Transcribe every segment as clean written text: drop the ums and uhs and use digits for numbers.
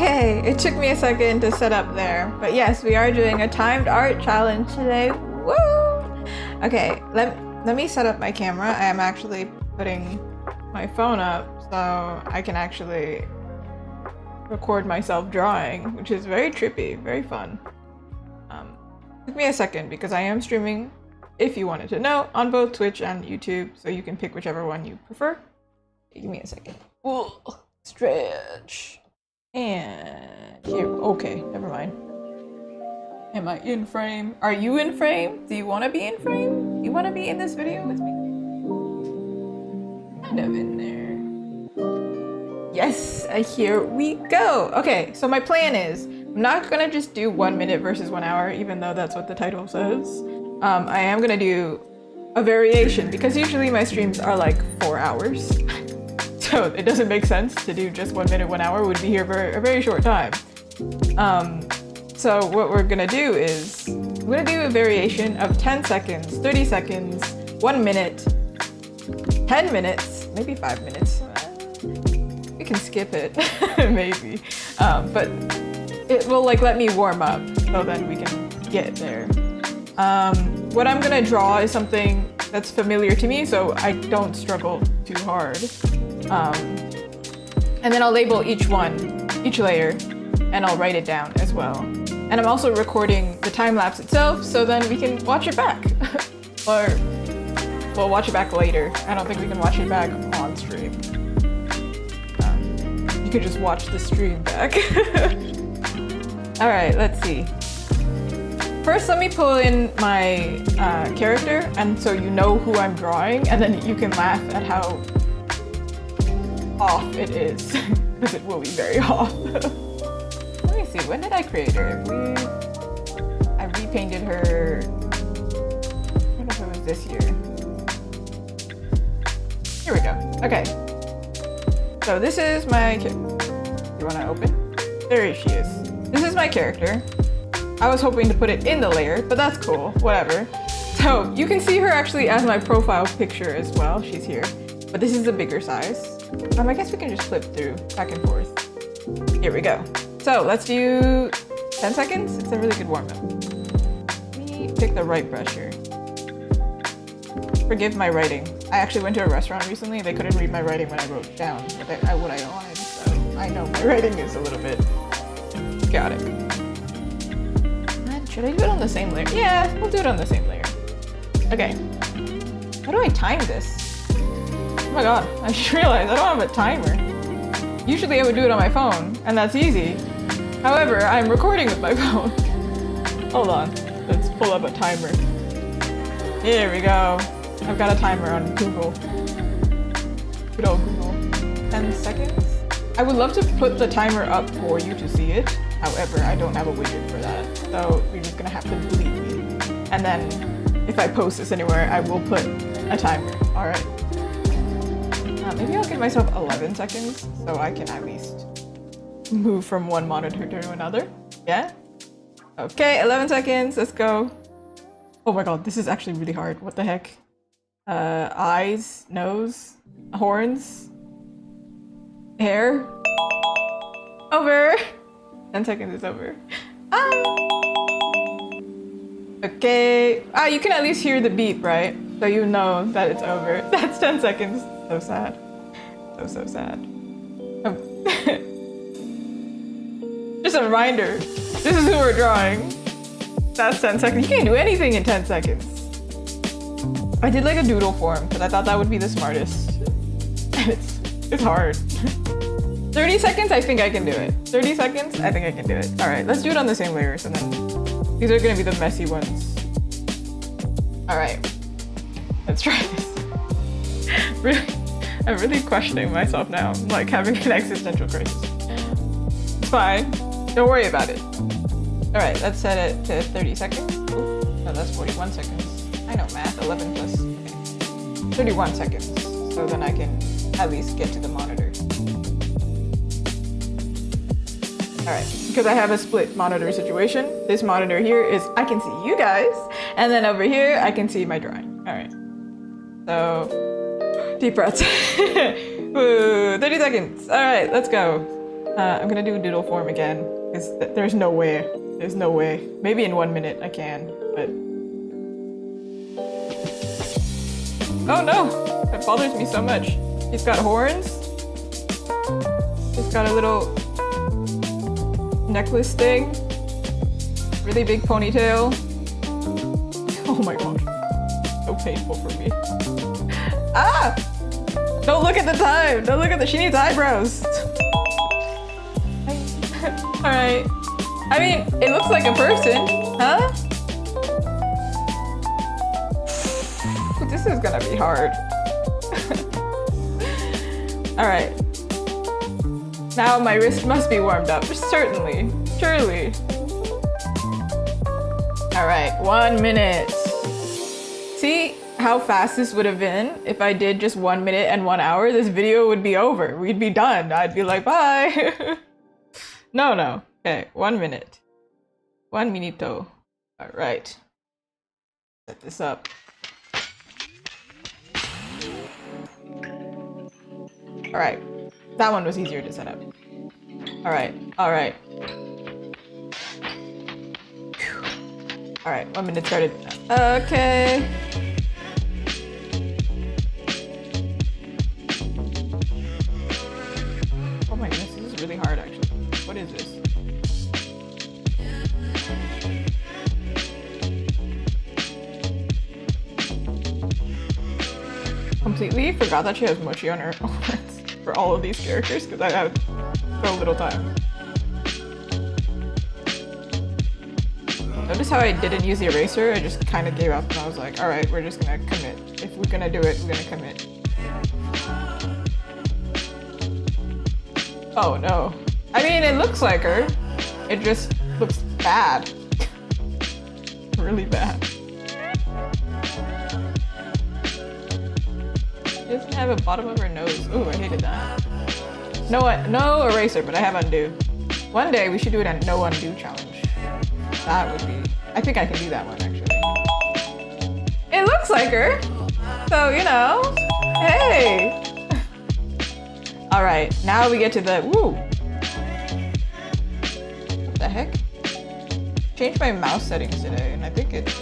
Okay, it took me a second to set up there, but yes, we are doing a timed art challenge today. Woo! Okay, let me set up my camera. I am actually putting my phone up so I can actually record myself drawing, which is very trippy, very fun. Took me a second because I am streaming, if you wanted to know, on both Twitch and YouTube, so you can pick whichever one you prefer. Give me a second. Ooh, stretch. And here, okay, never mind. Am I in frame? Are you in frame? Do you want to be in frame? Do you want to be in this video with me? Kind of in there. Yes, here we go. Okay, so my plan is, I'm not gonna just do 1 minute versus 1 hour, even though that's what the title says. I am gonna do a variation because usually my streams are like 4 hours. So it doesn't make sense to do just 1 minute, 1 hour. We'd be here for a very short time. So what we're gonna do is, I'm gonna do a variation of 10 seconds, 30 seconds, 1 minute, 10 minutes, maybe 5 minutes. We can skip it, maybe. But it will like let me warm up, so then we can get there. What I'm gonna draw is something that's familiar to me, so I don't struggle too hard. And then I'll label each layer, and I'll write it down as well. And I'm also recording the time lapse itself, so then we can watch it back. Or we'll watch it back later. I don't think we can watch it back on stream. You could just watch the stream back. All right, let's see. First, let me pull in my character, and so you know who I'm drawing, and then you can laugh at how off it is, because it will be very off. Let me see, when did I create her? I repainted her, I don't know if it was this year. Here we go. Okay. So this is my, you wanna open? There she is. This is my character. I was hoping to put it in the layer, but that's cool, whatever. So you can see her actually as my profile picture as well. She's here, but this is a bigger size. I guess we can just flip through back and forth. Here we go. So let's do 10 seconds. It's a really good warm up. Let me pick the right brush here. Forgive my writing. I actually went to a restaurant recently. They couldn't read my writing when I wrote down what I wanted, so I know my writing is a little bit chaotic. Should I do it on the same layer? Yeah, we'll do it on the same layer. Okay. How do I time this? Oh my god, I just realized I don't have a timer. Usually I would do it on my phone, and that's easy. However, I'm recording with my phone. Hold on, let's pull up a timer. Here we go. I've got a timer on Google. Good old Google. 10 seconds? I would love to put the timer up for you to see it. However, I don't have a widget for that, so you're just gonna have to believe me. And then, if I post this anywhere, I will put a timer. All right. Maybe I'll give myself 11 seconds, so I can at least move from one monitor to another. Yeah? Okay, 11 seconds, let's go. Oh my god, this is actually really hard. What the heck? Eyes, nose, horns, hair. Over. 10 seconds is over. Okay. You can at least hear the beep, right? So you know that it's over. That's 10 seconds. So sad. So sad. Just a reminder. This is who we're drawing. That's 10 seconds. You can't do anything in 10 seconds. I did like a doodle form because I thought that would be the smartest. And it's hard. 30 seconds, I think I can do it. 30 seconds, I think I can do it. All right, let's do it on the same layers, and then these are gonna be the messy ones. All right, let's try this. I'm really questioning myself now. I'm like having an existential crisis. It's fine, don't worry about it. All right, let's set it to 30 seconds. Ooh, no, that's 41 seconds. I know math, 11 plus, okay. 31 seconds, so then I can at least get to the monitor. All right, because I have a split monitor situation. This monitor here is, I can see you guys, and then over here, I can see my drawing. All right, so deep breaths. Woo, 30 seconds. All right, let's go. I'm gonna do doodle form again, because there's no way. There's no way. Maybe in 1 minute I can, but... Oh no! That bothers me so much. He's got horns. He's got a little necklace thing. Really big ponytail. Oh my god. So painful for me. Ah! Don't look at the time! Don't look at the- she needs eyebrows! Alright. I mean, it looks like a person, huh? This is gonna be hard. Alright. Now my wrist must be warmed up. Certainly. Surely. Alright, 1 minute. See how fast this would have been if I did just 1 minute and 1 hour? This video would be over. We'd be done. I'd be like, bye. No. Okay, 1 minute. 1 minuto. Alright. Set this up. Alright. That one was easier to set up. Alright. Alright. Alright, 1 minute started. Okay. Oh my goodness, this is really hard actually. What is this? Completely forgot that she has mochi on her arms for all of these characters because I have so little time. Notice how I didn't use the eraser? I just kind of gave up and I was like, alright, we're just gonna commit. If we're gonna do it, we're gonna commit. Oh no. I mean, it looks like her. It just looks bad. Really bad. She doesn't have a bottom of her nose. Ooh, I hated that. No eraser, but I have undo. One day we should do it a no undo challenge. That would be... I think I can do that one, actually. It looks like her! So, you know... Hey! Alright, now we get to the... Woo! What the heck? Changed my mouse settings today, and I think it's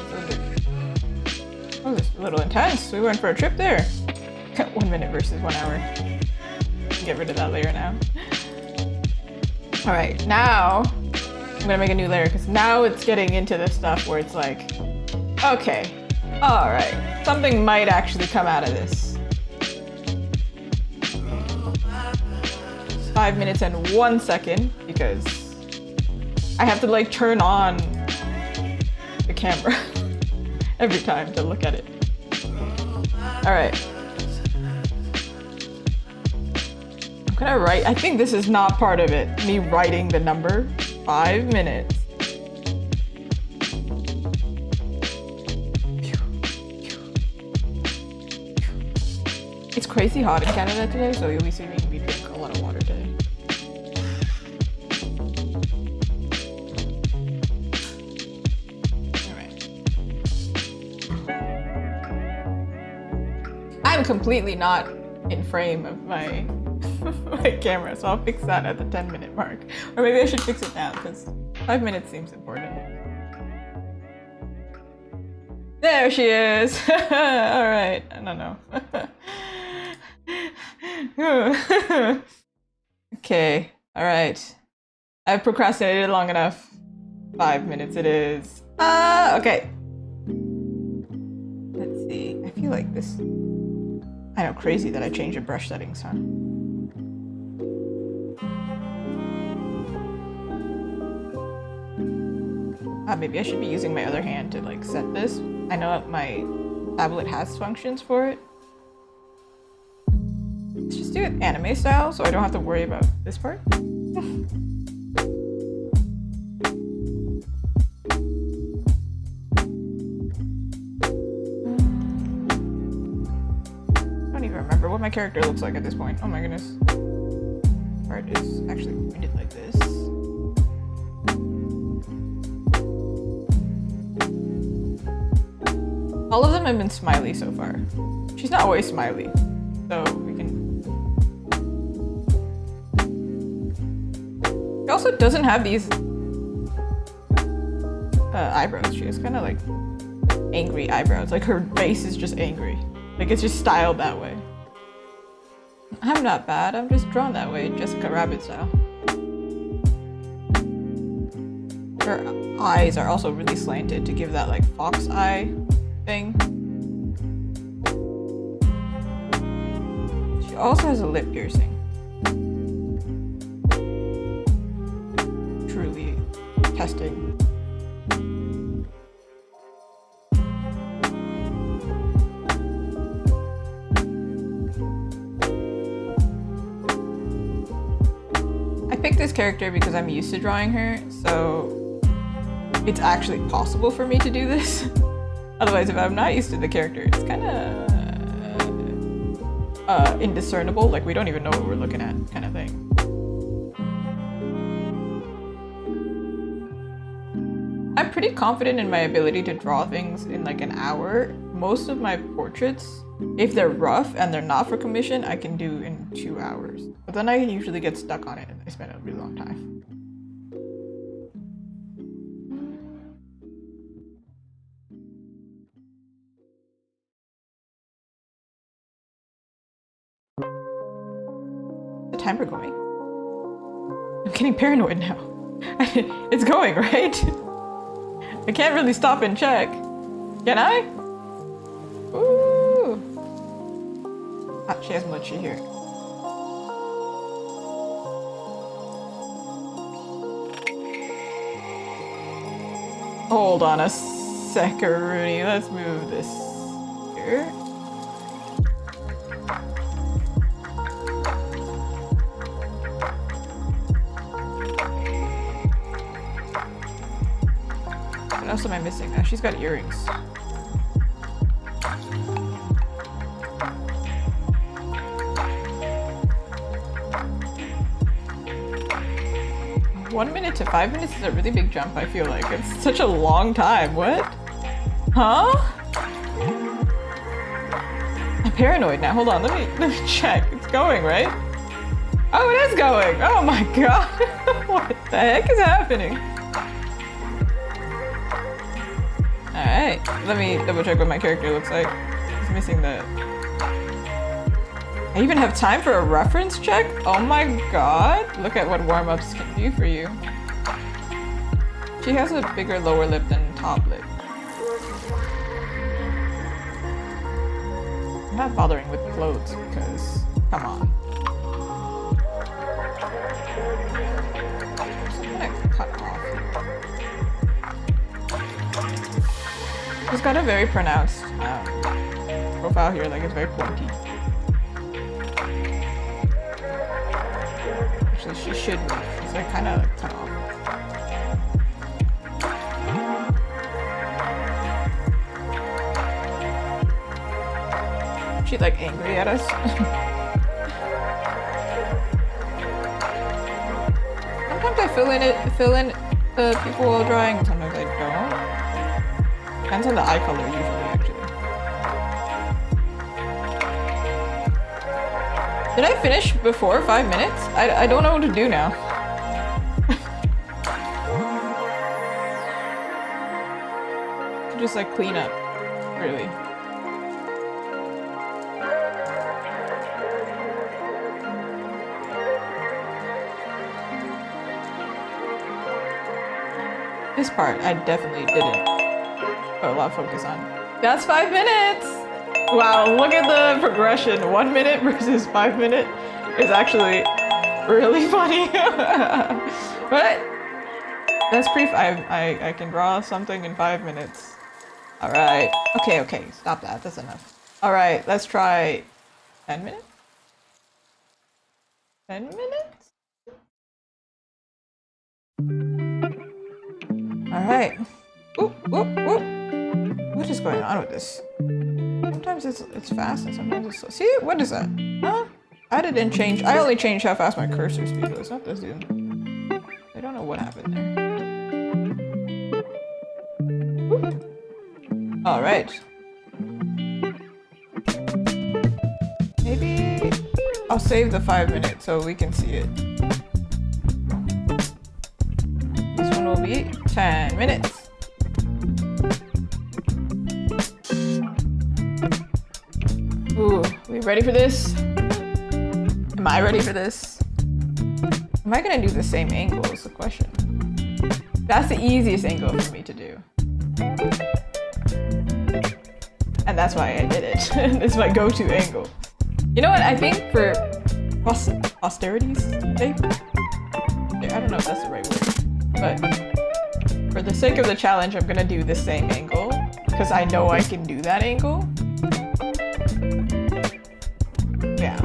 a little intense. We went for a trip there. 1 minute versus 1 hour. Get rid of that layer now. Alright, now... I'm gonna make a new layer because now it's getting into the stuff where it's like, okay, all right, something might actually come out of this. 5 minutes and 1 second because I have to like turn on the camera every time to look at it. All right. I'm gonna write, I think this is not part of it, me writing the number. 5 minutes. It's crazy hot in Canada today, so you'll be seeing me drink a lot of water today. Alright. I'm completely not in frame of my my camera, so I'll fix that at the 10-minute mark. Or maybe I should fix it now, because 5 minutes seems important. There she is! Alright, I don't know. Okay, alright. I've procrastinated long enough. 5 minutes it is. Okay. Let's see, I feel like this... I know, crazy that I changed the brush settings, huh? Maybe I should be using my other hand to like set this. I know my tablet has functions for it. Let's just do it anime style so I don't have to worry about this part. I don't even remember what my character looks like at this point. Oh my goodness. Part is actually printed like this. All of them have been smiley so far. She's not always smiley, so we can... also doesn't have these eyebrows. She has kind of like angry eyebrows. Like her face is just angry. Like it's just styled that way. I'm not bad. I'm just drawn that way, Jessica Rabbit style. Her eyes are also really slanted to give that like fox eye thing. She also has a lip piercing. Truly testing. I picked this character because I'm used to drawing her, so it's actually possible for me to do this. Otherwise, if I'm not used to the character, it's kind of indiscernible. Like we don't even know what we're looking at, kind of thing. I'm pretty confident in my ability to draw things in like an hour. Most of my portraits, if they're rough and they're not for commission, I can do in 2 hours. But then I usually get stuck on it and I spend a really long time. The timer going? I'm getting paranoid now. It's going, right? I can't really stop and check. Can I? Ooh. Ah, she has Mochi here. Hold on a second, let's move this here. What else am I missing? Oh, she's got earrings. One minute to 5 minutes is a really big jump, I feel like. It's such a long time. What? Huh? I'm paranoid now. Hold on, let me check. It's going, right? Oh, it is going! Oh my god! What the heck is happening? Alright, let me double check what my character looks like. He's missing the... I even have time for a reference check? Oh my god. Look at what warm-ups can do for you. She has a bigger lower lip than top lip. I'm not bothering with clothes because, come on. So I'm gonna cut off. She's got a very pronounced profile here, like it's very pointy. Actually, she should move. She's like kind of cut off. She's like angry at us. Sometimes I fill in the people while drawing, and sometimes I don't. Depends on the eye color usually, actually. Did I finish before 5 minutes? I don't know what to do now. Just like clean up, really. This part I definitely didn't put a lot of focus on. That's 5 minutes! Wow, look at the progression. 1 minute versus 5 minutes is actually really funny. But that's proof I can draw something in 5 minutes. Alright. Okay, stop that. That's enough. Alright, let's try 10 minutes? 10 minutes? Alright. Oop. What is going on with this? Sometimes it's fast and sometimes it's slow. See? What is that? Huh? I didn't change. I only changed how fast my cursor speed was. Not this dude. I don't know what happened there. Alright. Maybe I'll save the 5 minutes so we can see it. be 10 minutes. Ooh, we ready for this? Am I ready for this? Am I gonna do the same angle is the question. That's the easiest angle for me to do. And that's why I did it. It's my go-to angle. You know what, I think for austerity's sake, I don't know if that's the right word, but for the sake of the challenge, I'm gonna do the same angle because I know I can do that angle. Yeah.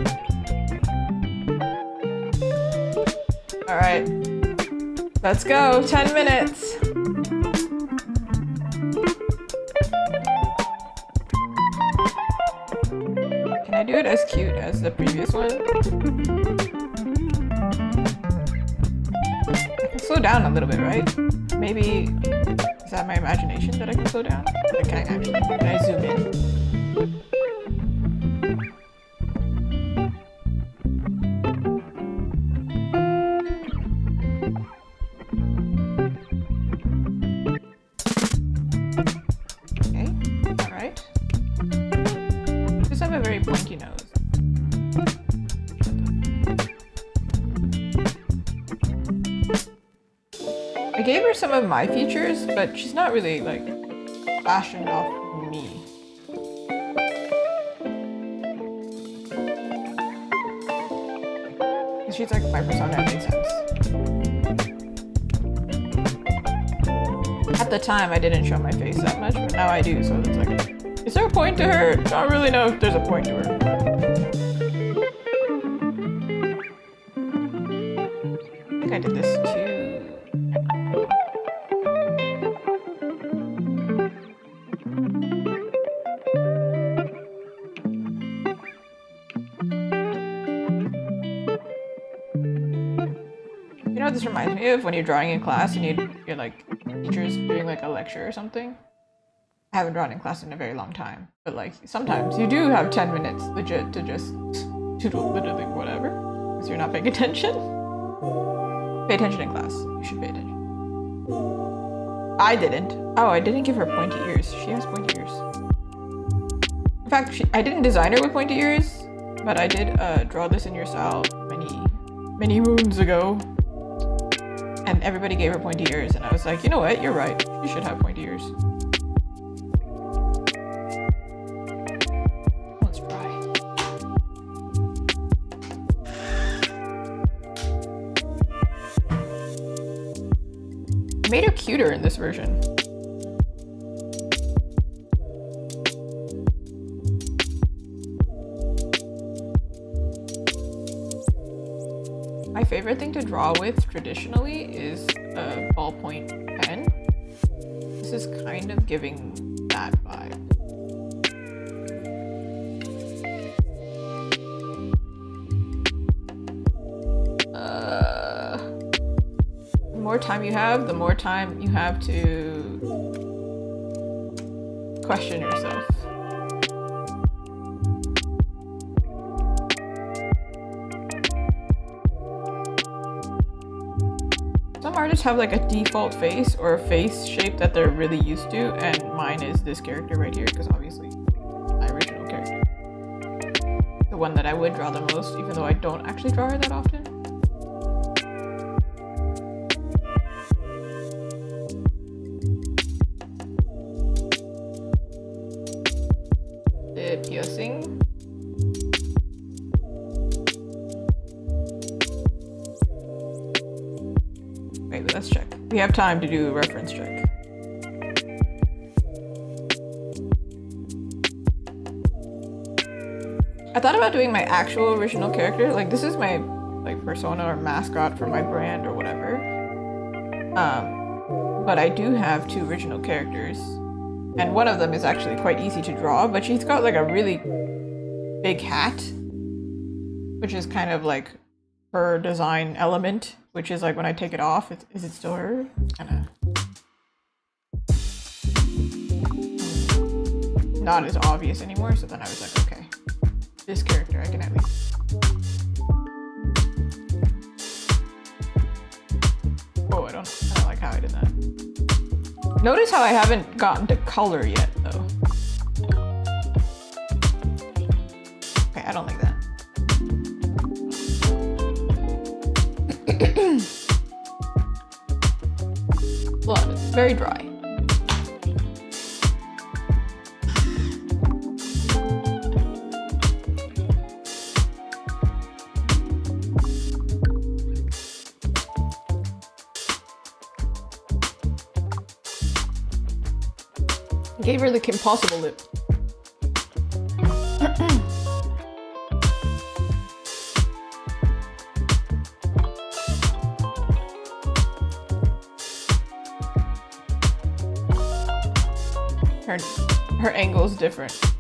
All right, let's go, 10 minutes. Can I do it as cute as the previous one? I can slow down a little bit, right? Maybe, is that my imagination that I can slow down? Like, can I zoom in? Pointy nose. I gave her some of my features, but she's not really like fashioned off me. She's like my persona, it makes sense. At the time, I didn't show my face that much, but now I do, so it's like, is there a point to her? I don't really know if there's a point to her. I think I did this too. You know what this reminds me of? When you're drawing in class and you're like, teacher's doing like a lecture or something. I haven't drawn in class in a very long time, but like sometimes you do have 10 minutes legit to just doodle literally whatever because you're not paying attention. Pay attention in class. You should pay attention. I didn't. Oh, I didn't give her pointy ears. She has pointy ears. In fact, I didn't design her with pointy ears, but I did draw this in your style many moons ago. And everybody gave her pointy ears, and I was like, you know what? You're right. She should have pointy ears. I made her cuter in this version. My favorite thing to draw with traditionally is a ballpoint pen. This is kind of giving that vibe. The more time you have, the more time you have to question yourself. Some artists have like a default face or a face shape that they're really used to, and mine is this character right here because obviously my original character. The one that I would draw the most, even though I don't actually draw her that often. The piercing. Wait, let's check. We have time to do a reference check. I thought about doing my actual original character. Like, this is my like persona or mascot for my brand or whatever. But I do have two original characters. And one of them is actually quite easy to draw, but she's got like a really big hat, which is kind of like her design element, which is like when I take it off, is it still her? Kind of not as obvious anymore. So then I was like, okay, this character I can at least. Oh, I don't like how I did that. Notice how I haven't gotten to color yet, though. Okay, I don't like that. Well, it's very dry. Gave her the Kim Possible lip. Her angle's different, so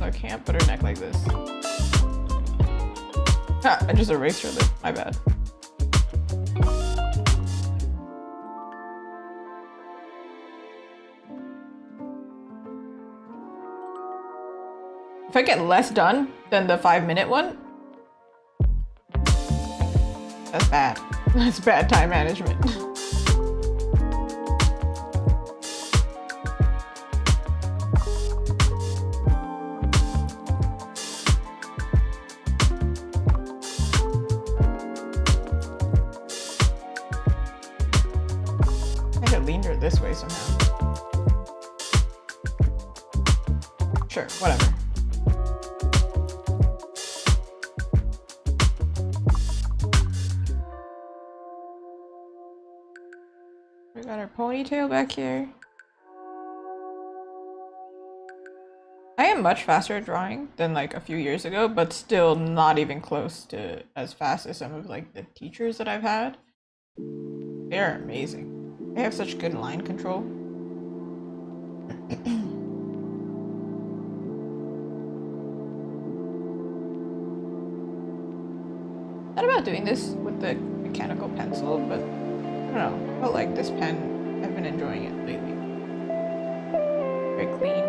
I can't put her neck like this. Ah, I just erased her lip. My bad. If I get less done than the 5-minute one, that's bad. That's bad time management. I could have leaned her this way somehow. Sure, whatever. We got our ponytail back here. I am much faster at drawing than like a few years ago, but still not even close to as fast as some of like the teachers that I've had. They're amazing. They have such good line control. Thought about doing this with the mechanical pencil, but I don't know. I felt like this pen, I've been enjoying it lately. Very clean.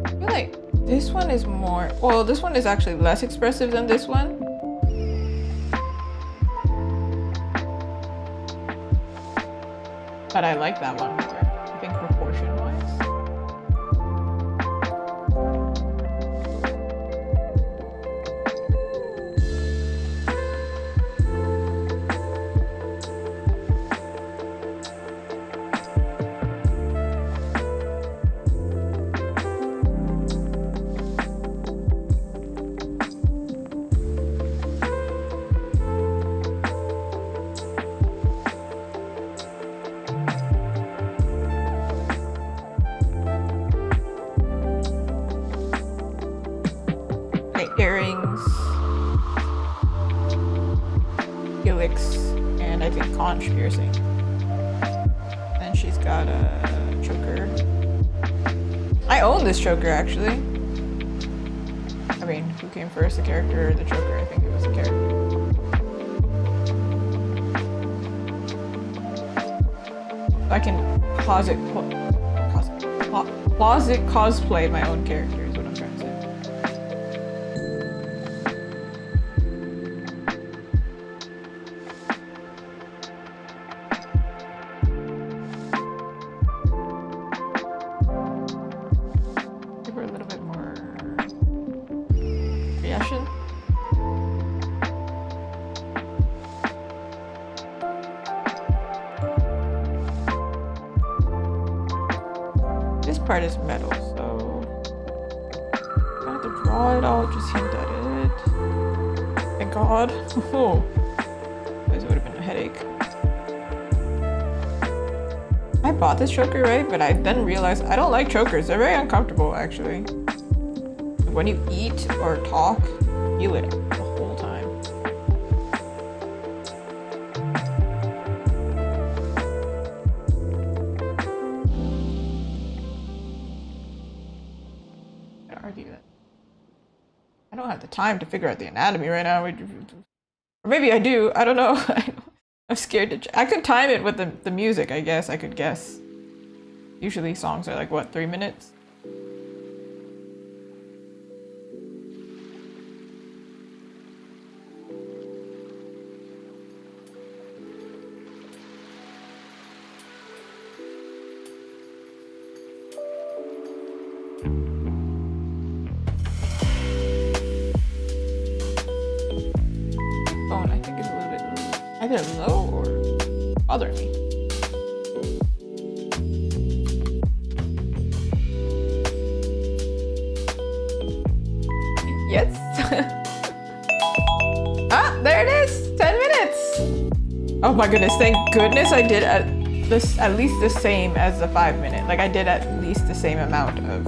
I feel like this one is more, well, this one is actually less expressive than this one. But I like that one more, I think proportion-wise. Earrings, helix, and I think conch piercing. And she's got a choker. I own this choker actually. I mean, who came first, the character or the choker? I think it was the character. I can closet cosplay my own character is what I'm trying to say. Give her a little bit more reaction. This part is metal, so I don't have to draw it, I'll just hint at it. Thank God. Oh, otherwise it would have been a headache. I bought this choker, right? But I then realized I don't like chokers. They're very uncomfortable, actually. When you eat or talk, you feel it the whole time. Argue that I don't have the time to figure out the anatomy right now. Or maybe I do. I don't know. I'm scared to. I could time it with the music. I guess I could guess. Usually songs are like what, 3 minutes? Phone, I think it's a little bit either low or bothering me. Yes. Ah, there it is. 10 minutes. Oh my goodness! Thank goodness I did at least the same as the 5 minute. Like I did at least the same amount of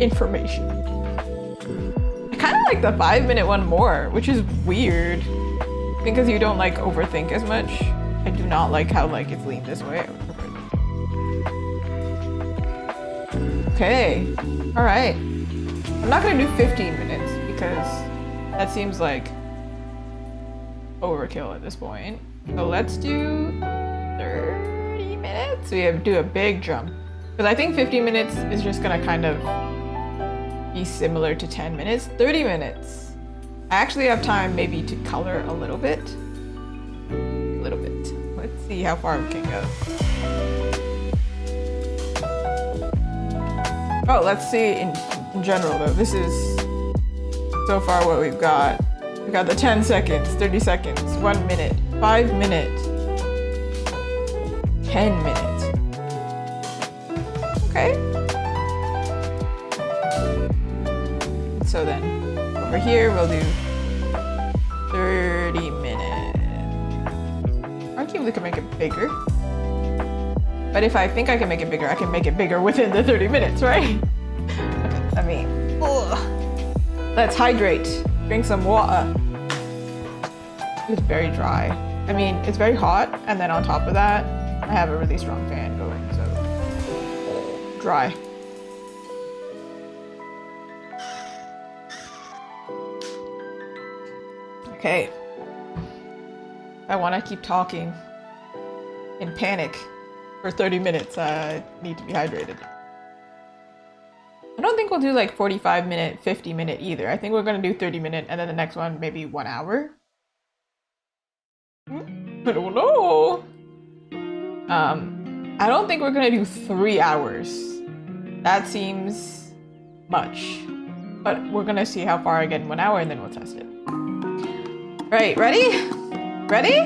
information. I kind of like the 5 minute one more, which is weird because you don't like overthink as much. I do not like how like it's leaned this way. Okay. All right. I'm not gonna do 15 minutes because that seems like overkill at this point. So let's do 30 minutes. We have to do a big jump because I think 15 minutes is just gonna kind of be similar to 10 minutes. 30 minutes. I actually have time maybe to color a little bit. A little bit. Let's see how far we can go. Oh, let's see in general though. This is so far what we've got. We got the 10 seconds, 30 seconds, 1 minute, 5 minutes, 10 minutes. Okay. So then over here we'll do 30 minutes. Arguably can make it bigger. But if I think I can make it bigger, I can make it bigger within the 30 minutes, right? I mean, ugh. Let's hydrate. Drink some water. It's very dry. I mean, it's very hot, and then on top of that, I have a really strong fan going, so dry. Okay. I want to keep talking in panic for 30 minutes. I need to be hydrated. I don't think we'll do like 45 minute, 50 minute either. I think we're going to do 30 minute and then the next one maybe 1 hour. I don't know. I don't think we're going to do 3 hours. That seems much. But we're going to see how far I get in 1 hour and then we'll test it. All right, ready? Ready?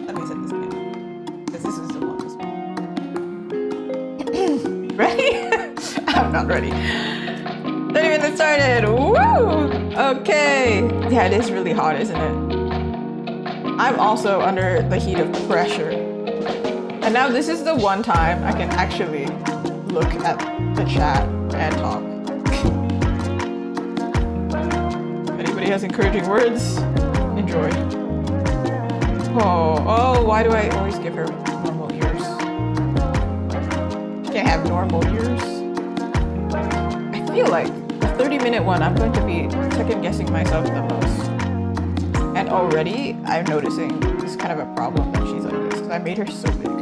Let me set this again. Because this is the longest one. Ready? I'm not ready. 30 minutes started. Woo! Okay. Yeah, it is really hot, isn't it? I'm also under the heat of pressure. And now this is the one time I can actually look at the chat and talk. If anybody has encouraging words, enjoy. Oh, why do I always give her normal ears? She can't have normal ears. I feel like the 30-minute one, I'm going to be second-guessing myself the most. And already, I'm noticing it's kind of a problem that she's like this, because I made her so big.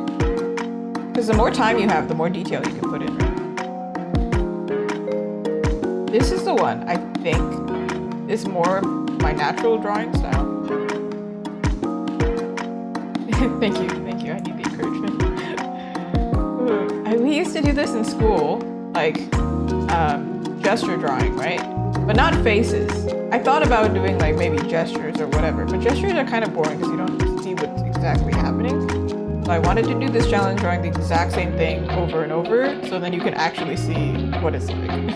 Because the more time you have, the more detail you can put in. This is the one I think is more my natural drawing style. Thank you. I need the encouragement. We used to do this in school, like gesture drawing, right? But not faces. I thought about doing like maybe gestures or whatever, but gestures are kind of boring because you don't see what's exactly happening. So I wanted to do this challenge drawing the exact same thing over and over, so then you can actually see what it's like.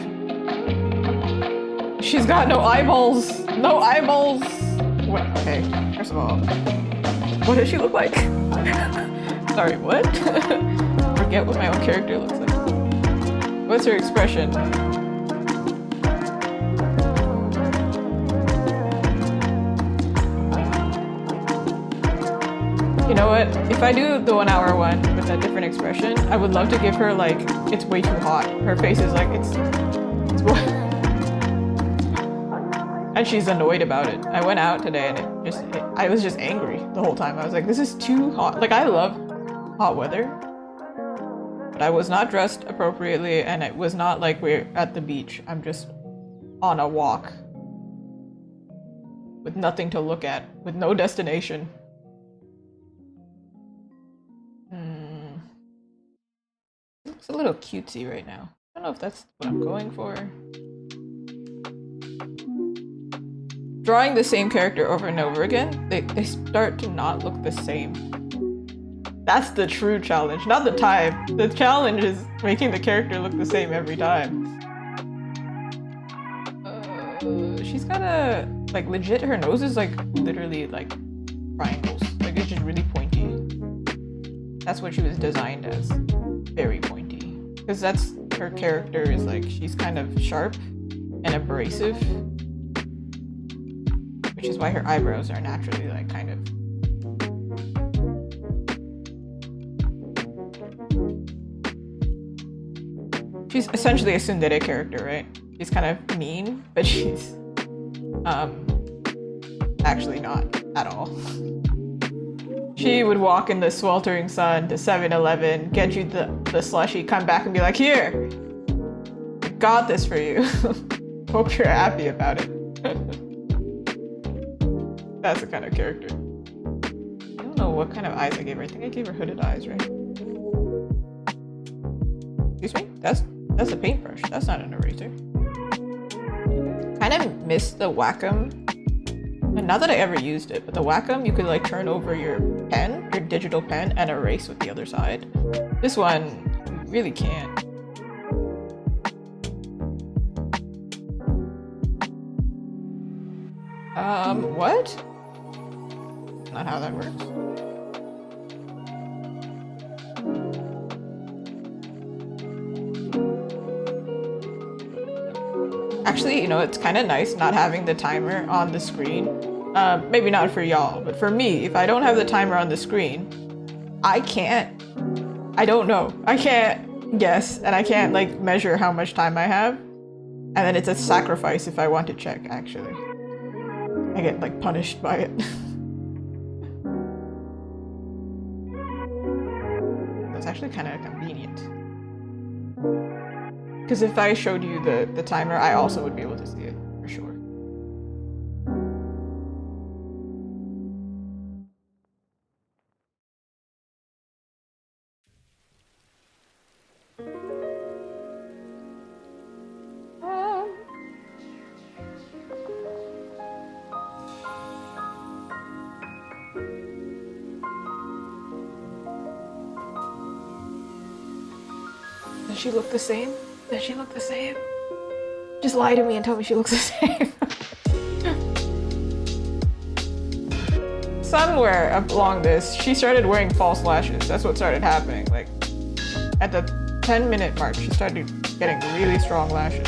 She's got no eyeballs! No eyeballs! What? Okay, first of all, what does she look like? Sorry, what? Forget what my own character looks like. What's her expression? You know what? If I do the 1 hour one with a different expression, I would love to give her like, it's way too hot. Her face is like, it's what? And she's annoyed about it. I went out today and I was just angry the whole time. I was like, this is too hot. Like, I love hot weather, but I was not dressed appropriately, and it was not like we're at the beach. I'm just on a walk with nothing to look at, with no destination. It looks a little cutesy right now. I don't know if that's what I'm going for. Drawing the same character over and over again, they start to not look the same. That's the true challenge, not the time. The challenge is making the character look the same every time. She's got a, like, legit, her nose is like literally like triangles. Like, it's just really pointy. That's what she was designed as. Very pointy. Because that's, her character is like, she's kind of sharp and abrasive. Which is why her eyebrows are naturally like kind of. She's essentially a tsundere character, right? She's kind of mean, but she's actually not at all. She would walk in the sweltering sun to 7-Eleven, get you the slushie, come back and be like, here, I got this for you. Hope you're happy about it. That's the kind of character. I don't know what kind of eyes I gave her. I think I gave her hooded eyes, right? Excuse me? That's a paintbrush. That's not an eraser. Kind of missed the Wacom. And not that I ever used it, but the Wacom, you could like turn over your pen, your digital pen, and erase with the other side. This one, you really can't. What? Not how that works. Actually, you know, it's kind of nice not having the timer on the screen. Maybe not for y'all, but for me, if I don't have the timer on the screen, I don't know. I can't guess, and I can't like measure how much time I have. And then it's a sacrifice if I want to check, actually. I get like punished by it. That's actually kind of convenient. Because if I showed you the timer, I also would be able to see it, for sure. Does she look the same? Does she look the same? Just lie to me and tell me she looks the same. Somewhere along this, she started wearing false lashes. That's what started happening. Like, at the 10-minute mark, she started getting really strong lashes.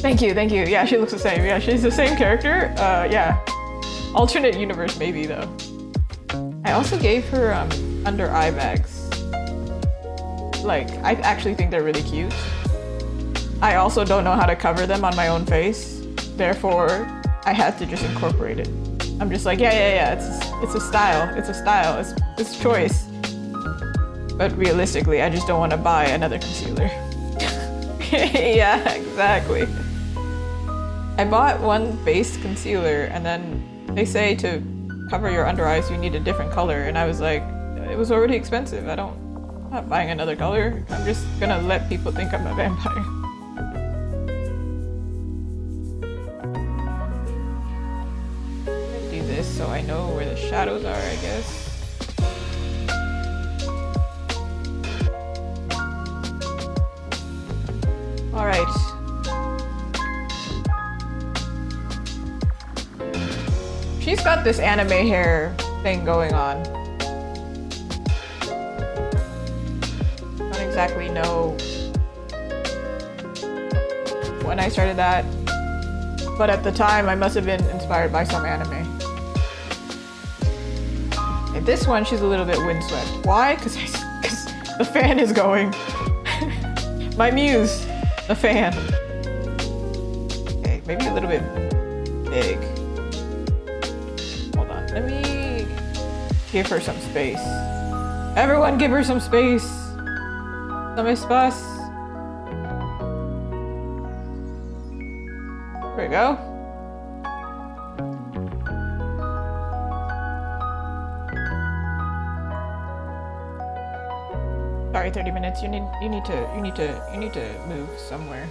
Thank you, thank you. Yeah, she looks the same. Yeah, she's the same character. Yeah. Alternate universe, maybe, though. I also gave her under eye bags. Like, I actually think they're really cute. I also don't know how to cover them on my own face. Therefore, I had to just incorporate it. I'm just like, yeah, it's a style. It's a style. It's choice. But realistically, I just don't want to buy another concealer. Yeah, exactly. I bought one base concealer, and then they say to cover your under eyes, you need a different color. And I was like, it was already expensive. I'm not buying another color. I'm just gonna let people think I'm a vampire. Do this so I know where the shadows are, I guess. All right. She's got this anime hair thing going on. Exactly know when I started that, but at the time I must have been inspired by some anime. And this one, she's a little bit windswept. Why? Because the fan is going. My muse, the fan. maybe a little bit big. Hold on, let me give her some space. Everyone give her some space. Some espace. There we go. Sorry, 30 minutes. You need to move somewhere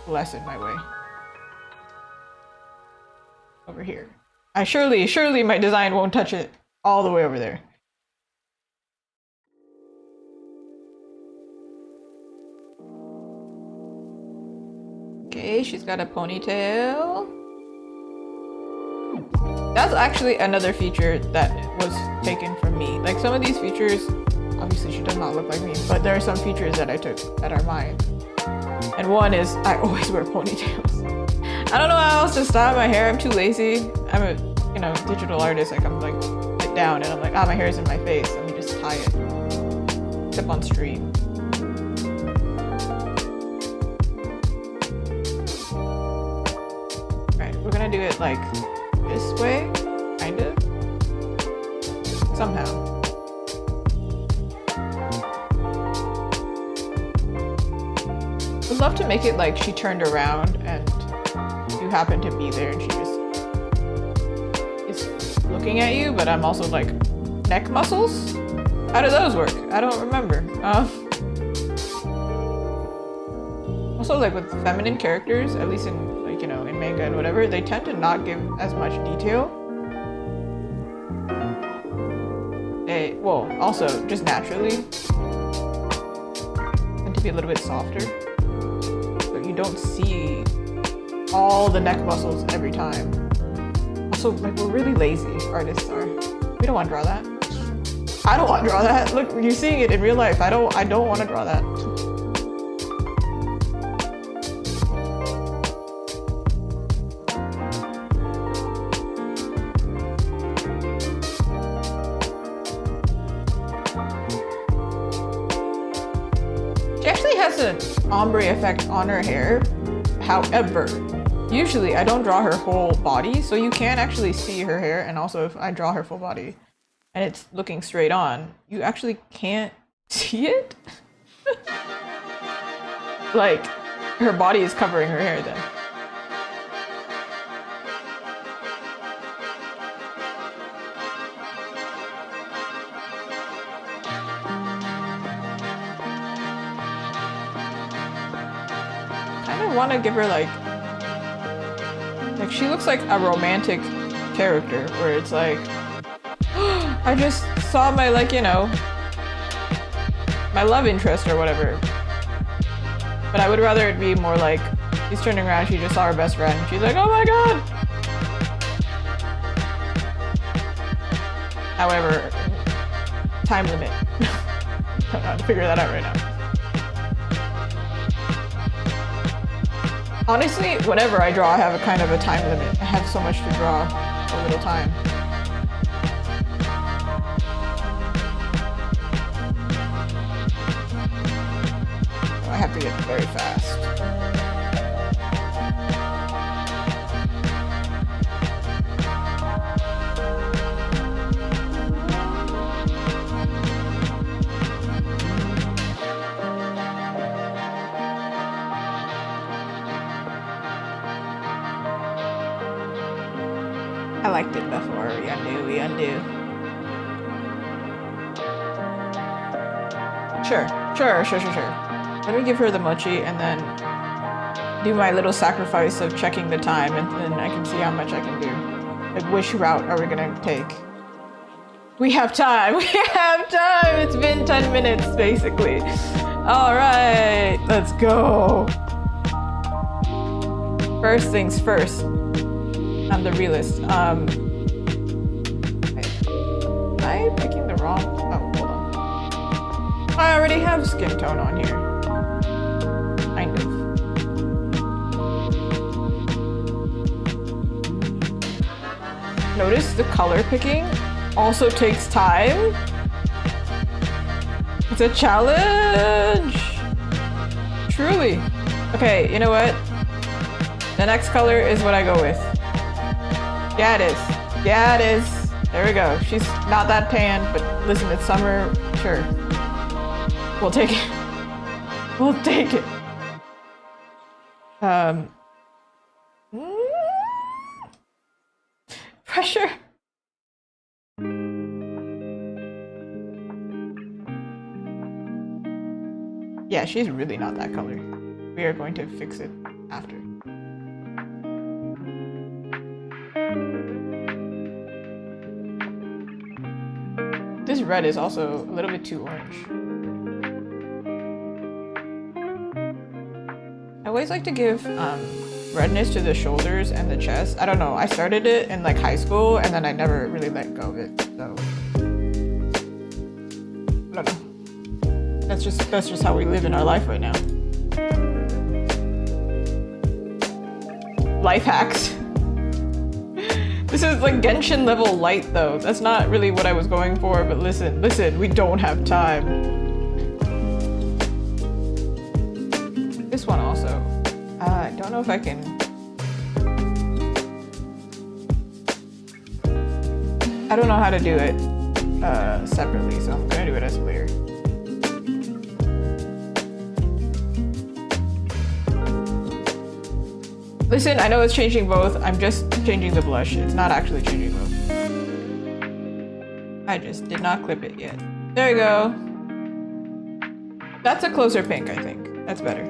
less in my way. Over here. Surely my design won't touch it all the way over there. Okay, she's got a ponytail. That's actually another feature that was taken from me. Like some of these features, obviously she does not look like me, but there are some features that I took that are mine. And one is I always wear ponytails. I don't know how else to style my hair. I'm too lazy. I'm a digital artist. Like I'm like sit down and I'm like, my hair is in my face. Let me just tie it. Except on stream. Alright, we're gonna do it like this way, kind of. Somehow. I'd love to make it like she turned around and you happen to be there and she just is looking at you, but I'm also like neck muscles? How do those work? I don't remember. Also like with feminine characters, at least in like, in manga and whatever, they tend to not give as much detail. Well, also just naturally tend to be a little bit softer. You don't see all the neck muscles every time. Also, like, we're really lazy, artists are. We don't want to draw that. I don't want to draw that. Look, you're seeing it in real life. I don't want to draw that. She actually has an ombre effect on her hair. However, usually I don't draw her whole body, so you can actually see her hair, and also if I draw her full body and it's looking straight on, you actually can't see it. Like, her body is covering her hair then. I want to give her like she looks like a romantic character where it's like I just saw my my love interest or whatever, but I would rather it be more like she's turning around, she just saw her best friend and she's like, oh my god. However, time limit. I don't know how to figure that out right now. Honestly, whenever I draw, I have a kind of a time limit. I have so much to draw, a little time. I have to get very fast. I liked it before. We undo. Sure. Let me give her the mochi and then do my little sacrifice of checking the time, and then I can see how much I can do. Like, which route are we gonna take? We have time. It's been 10 minutes, basically. All right, let's go. First things first. I'm the realist. Am I picking the wrong? Oh, hold on. I already have skin tone on here. Kind of. Notice the color picking also takes time. It's a challenge. Truly. Okay, you know what? The next color is what I go with. Yeah, it is. Yeah, it is. There we go. She's not that tan, but listen, it's summer. Sure. We'll take it. We'll take it. Pressure. Yeah, she's really not that color. We are going to fix it after. This red is also a little bit too orange. I always like to give redness to the shoulders and the chest. I don't know, I started it in like high school and then I never really let go of it, so I don't know. That's just how we live in our life right now. Life hacks. This is like Genshin level light though. That's not really what I was going for, but listen, we don't have time. This one also. I don't know if I can... I don't know how to do it separately, so I'm gonna do it as a layer. Listen, I know it's changing both. I'm just changing the blush. It's not actually changing both. I just did not clip it yet. There you go. That's a closer pink, I think. That's better.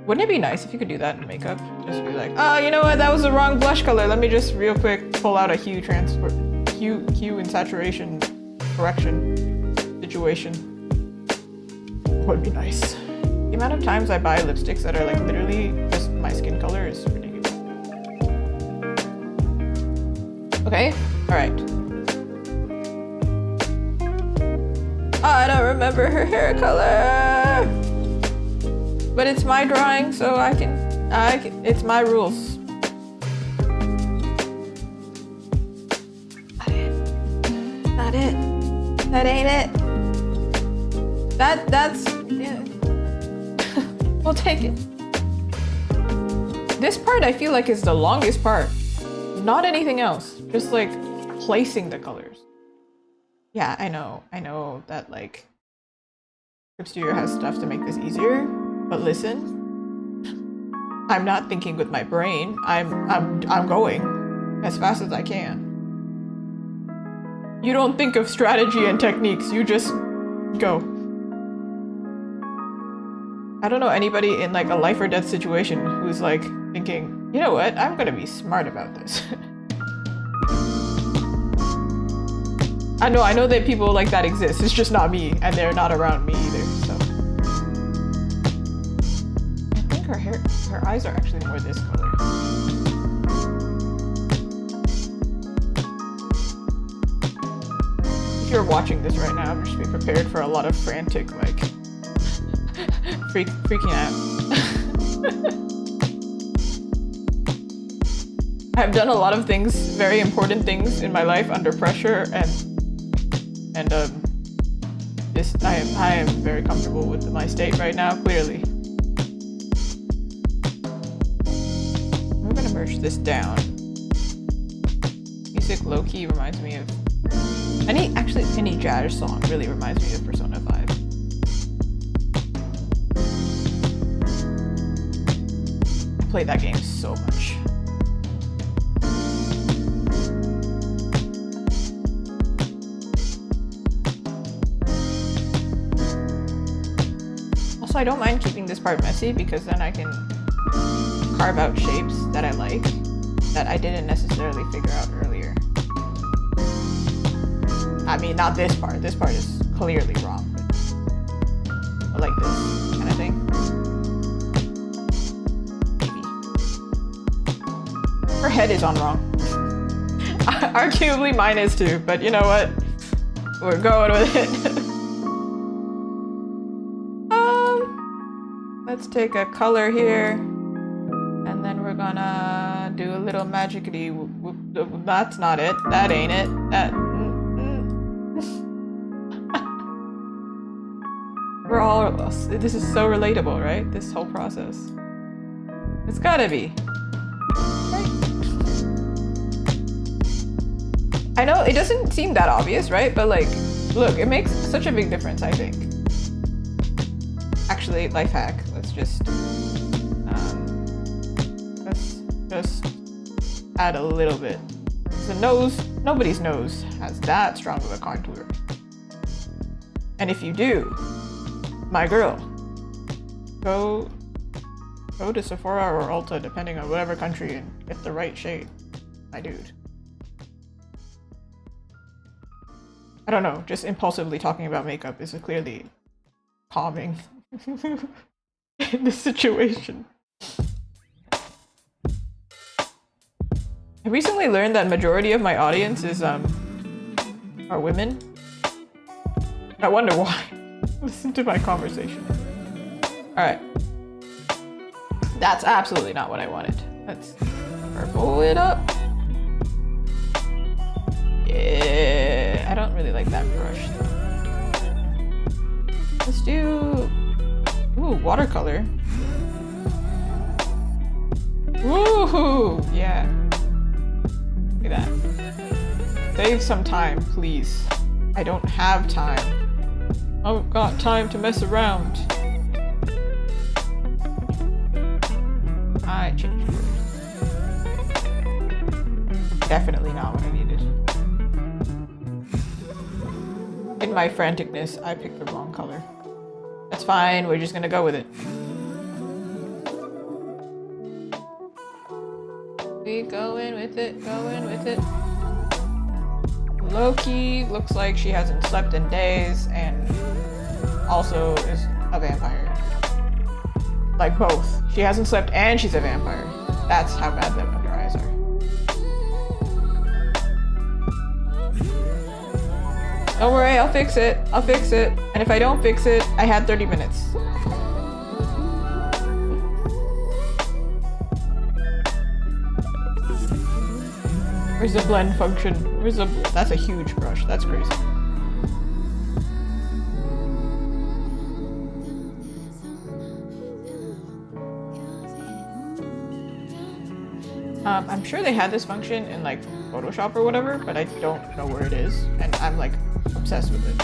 Wouldn't it be nice if you could do that in makeup? Just be like, oh, you know what? That was the wrong blush color. Let me just real quick pull out a hue and saturation correction situation. Would be nice. The amount of times I buy lipsticks that are like literally just my skin color is ridiculous. Okay, all right. I don't remember her hair color, but it's my drawing, so I can it's my rules. Not it. That ain't it. That's yeah. We'll take it. This part I feel like is the longest part. Not anything else. Just like placing the colors. Yeah, I know that like Script Studio has stuff to make this easier, but listen. I'm not thinking with my brain. I'm going as fast as I can. You don't think of strategy and techniques, you just go. I don't know anybody in like a life or death situation who's like thinking, you know what, I'm gonna be smart about this. I know that people like that exist, it's just not me, and they're not around me either, so. I think her eyes are actually more this color. If you're watching this right now, just be prepared for a lot of frantic, like, freaking out. I've done a lot of things, very important things in my life under pressure, and this I am very comfortable with my state right now, clearly. I'm gonna merge this down. Music low-key reminds me of any jazz song really reminds me of Persona 5. I played that game so much. Also, I don't mind keeping this part messy because then I can carve out shapes that I like that I didn't necessarily figure out earlier. I mean, not this part. This part is clearly wrong. But like this kind of thing. Maybe. Her head is on wrong. Arguably mine is too, but you know what? We're going with it. Let's take a color here. And then we're gonna do a little magic-y. That's not it. That ain't it. That... We're all... This is so relatable, right? This whole process. It's gotta be. Right? I know it doesn't seem that obvious, right? But like, look, it makes such a big difference, I think. Actually, life hack. Let's just add a little bit. The nose, nobody's nose has that strong of a contour. And if you do, my girl, go to Sephora or Ulta, depending on whatever country, and get the right shade, my dude. I don't know, just impulsively talking about makeup is clearly calming in this situation. I recently learned that majority of my audience is are women. I wonder why. Listen to my conversation. Alright. That's absolutely not what I wanted. Let's purple it up. Yeah, I don't really like that brush though. Let's do watercolor. Woohoo! Yeah. Look at that. Save some time, please. I don't have time. I've got time to mess around. I changed yours. Definitely not what I needed. In my franticness, I picked the wrong color. That's fine, we're just gonna go with it. We going with it, going with it. Loki looks like she hasn't slept in days and also is a vampire. Like both. She hasn't slept and she's a vampire. That's how bad them under eyes are. Don't worry, I'll fix it. I'll fix it. And if I don't fix it, I had 30 minutes. Where's the blend function? Where's the... That's a huge brush. That's crazy. I'm sure they had this function in like Photoshop or whatever, but I don't know where it is, and I'm like obsessed with it.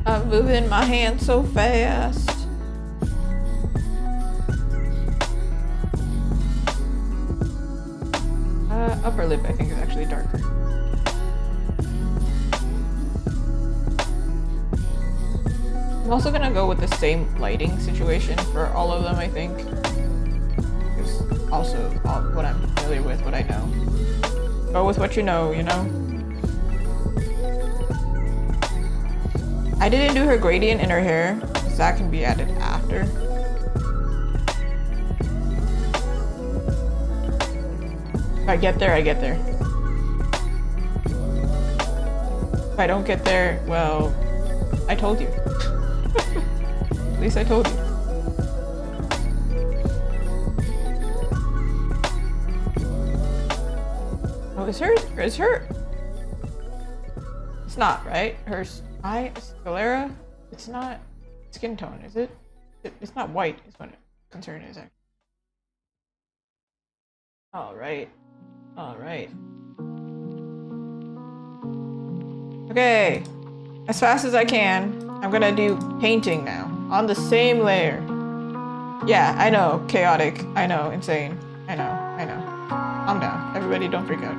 I'm moving my hand so fast. Upper lip, I think, is actually darker. I'm also gonna go with the same lighting situation for all of them, I think. It's also what I'm familiar with, what I know. Go with what you know, you know? I didn't do her gradient in her hair, so that can be added after. If I get there, I get there. If I don't get there, well, I told you. At least I told you. Oh, is her? It's not, right? Hers, sclera? It's not skin tone, is it? It's not white, is what concern is, actually. Alright. Alright. Okay. As fast as I can, I'm gonna do painting now. On the same layer. Yeah, I know. Chaotic. I know. Insane. I know. I know. Calm down. Everybody don't freak out.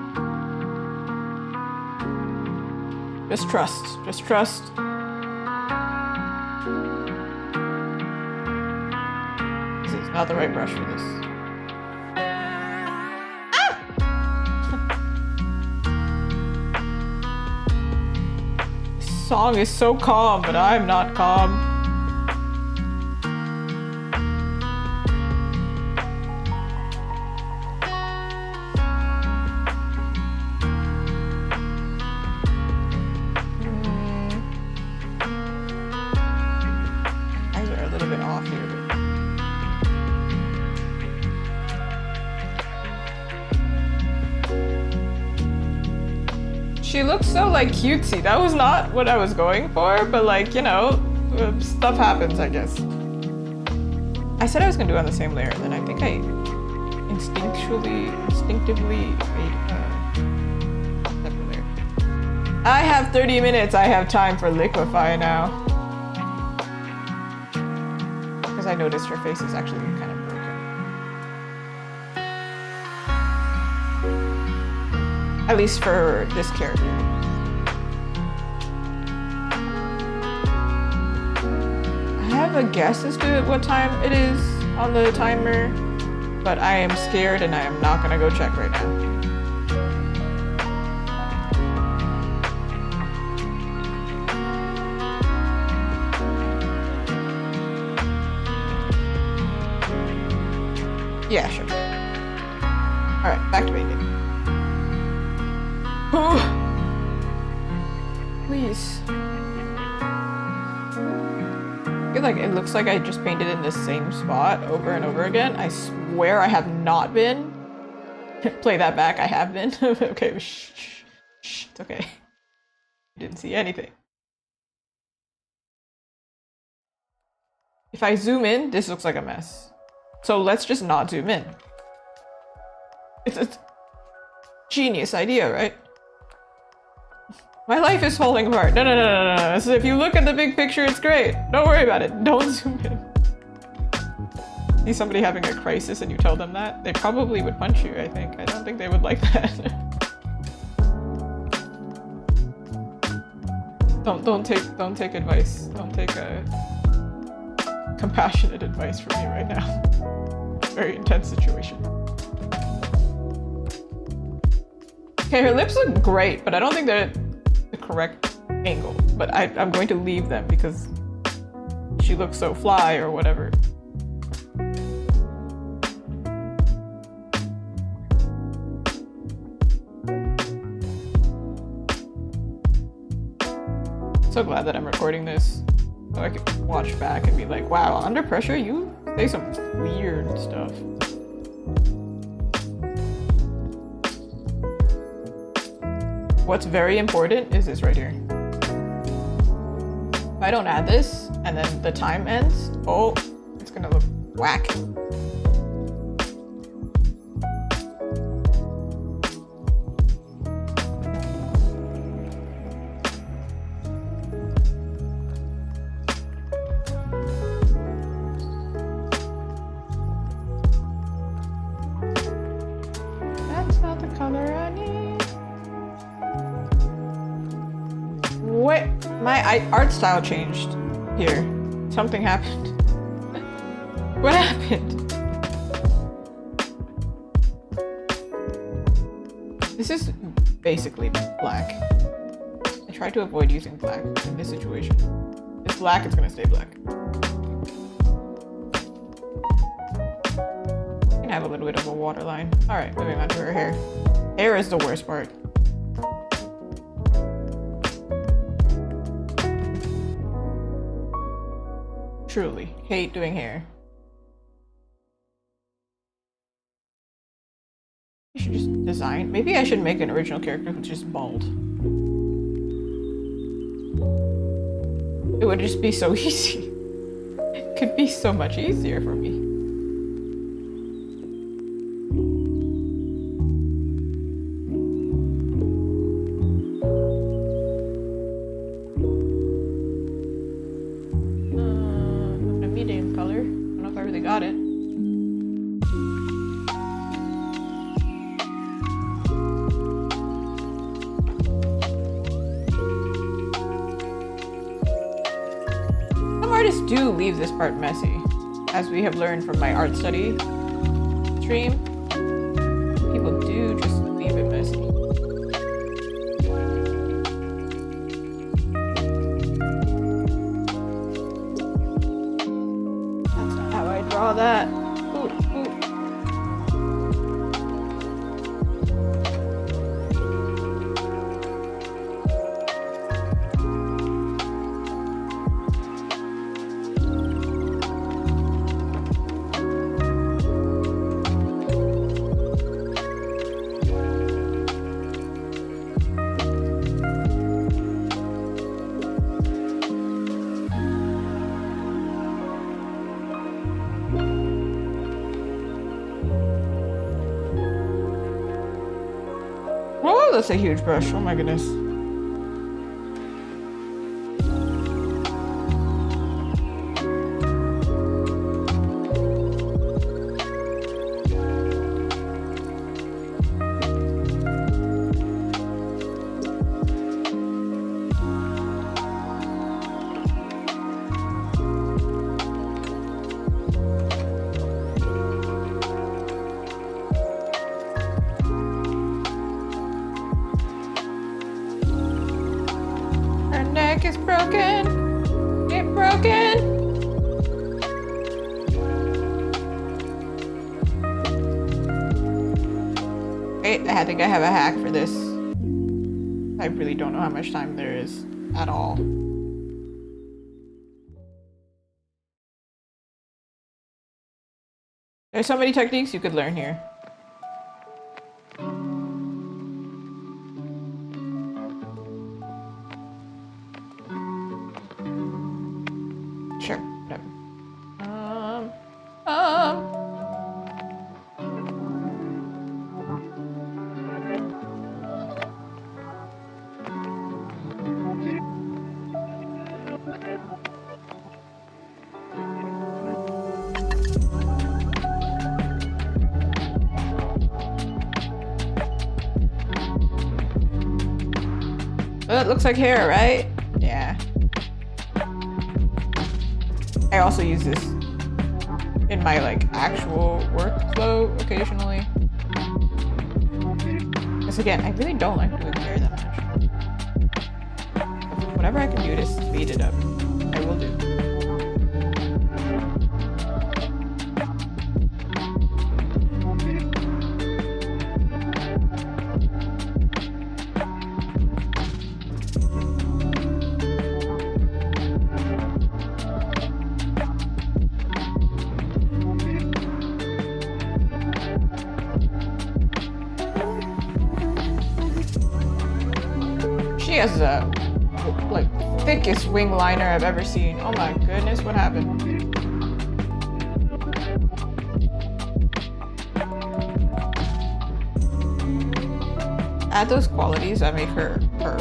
Just trust. Just trust. This is not the right brush for this. This song is so calm, but I'm not calm. She looks so like cutesy. That was not what I was going for, but like, you know, stuff happens, I guess. I said I was gonna do it on the same layer, and then I think I instinctively made a separate layer. I have 30 minutes. I have time for liquefy now. Because I noticed her face is actually kind of broken. At least for this character. I have a guess as to what time it is on the timer, but I am scared and I am not gonna go check right now. Yeah, sure. Alright, back to painting. Please. I feel like it looks like I just painted in the same spot over and over again. I swear I have not been. Play that back, I have been. Okay, shh, it's okay. Didn't see anything. If I zoom in, this looks like a mess. So let's just not zoom in. It's a genius idea, right? My life is falling apart. No. So if you look at the big picture, it's great. Don't worry about it. Don't zoom in. See somebody having a crisis and you tell them that? They probably would punch you, I think. I don't think they would like that. Don't take advice. Don't take a compassionate advice from me right now. Very intense situation. Okay, her lips look great, but I don't think they're the correct angle. But I'm going to leave them because she looks so fly or whatever. So glad that I'm recording this so I can watch back and be like, wow, under pressure you say some weird stuff. What's very important is this right here. If I don't add this and then the time ends, oh, it's gonna look whack. That's not the color I need. Wait, my art style changed here. Something happened. What happened? This is basically black. I tried to avoid using black in this situation. If it's black, it's gonna stay black. I can have a little bit of a waterline. Alright, moving on to her hair. Hair is the worst part. Truly hate doing hair. I should just design. Maybe I should make an original character who's just bald. It would just be so easy. It could be so much easier for me. Medium color. I don't know if I really got it. Some artists do leave this part messy, as we have learned from my art study stream. People do just leave it messy. Draw that. Ooh. Oh, that's a huge brush. Oh my goodness. Is broken. It broken. Wait, I think I have a hack for this. I really don't know how much time there is at all. There's so many techniques you could learn here. Sure, whatever. Well, it looks like hair, right? Yeah. I also use this in my like actual workflow occasionally. Because again, I really don't like doing hair that much. Whatever I can do to speed it up, I will do. She has the like thickest wing liner I've ever seen. Oh my goodness, what happened? Add those qualities that make her before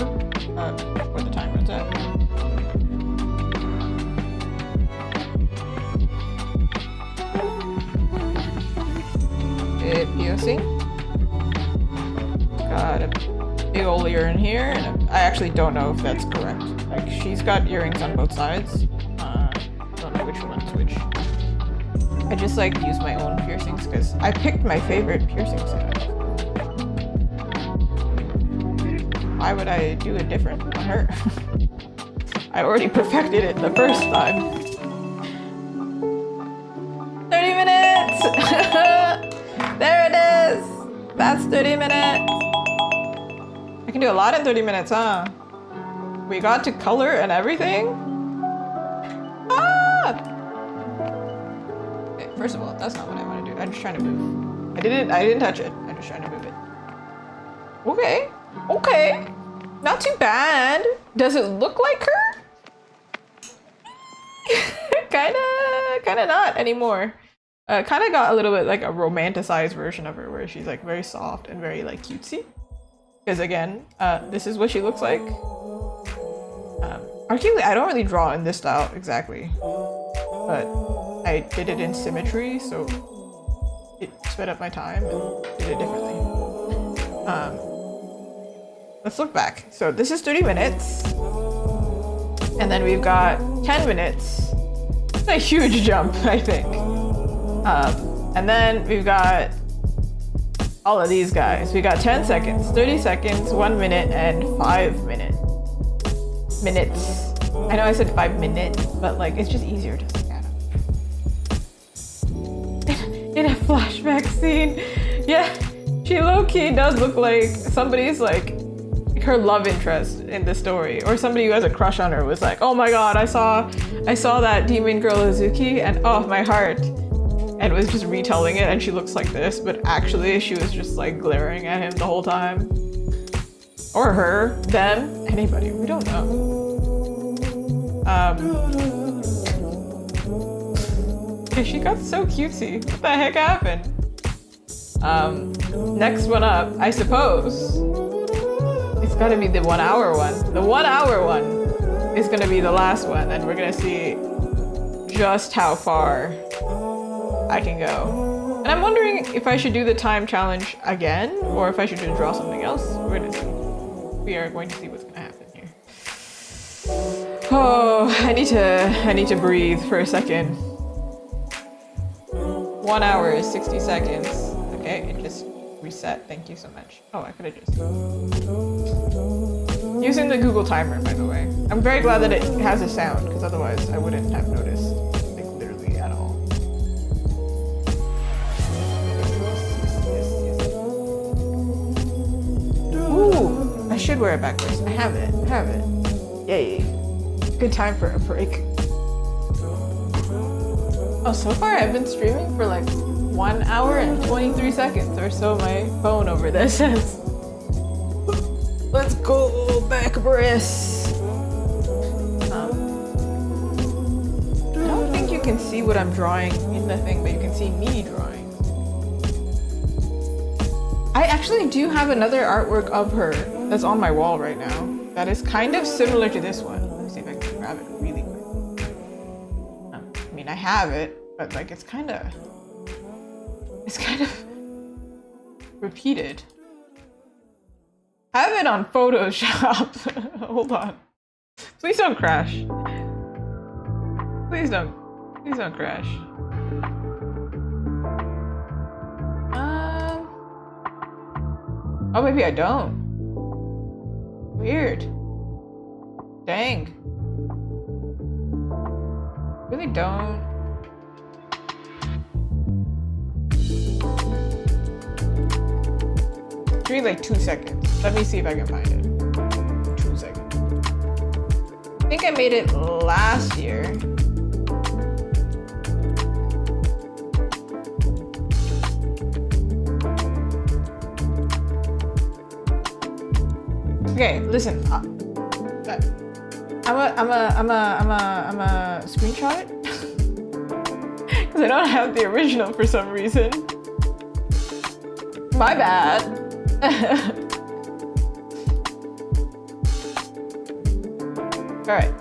the time runs out. Piercing. Got a big old ear in here, and I actually don't know if that's correct. Like, she's got earrings on both sides. Don't know which one's which. I just like use my own piercings because I picked my favorite piercing setup. Why would I do it different on her? I already perfected it the first time. 30 minutes! There it is! That's 30 minutes! I can do a lot in 30 minutes, huh? We got to color and everything? Ah! Okay, first of all, that's not what I want to do. I'm just trying to move. I didn't touch it. I'm just trying to move it. Okay. Okay. Not too bad. Does it look like her? kinda not anymore. Kinda got a little bit like a romanticized version of her where she's like very soft and very like cutesy. Because again, this is what she looks like. Arguably, I don't really draw in this style exactly, but I did it in symmetry, so it sped up my time and did it differently. Let's look back. So this is 30 minutes, and then we've got 10 minutes. It's a huge jump, I think. And then we've got all of these guys. We got 10 seconds, 30 seconds, 1 minute, and 5 minutes. I know I said 5 minutes, but like it's just easier to look at them. In a flashback scene, yeah, she low-key does look like somebody's like her love interest in the story, or somebody who has a crush on her was like, oh my god, I saw that demon girl Azuki, and oh my heart. And was just retelling it, and she looks like this, but actually she was just like glaring at him the whole time. Or her, them, anybody, we don't know. She got so cutesy. What the heck happened? Next one up, I suppose. It's gotta be the 1 hour one. The 1 hour one is gonna be the last one, and we're gonna see just how far I can go. And I'm wondering if I should do the time challenge again, or if I should just draw something else. We're gonna see. We are going to see what's gonna happen here. Oh, I need to breathe for a second. 1 hour is 60 seconds. Okay, it just reset. Thank you so much. Oh, I could have just... Using the Google timer, by the way. I'm very glad that it has a sound, because otherwise I wouldn't have noticed, like, literally at all. Ooh, I should wear it backwards. I have it. Yay. Good time for a break. Oh, so far I've been streaming for like 1 hour and 23 seconds or so my phone over there says. Let's go back, Briss. I don't think you can see what I'm drawing in the thing, but you can see me drawing. I actually do have another artwork of her that's on my wall right now that is kind of similar to this one. Let me see if I can grab it really quick. I mean, I have it, but like it's kind of repeated. I have it on Photoshop. Hold on. Please don't crash. Please don't crash. Oh, maybe I don't. Weird. Dang. Really don't. Give me like 2 seconds. Let me see if I can find it. 2 seconds. I think I made it last year. Okay, listen. I'm a screenshot it because I don't have the original for some reason. My bad.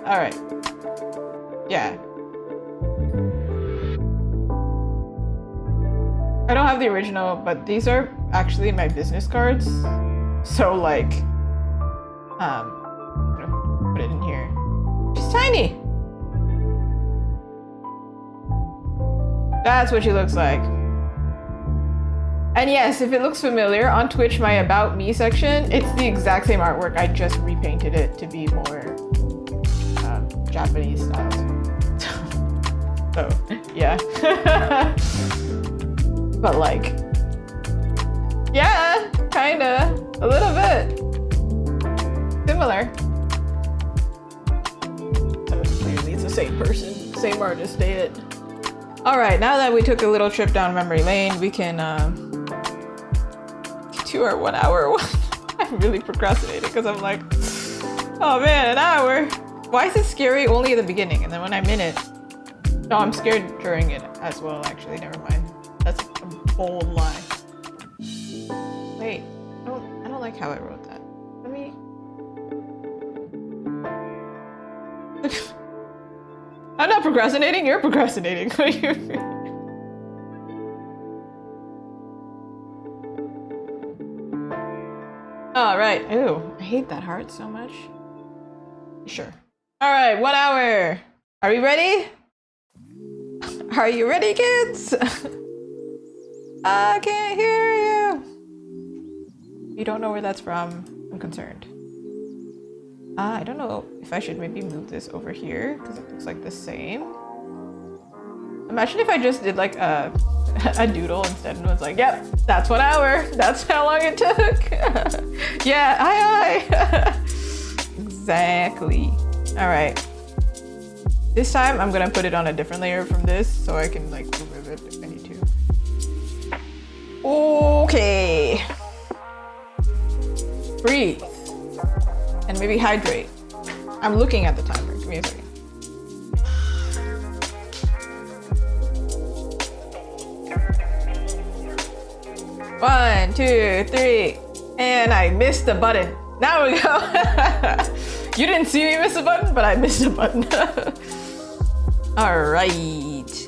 All right. Yeah. I don't have the original, but these are actually my business cards. So like, I'm gonna put it in here. She's tiny. That's what she looks like. And yes, if it looks familiar, on Twitch, my About Me section, it's the exact same artwork. I just repainted it to be more Japanese style. So, yeah. But like, yeah, kinda, a little bit. Similar. So clearly it's the same person, same artist, did it. All right, now that we took a little trip down memory lane, we can do our 1 hour one. I'm really procrastinating because I'm like, oh man, an hour. Why is it scary only at the beginning? And then when I'm in it, no, I'm scared during it as well, actually, never mind. That's a bold lie. Wait, I don't like how I wrote that. Let me... I'm not procrastinating, you're procrastinating. What do you mean? All right. Ew, I hate that heart so much. Sure. All right, 1 hour. Are we ready? Are you ready, kids? I can't hear you. You don't know where that's from. I'm concerned. I don't know if I should maybe move this over here because it looks like the same. Imagine if I just did like a doodle instead and was like, yep, that's 1 hour. That's how long it took. Yeah, aye. Exactly. All right. This time I'm gonna put it on a different layer from this so I can like remove it if I need to. Okay. Breathe. And maybe hydrate. I'm looking at the timer. Give me a second. One, two, three. And I missed the button. Now we go. You didn't see me miss a button, but I missed a button. All right.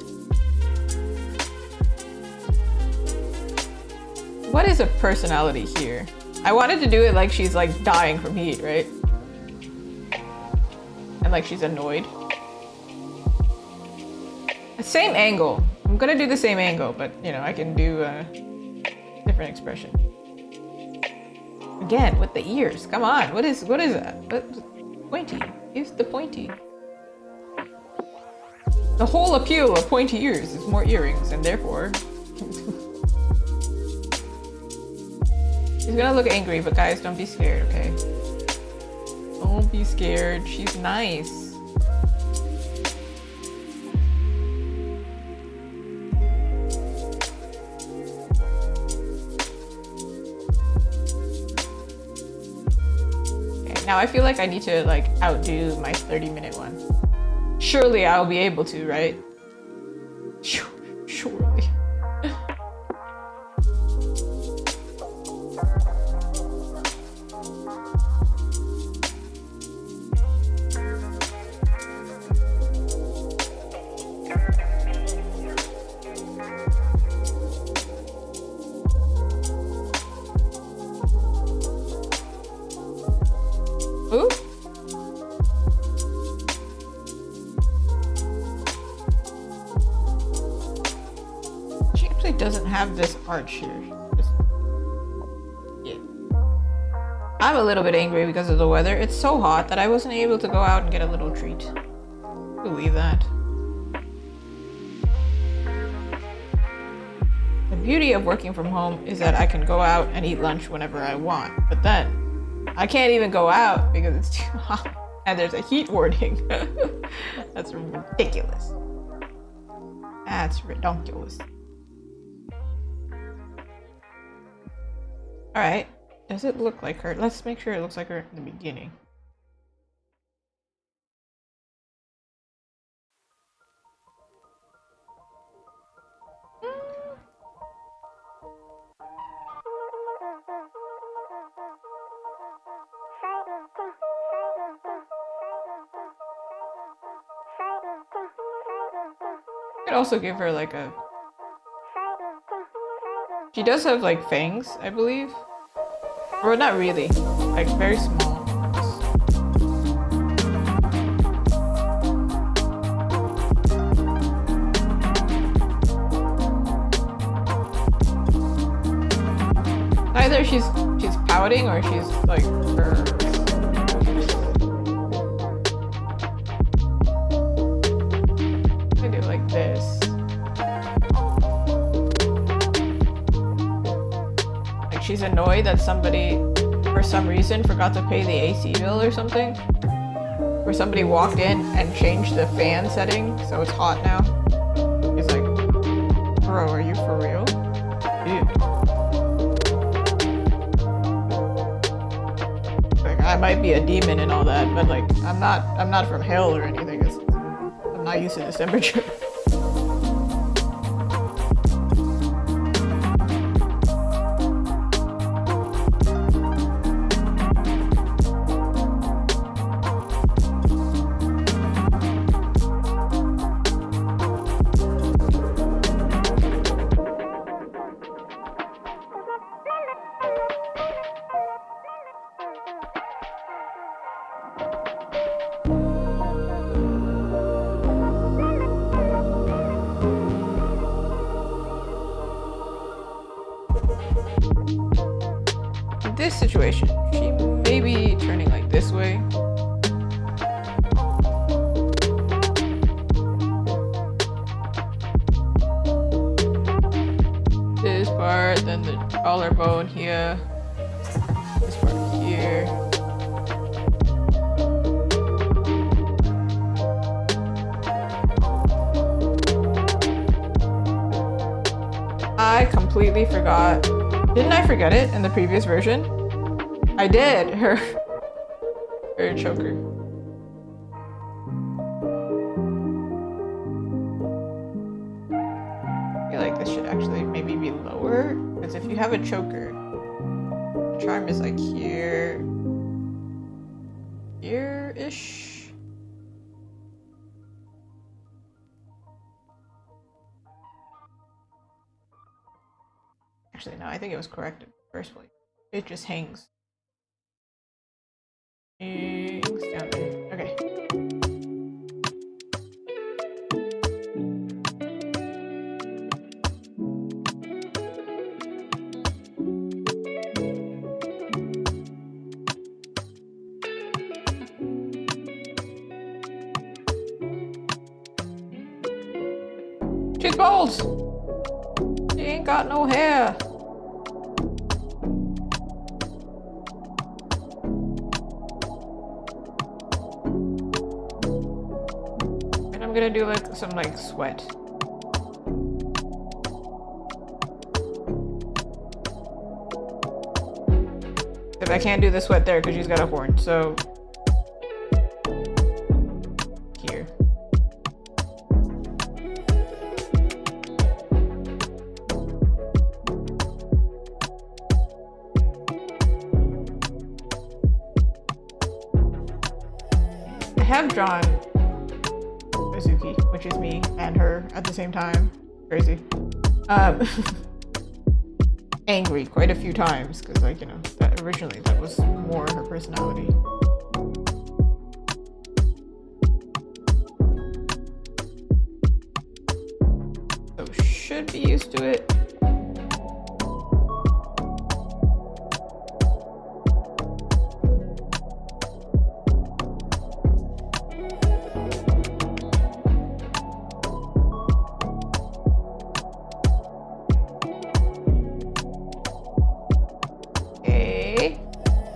What is a personality here? I wanted to do it like she's like dying from heat, right? And like she's annoyed. Same angle. I'm gonna do the same angle, but you know, I can do a different expression. Again, with the ears. Come on. What is that? Pointy. Use the pointy. The whole appeal of pointy ears is more earrings, and therefore she's gonna look angry, but guys, don't be scared, okay? Don't be scared. She's nice. Okay, now I feel like I need to like outdo my 30-minute one. Surely I'll be able to, right? Surely. Ooh. She actually doesn't have this arch here. Yeah. I'm a little bit angry because of the weather. It's so hot that I wasn't able to go out and get a little treat. Believe that. The beauty of working from home is that I can go out and eat lunch whenever I want, but then I can't even go out because it's too hot and there's a heat warning. That's ridiculous. That's ridiculous. All right, does it look like her? Let's make sure it looks like her in the beginning. Could also give her like a. She does have like fangs, I believe. Or not really, like very small. Either she's pouting or she's like this. Like she's annoyed that somebody, for some reason, forgot to pay the AC bill or something. Or somebody walked in and changed the fan setting, so it's hot now. He's like, bro, are you for real? Dude. Like, I might be a demon and all that, but like, I'm not from hell or anything. I'm not used to this temperature. This situation, she may be turning like this way. This part, then the collarbone here. This part here. I completely forgot. Didn't I forget it in the previous version? I did. Her choker. I feel like this should actually maybe be lower, because if you have a choker, the charm is like here, here-ish. Actually, no, I think it was corrected in the first place. It just hangs. Hangs down there. Okay. She's bald! She ain't got no hair! And I'm gonna do like some like sweat. If I can't do the sweat there because she's got a horn, so here. I have drawn Mizuki, which is me and her at the same time. Crazy. Angry quite a few times because, like, you know, that originally that was more her personality. So should be used to it.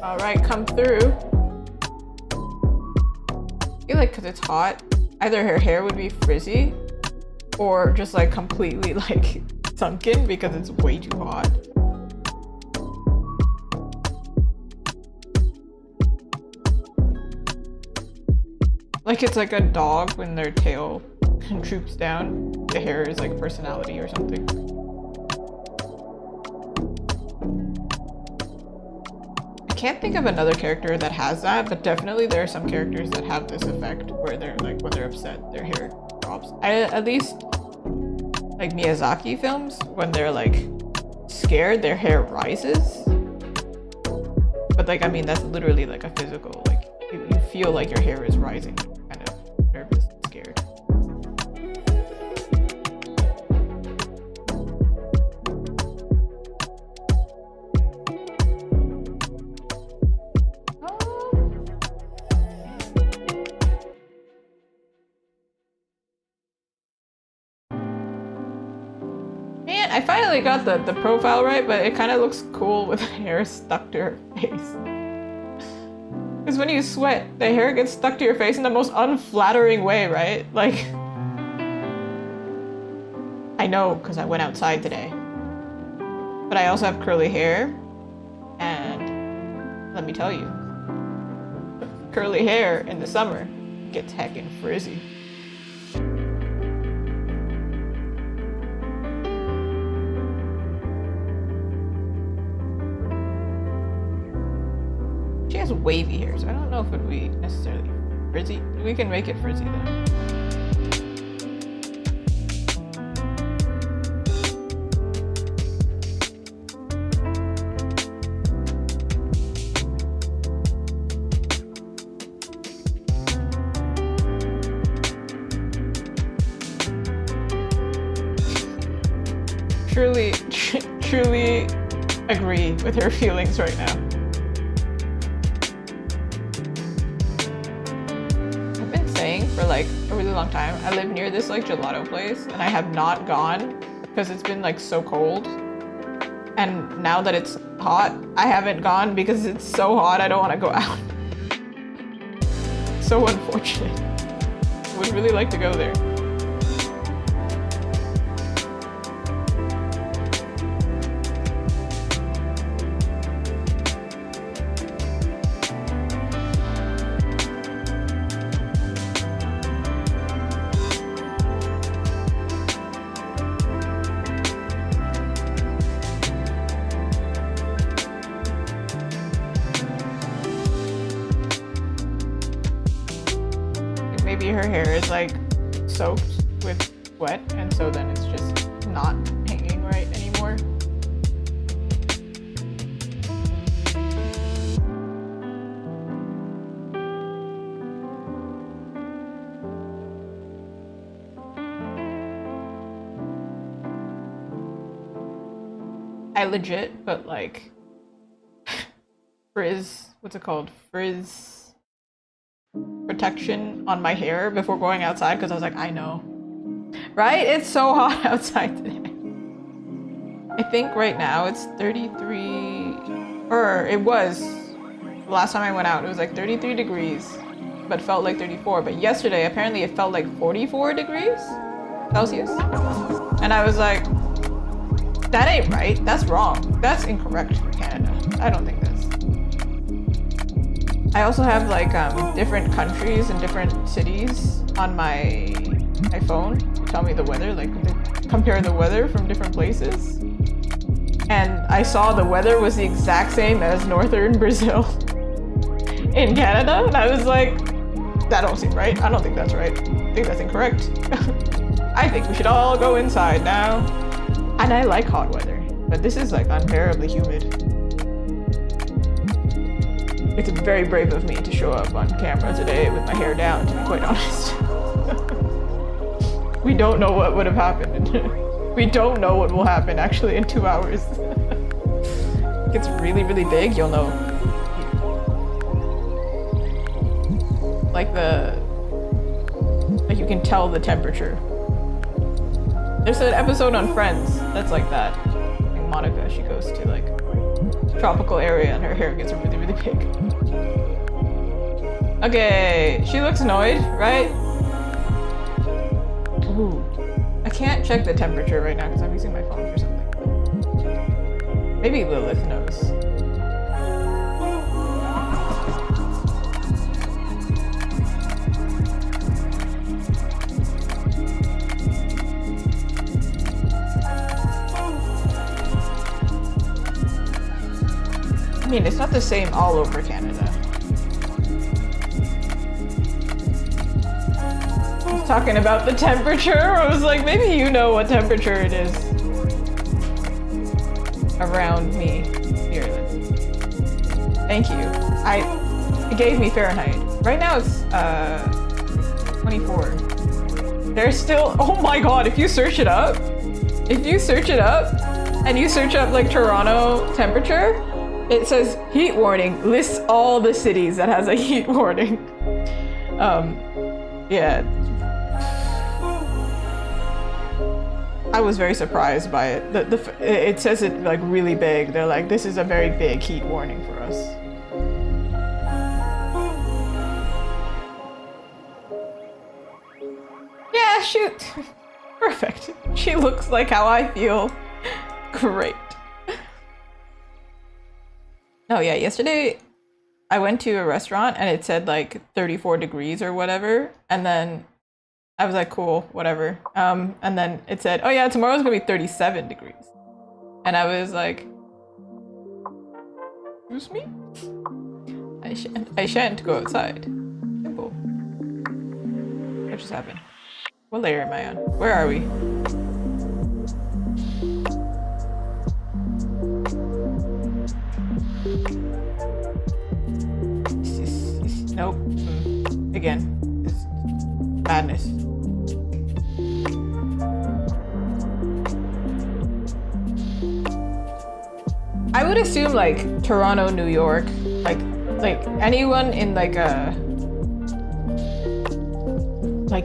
Alright, come through. I feel like because it's hot, either her hair would be frizzy or just like completely like sunken because it's way too hot. Like it's like a dog when their tail droops down. The hair is like personality or something. I can't think of another character that has that, but definitely there are some characters that have this effect where they're like, when they're upset, their hair drops. At least like Miyazaki films, when they're like scared, their hair rises. But like, I mean, that's literally like a physical, like you feel like your hair is rising, kind of nervous and scared. I finally got the profile right, but it kind of looks cool with the hair stuck to her face. Because when you sweat, the hair gets stuck to your face in the most unflattering way, right? Like, I know because I went outside today. But I also have curly hair, and let me tell you, curly hair in the summer gets heckin' frizzy. She has wavy hair, so I don't know if it would be necessarily frizzy. We can make it frizzy though. Truly agree with her feelings right now. For like a really long time. I live near this like gelato place and I have not gone because it's been like so cold. And now that it's hot, I haven't gone because it's so hot I don't want to go out. So unfortunate. I would really like to go there. maybe her hair is like soaked with sweat, and so then it's just not hanging right anymore. I legit put like frizz, what's it called? Frizz protection on my hair before going outside because I was like, I know. Right? It's so hot outside today. I think right now it's 33, or it was, the last time I went out, it was like 33 degrees, but felt like 34. But yesterday, apparently it felt like 44 degrees Celsius. And I was like, that ain't right. That's wrong. That's incorrect for Canada. I don't think that's. I also have like different countries and different cities on my phone to tell me the weather, like compare the weather from different places. And I saw the weather was the exact same as northern Brazil in Canada. And I was like, that don't seem right. I don't think that's right. I think that's incorrect. I think we should all go inside now. And I like hot weather, but this is like unbearably humid. It's very brave of me to show up on camera today with my hair down, to be quite honest. We don't know what would have happened. We don't know what will happen actually in 2 hours. It gets really, really big, you'll know. Like you can tell the temperature. There's an episode on Friends that's like that. I think Monica, she goes to like a tropical area and her hair gets really, really big. Okay, she looks annoyed, right? Ooh. I can't check the temperature right now because I'm using my phone for something. Maybe Lilith knows. I mean, it's not the same all over Canada. I was talking about the temperature. I was like, maybe you know what temperature it is around me. Here, thank you. It gave me Fahrenheit. Right now it's 24. There's still, oh my god, if you search it up and you search up like Toronto temperature, it says heat warning, lists all the cities that has a heat warning. Yeah. I was very surprised by it. It says it like really big. They're like, this is a very big heat warning for us. Yeah, shoot. Perfect. She looks like how I feel. Great. Oh yeah, yesterday I went to a restaurant and it said like 34 degrees or whatever, and then I was like, cool, whatever. And then it said, oh yeah, tomorrow's gonna be 37 degrees. And I was like, excuse me? I shan't go outside. Simple. What just happened? What layer am I on? Where are we? Nope. Again. This madness. I would assume like Toronto, New York, like anyone in like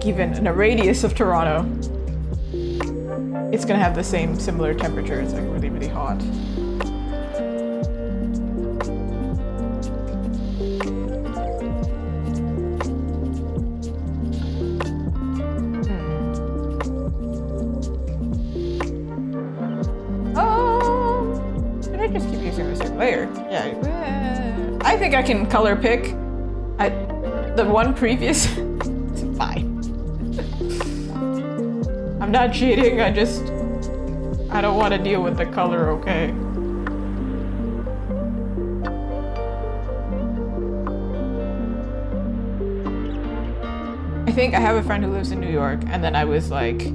even in a radius of Toronto, it's gonna have the same similar temperature. It's like really, really hot. Layer. Yeah. I think I can color pick. The one previous. Fine. I'm not cheating. I don't want to deal with the color. Okay. I think I have a friend who lives in New York, and then I was like, it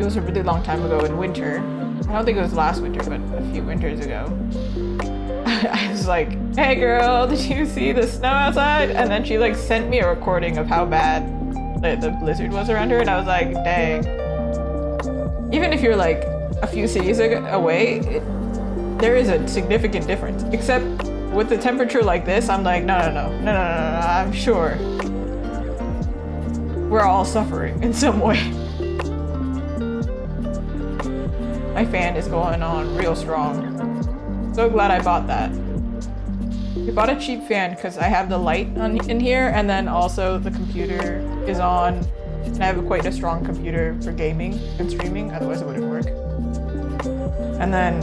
was a really long time ago in winter. I don't think it was last winter, but a few winters ago. I was like, hey girl, did you see the snow outside? And then she like sent me a recording of how bad the blizzard was around her, and I was like, dang. Even if you're like a few cities away, there is a significant difference. Except with the temperature like this, I'm like, no, I'm sure we're all suffering in some way. My fan is going on real strong. So glad I bought that. I bought a cheap fan because I have the light in here, and then also the computer is on, and I have quite a strong computer for gaming and streaming, otherwise it wouldn't work. And then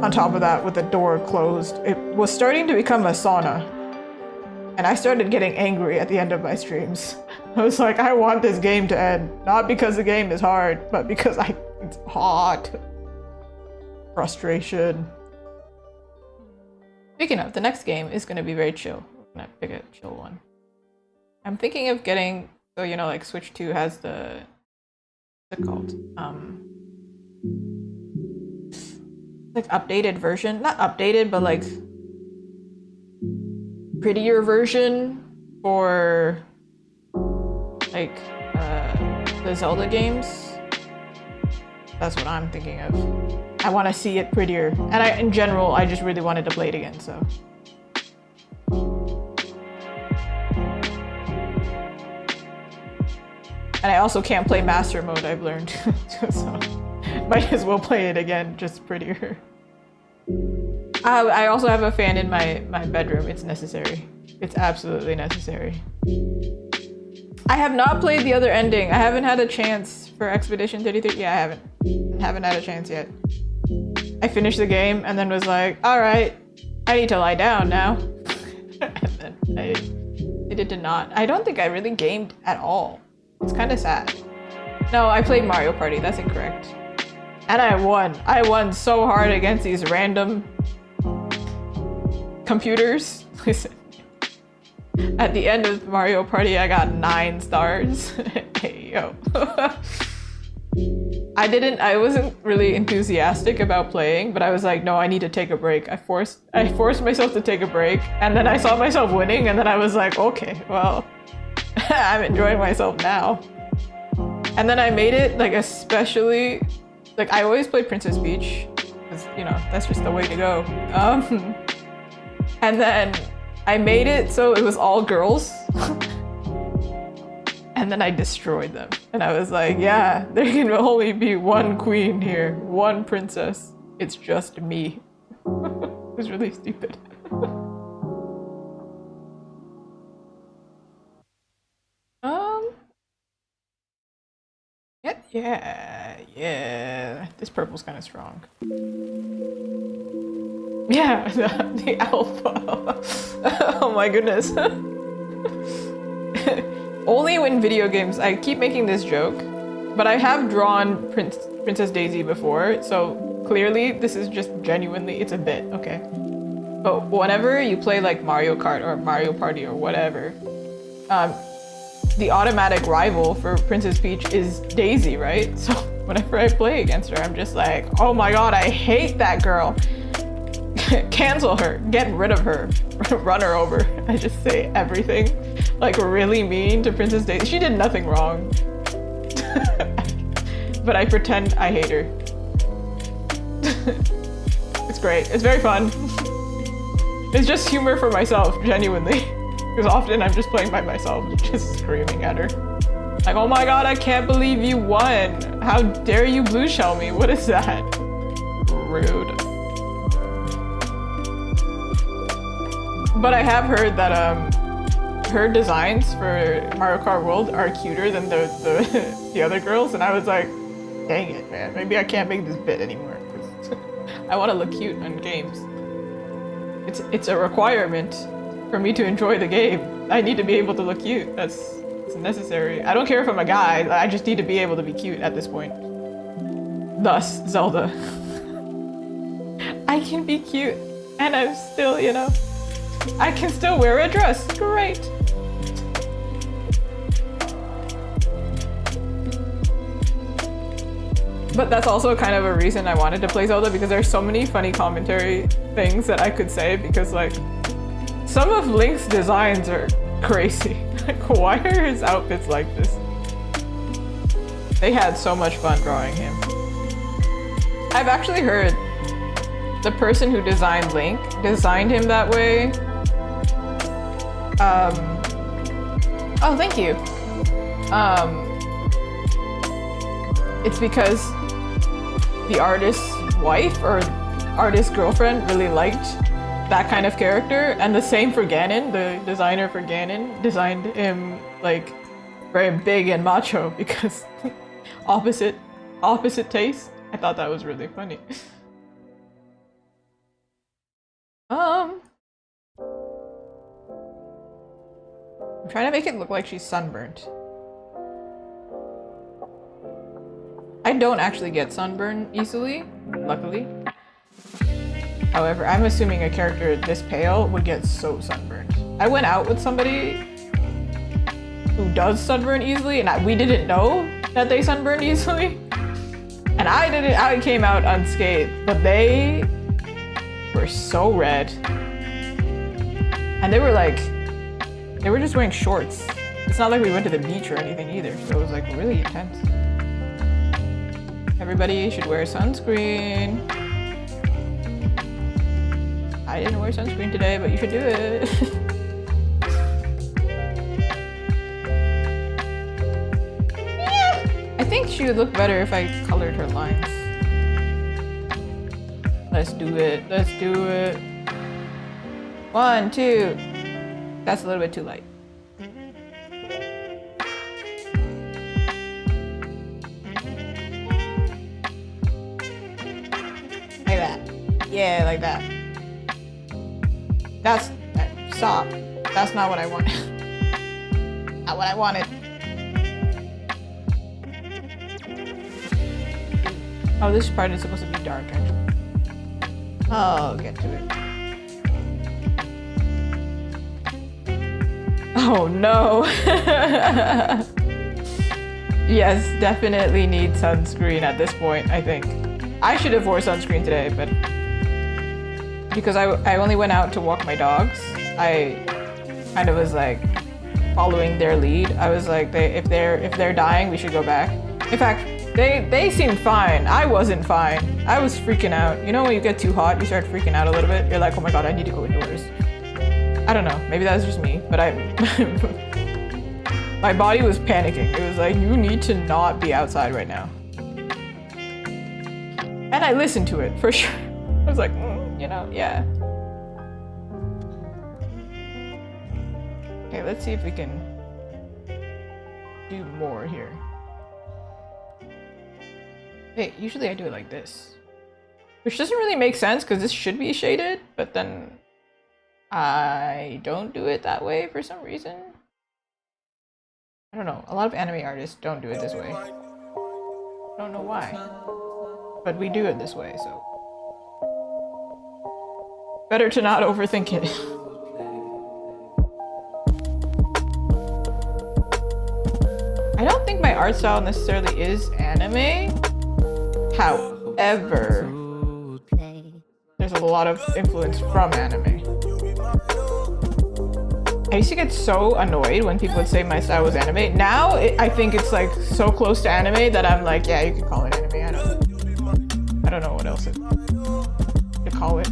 on top of that, with the door closed, it was starting to become a sauna. And I started getting angry at the end of my streams. I was like, I want this game to end. Not because the game is hard, but because it's hot. Frustration. Speaking of, the next game is going to be very chill. I'm going to pick a chill one. I'm thinking of getting, so you know, like Switch 2 has the, what's it called? Like updated version, not updated, but like prettier version for like the Zelda games. That's what I'm thinking of. I want to see it prettier, and in general, I just really wanted to play it again. So. And I also can't play master mode, I've learned. So might as well play it again, just prettier. I also have a fan in my bedroom. It's necessary. It's absolutely necessary. I have not played the other ending. I haven't had a chance for Expedition 33. Yeah, I haven't had a chance yet. I finished the game and then was like, all right, I need to lie down now. And then I did not. I don't think I really gamed at all. It's kind of sad. No, I played Mario Party. That's incorrect. And I won. I won so hard against these random computers. Listen. At the end of Mario Party, I got 9 stars. Hey, yo. I wasn't really enthusiastic about playing, but I was like, no, I need to take a break. I forced myself to take a break, and then I saw myself winning, and then I was like, okay, well, I'm enjoying myself now. And then I made it, like, especially, like, I always play Princess Peach, because, you know, that's just the way to go. And then I made it so it was all girls. And then I destroyed them. And I was like, yeah, there can only be one queen here, one princess. It's just me. It was really stupid. Yeah. This purple's kind of strong. Yeah, the alpha. Oh my goodness. Only when video games, I keep making this joke, but I have drawn Princess Daisy before, so clearly this is just genuinely, it's a bit, okay? But whenever you play like Mario Kart or Mario Party or whatever, the automatic rival for Princess Peach is Daisy, right? So whenever I play against her, I'm just like, oh my god, I hate that girl. Cancel her, get rid of her, run her over. I just say everything like really mean to Princess Daisy. She did nothing wrong. But I pretend I hate her. It's great, it's very fun. It's just humor for myself, genuinely. Because often I'm just playing by myself, just screaming at her. Like, oh my god, I can't believe you won. How dare you blue shell me? What is that? Rude. But I have heard that her designs for Mario Kart World are cuter than the other girls, and I was like, dang it, man. Maybe I can't make this bit anymore, because I want to look cute on games. It's a requirement for me to enjoy the game. I need to be able to look cute. It's necessary. I don't care if I'm a guy, I just need to be able to be cute at this point. Thus, Zelda. I can be cute, and I'm still, you know, I can still wear a dress. Great. But that's also kind of a reason I wanted to play Zelda, because there's so many funny commentary things that I could say, because like some of Link's designs are crazy. Like, why are his outfits like this? They had so much fun drawing him. I've actually heard the person who designed Link designed him that way. Oh, thank you. It's because the artist's wife or artist's girlfriend really liked that kind of character, and the same for Ganon. The designer for Ganon designed him like very big and macho because opposite taste. I thought that was really funny. I'm trying to make it look like she's sunburnt. I don't actually get sunburn easily, luckily. However, I'm assuming a character this pale would get so sunburned. I went out with somebody who does sunburn easily, and we didn't know that they sunburn easily. And I came out unscathed, but they were so red. And they were just wearing shorts. It's not like we went to the beach or anything either, so it was like really intense. Everybody should wear sunscreen. I didn't wear sunscreen today, but you should do it. Yeah. I think she would look better if I colored her lines. Let's do it. Let's do it. 1, 2. That's a little bit too light. Like that. Yeah, like that. Stop. That's not what I want. Not what I wanted. Oh, this part is supposed to be darker. I'll get to it. Oh no. Yes, definitely need sunscreen at this point, I think. I should have wore sunscreen today, but because I only went out to walk my dogs, I kind of was like following their lead. I was like, if they're dying, we should go back. In fact, they seemed fine. I wasn't fine. I was freaking out. You know when you get too hot, you start freaking out a little bit. You're like, oh my god, I need to go indoors. I don't know. Maybe that was just me, but my body was panicking. It was like, you need to not be outside right now. And I listened to it for sure. I was like, you know, yeah. Okay, let's see if we can do more here. Hey, usually I do it like this. Which doesn't really make sense because this should be shaded, but then I don't do it that way for some reason. I don't know. A lot of anime artists don't do it this way. I don't know why. But we do it this way, so. Better to not overthink it. I don't think my art style necessarily is anime. However, there's a lot of influence from anime. I used to get so annoyed when people would say my style was anime. Now, I think it's like so close to anime that I'm like, yeah, you can call it anime. I don't know what else to call it.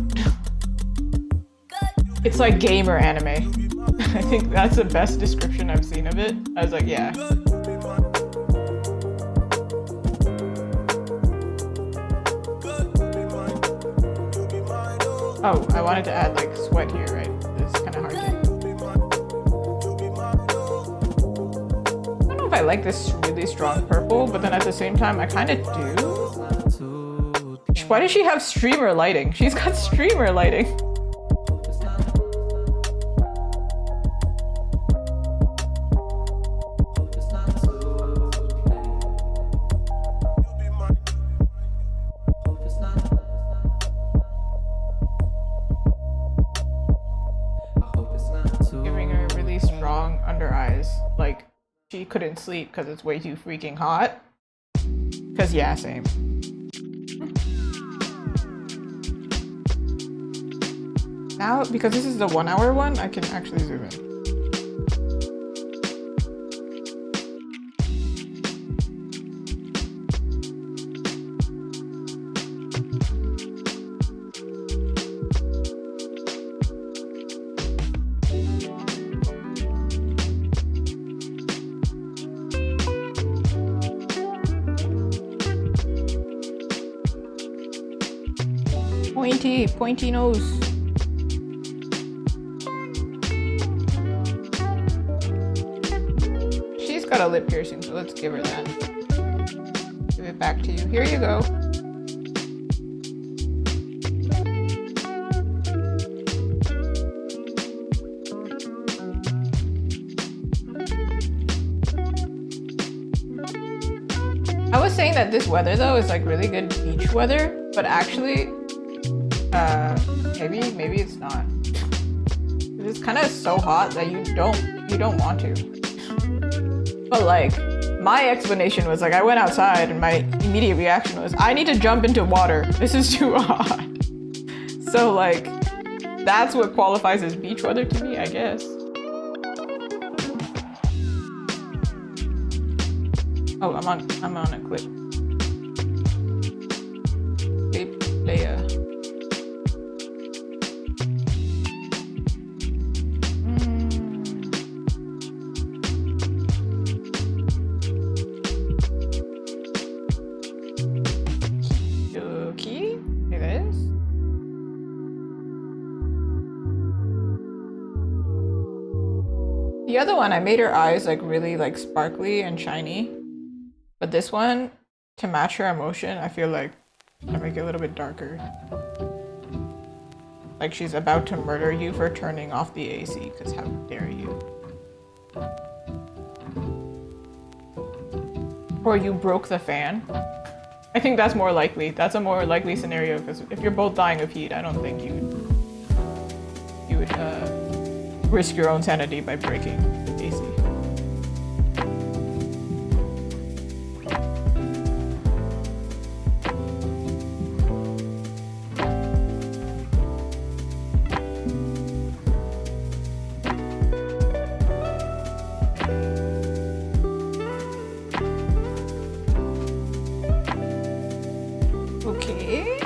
It's like gamer anime. I think that's the best description I've seen of it. I was like, yeah. Oh, I wanted to add like sweat here, right? It's kind of hard to. I don't know if I like this really strong purple, but then at the same time, I kind of do. Why does she have streamer lighting? She's got streamer lighting. really strong under eyes. Like, she couldn't sleep because it's way too freaking hot. Because, yeah, same. Now, because this is the 1 hour one, I can actually zoom in. Pointy nose. She's got a lip piercing, so let's give her that. Give it back to you. Here you go. I was saying that this weather though is like really good beach weather, but actually maybe it's not. It's kind of so hot that you don't want to. But like, my explanation was like, I went outside and my immediate reaction was, I need to jump into water. This is too hot. So like, that's what qualifies as beach weather to me, I guess. Oh, I'm on a clip. Clip player. The other one, I made her eyes like really like sparkly and shiny. But this one, to match her emotion, I feel like I make it a little bit darker. Like she's about to murder you for turning off the AC, because how dare you. Or you broke the fan. I think that's more likely. That's a more likely scenario, because if you're both dying of heat, I don't think you would risk your own sanity by breaking the AC. Okay.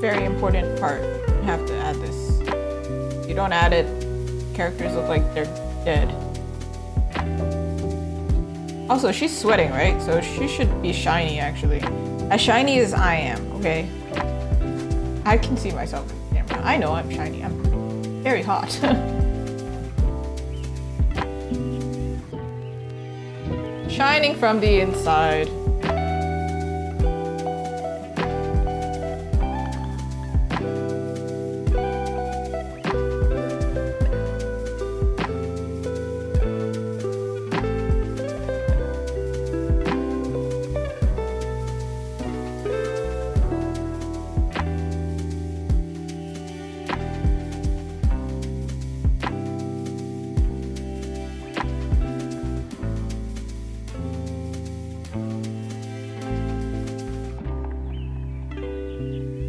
Very important part. You have to add this. If you don't add it, characters look like they're dead. Also, she's sweating, right? So she should be shiny, actually. As shiny as I am, okay? I can see myself in the camera. I know I'm shiny. I'm very hot. Shining from the inside.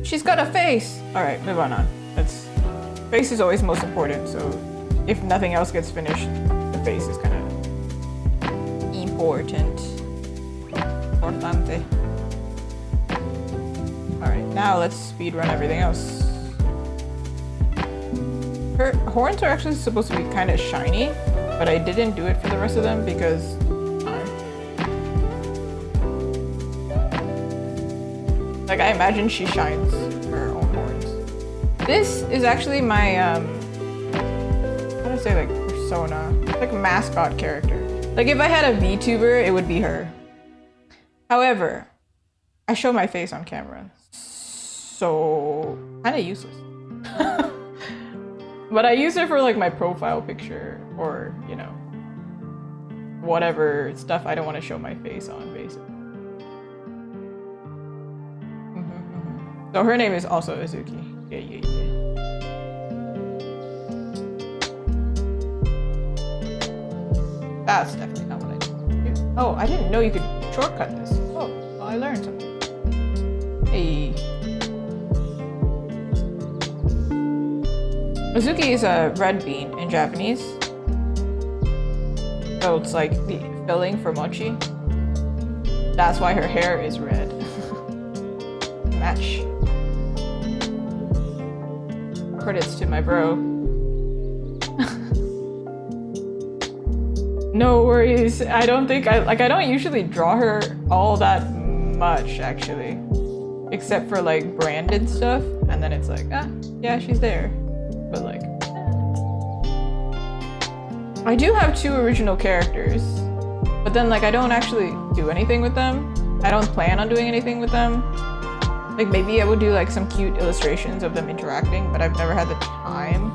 She's got a face! Alright, move on. Face is always most important, so if nothing else gets finished, the face is kind of important. Importante. Alright, now let's speedrun everything else. Her horns are actually supposed to be kind of shiny, but I didn't do it for the rest of them because like, I imagine she shines her own horns. This is actually my, how do I say, like, persona? Like, mascot character. Like, if I had a VTuber, it would be her. However, I show my face on camera, so kind of useless. But I use her for, like, my profile picture or, you know, whatever stuff I don't want to show my face on, basically. So her name is also Azuki. Yeah. That's definitely not what I do. Oh, I didn't know you could shortcut this. Oh, well, I learned something. Hey. Azuki is a red bean in Japanese. So it's like the filling for mochi. That's why her hair is red. Match. Credits to my bro. No worries. I don't think I don't usually draw her all that much actually. Except for like branded stuff. And then it's like, yeah, she's there. But like, I do have 2 original characters, but then like I don't actually do anything with them. I don't plan on doing anything with them. Like maybe I would do like some cute illustrations of them interacting, but I've never had the time.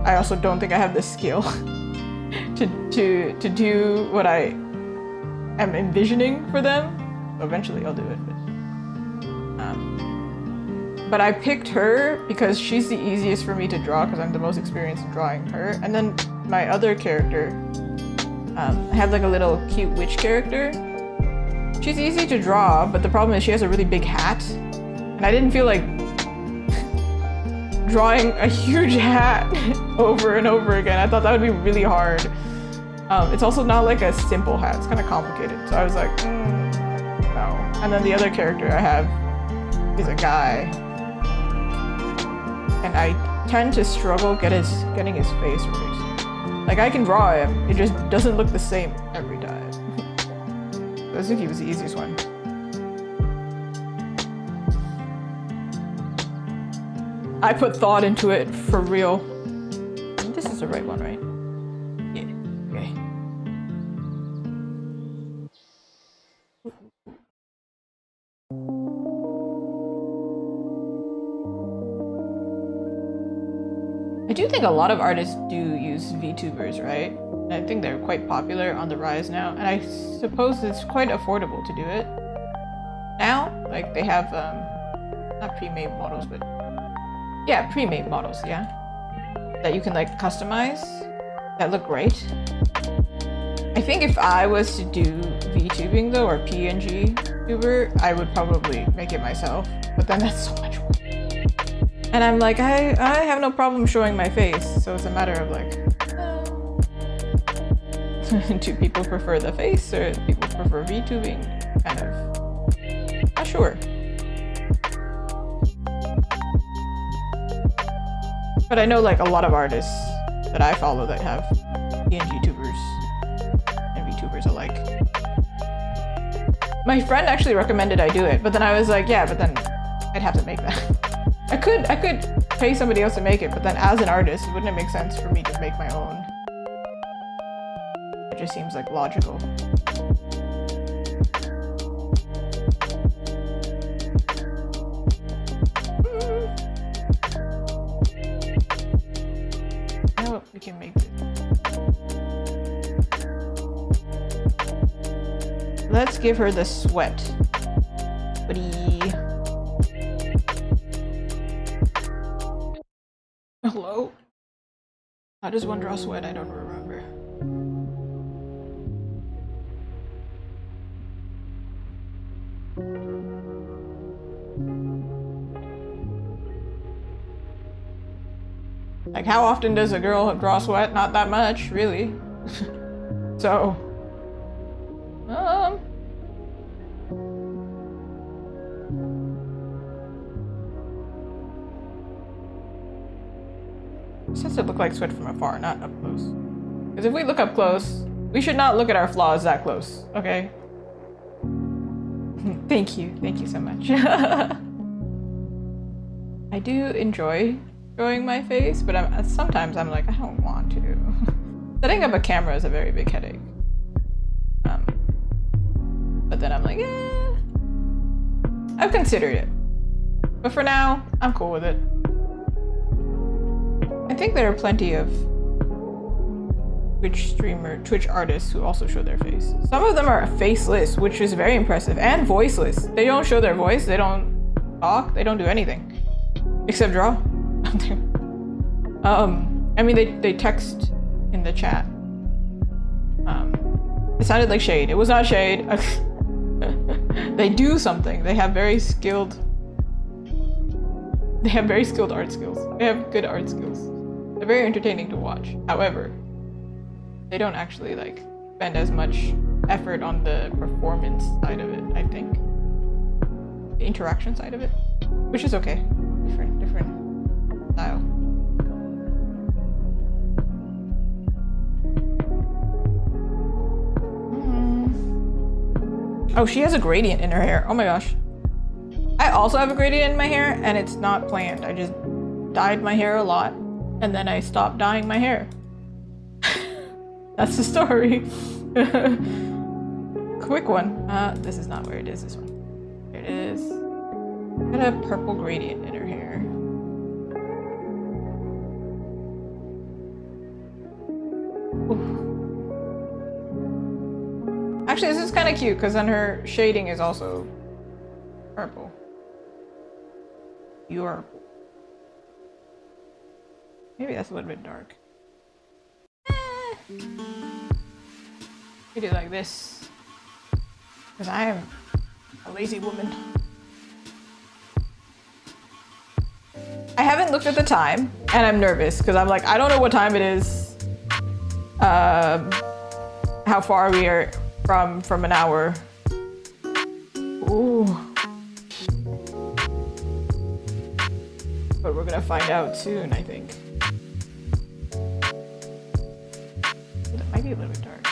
I also don't think I have the skill to do what I am envisioning for them. Eventually I'll do it. But I picked her because she's the easiest for me to draw because I'm the most experienced in drawing her. And then my other character, I have like a little cute witch character. She's easy to draw, but the problem is she has a really big hat. And I didn't feel like drawing a huge hat over and over again. I thought that would be really hard. It's also not like a simple hat, it's kind of complicated. So I was like, no. And then the other character I have is a guy. And I tend to struggle getting his face right. Like I can draw him, it just doesn't look the same every time. Azuki was the easiest one. I put thought into it for real. This is the right one, right? Yeah, okay. I do think a lot of artists do use VTubers, right? And I think they're quite popular on the rise now, and I suppose it's quite affordable to do it now. Like they have not pre-made models, but yeah, pre-made models, yeah, that you can like customize that look great. I think if I was to do VTubing though, or PNG tuber, I would probably make it myself, but then that's so much work. And I'm like, I have no problem showing my face, so it's a matter of like, do people prefer the face or do people prefer VTubing? Kind of, not sure. But I know like a lot of artists that I follow that have PNG tubers and VTubers alike. My friend actually recommended I do it, but then I was like, yeah, but then I'd have to make that. I could pay somebody else to make it, but then as an artist, wouldn't it make sense for me to make my own? It just seems like logical. Oh, we can make it. Let's give her the sweat. Buddy. Hello? How does one draw sweat? I don't remember. Like, how often does a girl draw sweat? Not that much, really. So, this has to look like sweat from afar, not up close. Because if we look up close, we should not look at our flaws that close, okay? Thank you so much. I do enjoy showing my face, but sometimes I'm like, I don't want to. Setting up a camera is a very big headache. But then I'm like, I've considered it. But for now, I'm cool with it. I think there are plenty of Twitch artists who also show their face. Some of them are faceless, which is very impressive, and voiceless. They don't show their voice, they don't talk, they don't do anything. Except draw. I mean, they text in the chat. It sounded like shade. It was not shade. They do something. They have very skilled art skills. They have good art skills. They're very entertaining to watch. However, they don't actually like spend as much effort on the performance side of it, I think. The interaction side of it. Which is okay. Different style. Oh, she has a gradient in her hair. Oh my gosh. I also have a gradient in my hair, and it's not planned. I just dyed my hair a lot, and then I stopped dyeing my hair. That's the story. Quick one. This is not where it is, this one. Here it is. Got a purple gradient in her hair. Oof. Actually, this is kind of cute because then her shading is also purple. Purple. Maybe that's a little bit dark. We do like this because I am a lazy woman. I haven't looked at the time and I'm nervous because I'm like, I don't know what time it is. How far we are from an hour. Ooh. But we're gonna find out soon, I think. It might be a little bit dark.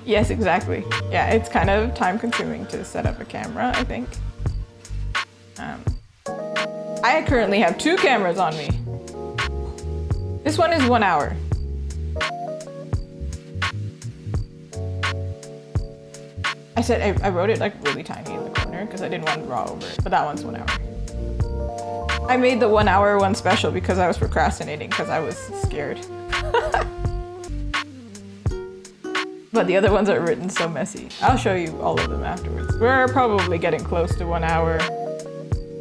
Yes, exactly. Yeah, it's kind of time consuming to set up a camera, I think. I currently have 2 cameras on me. This one is 1 hour. I said I wrote it like really tiny in the corner because I didn't want to draw over it, but that one's 1 hour. I made the 1 hour one special because I was procrastinating because I was scared. But the other ones are written so messy. I'll show you all of them afterwards. We're probably getting close to 1 hour.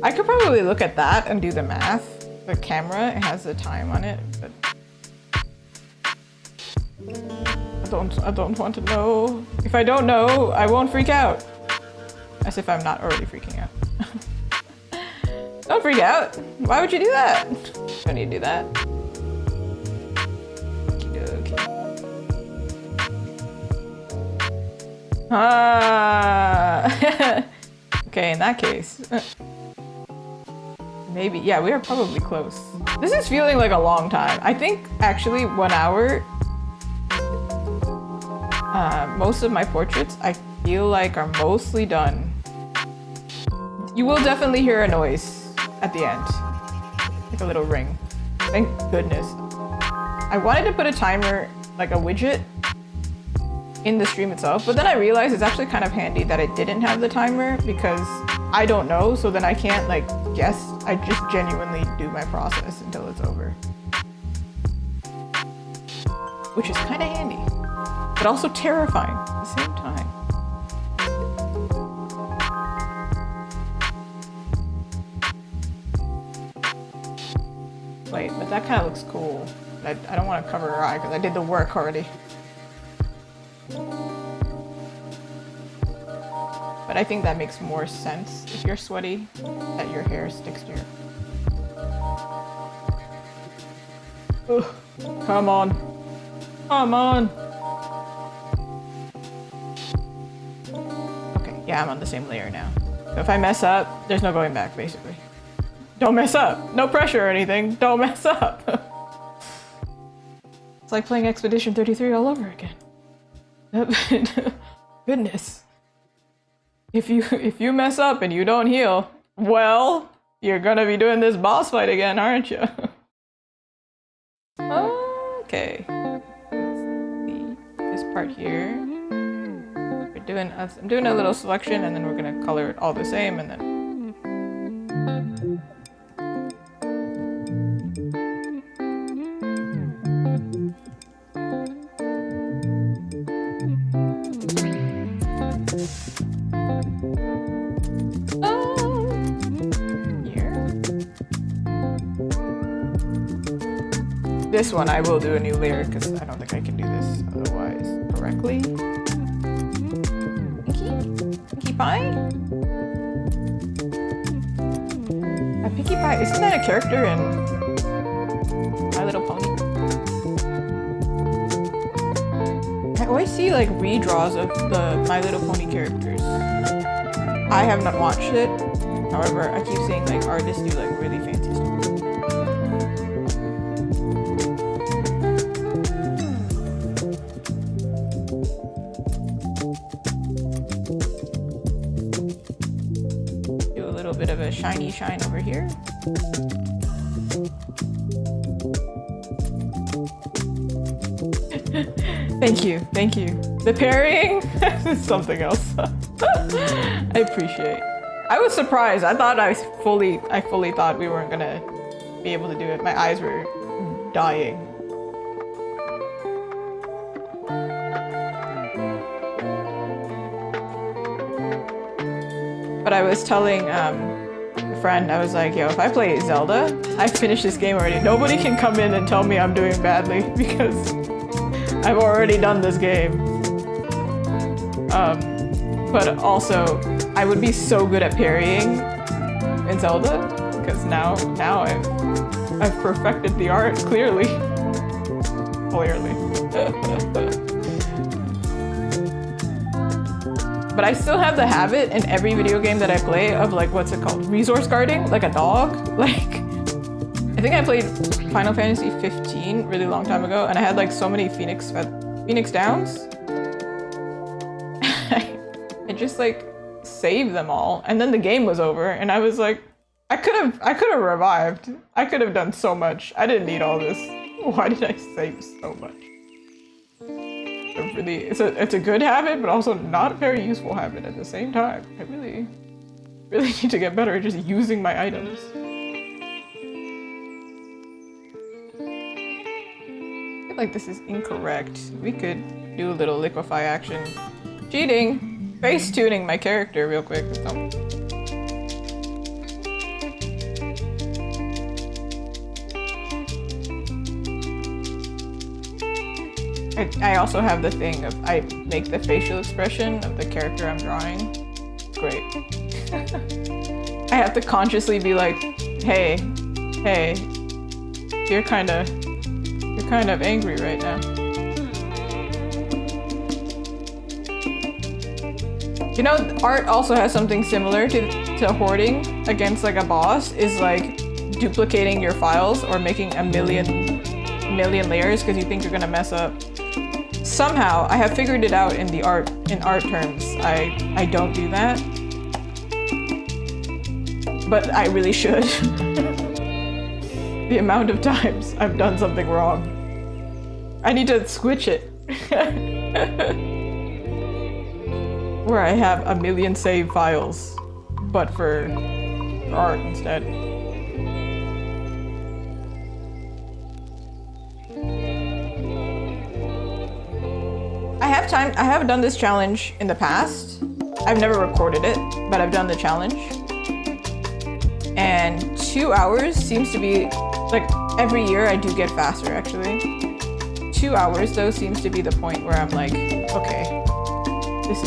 I could probably look at that and do the math. The camera, it has the time on it, but I don't want to know. If I don't know, I won't freak out. As if I'm not already freaking out. Don't freak out. Why would you do that? Don't need to do that. Okey-dokey. Okay, in that case. Maybe. Yeah, we are probably close. This is feeling like a long time. I think actually 1 hour. Most of my portraits, I feel like, are mostly done. You will definitely hear a noise at the end. Like a little ring. Thank goodness. I wanted to put a timer, like a widget, in the stream itself, but then I realized it's actually kind of handy that it didn't have the timer because I don't know, so then I can't like guess. I just genuinely do my process until it's over. Which is kind of handy. But also terrifying at the same time. Wait, but that kind of looks cool. But I don't want to cover her eye because I did the work already. But I think that makes more sense if you're sweaty, that your hair sticks to your... Ugh, come on. Come on. Yeah, I'm on the same layer now. So if I mess up, there's no going back, basically. Don't mess up. No pressure or anything. Don't mess up. It's like playing Expedition 33 all over again. Goodness. If you mess up and you don't heal, well, you're gonna be doing this boss fight again, aren't you? Okay. Let's see this part here. I'm doing a little selection and then we're gonna color it all the same and then this one I will do a new layer because I don't think I can do this otherwise correctly. Pinkie Pie? A Pinkie Pie, isn't that a character in My Little Pony? I always see like redraws of the My Little Pony characters. I have not watched it. However, I keep seeing like artists do like really fancy stuff. Do a little bit of a shiny shine over here. Thank you, thank you. The parrying is something else. I appreciate. I was surprised. I thought I fully thought we weren't gonna be able to do it. My eyes were dying. But I was telling a friend, I was like, yo, if I play Zelda, I finished this game already. Nobody can come in and tell me I'm doing badly because I've already done this game. But also, I would be so good at parrying in Zelda because now I've perfected the art clearly. But I still have the habit in every video game that I play of like, what's it called? Resource guarding, like a dog. Like, I think I played Final Fantasy 15 really long time ago and I had like so many Phoenix Downs. I just like saved them all and then the game was over and I was like, I could have revived. I could have done so much. I didn't need all this. Why did I save so much? It's a good habit, but also not a very useful habit at the same time. I really need to get better at just using my items. I feel like this is incorrect. We could do a little liquefy action. Cheating! Face tuning my character real quick. Oh. I also have the thing of I make the facial expression of the character I'm drawing. It's great. I have to consciously be like, hey, you're kind of angry right now. You know, art also has something similar to hoarding against like a boss, is like duplicating your files or making a million layers because you think you're gonna mess up. Somehow, I have figured it out in art terms. I don't do that. But I really should. The amount of times I've done something wrong. I need to switch it. Where I have a million save files, but for art instead. I have done this challenge in the past. I've never recorded it, but I've done the challenge. And 2 hours seems to be, like, every year I do get faster actually. 2 hours though seems to be the point where I'm like, okay, this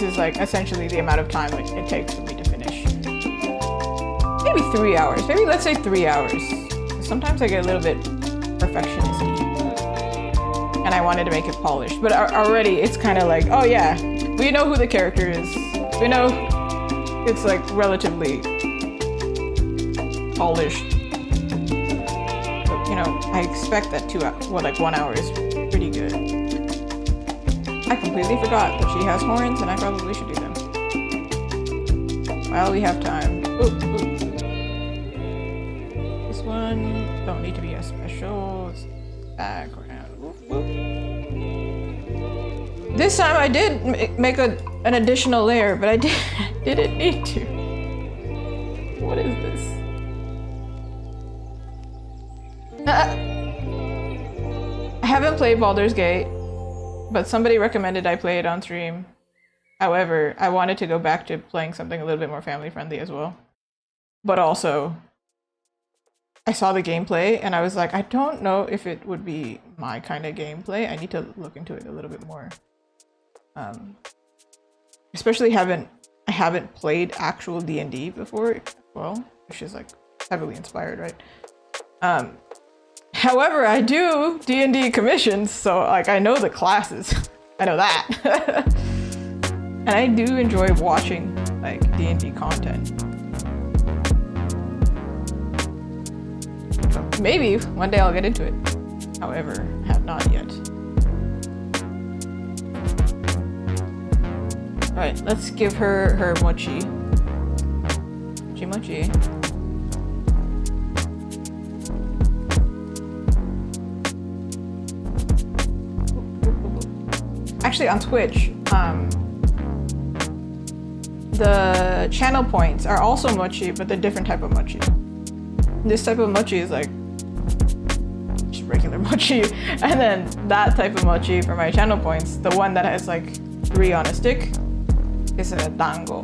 is like essentially the amount of time it takes for me to finish. Maybe 3 hours, maybe let's say 3 hours. Sometimes I get a little bit perfectionist-y. And I wanted to make it polished, but already it's kind of like, oh yeah, we know who the character is. We know it's like relatively polished. But, you know, I expect that 1 hour is pretty good. I completely forgot that she has horns and I probably should do them. While we have time. Ooh. This one don't need to be as special. It's background. This time I did make an additional layer, but I didn't need to. What is this? I haven't played Baldur's Gate, but somebody recommended I play it on stream. However, I wanted to go back to playing something a little bit more family friendly as well. But also, I saw the gameplay and I was like, I don't know if it would be my kind of gameplay. I need to look into it a little bit more. Especially I haven't played actual D&D before, well, which is like heavily inspired, right? However, I do D&D commissions, so like I know the classes. I know that. And I do enjoy watching like D&D content. So maybe one day I'll get into it. However, I have not yet. Alright, let's give her her mochi. Mochi mochi. Actually, on Twitch, the channel points are also mochi, but they're different type of mochi. This type of mochi is like just regular mochi, and then that type of mochi for my channel points, the one that has like 3 on a stick, is a dango,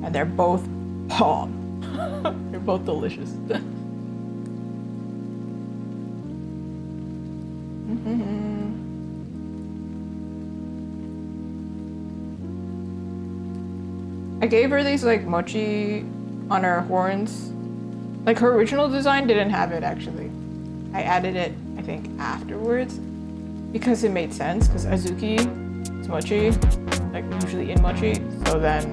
and they're both bomb. They're both delicious. I gave her these like mochi on her horns. Like her original design didn't have it actually. I added it, I think, afterwards because it made sense because Azuki is mochi, like usually in mochi, so then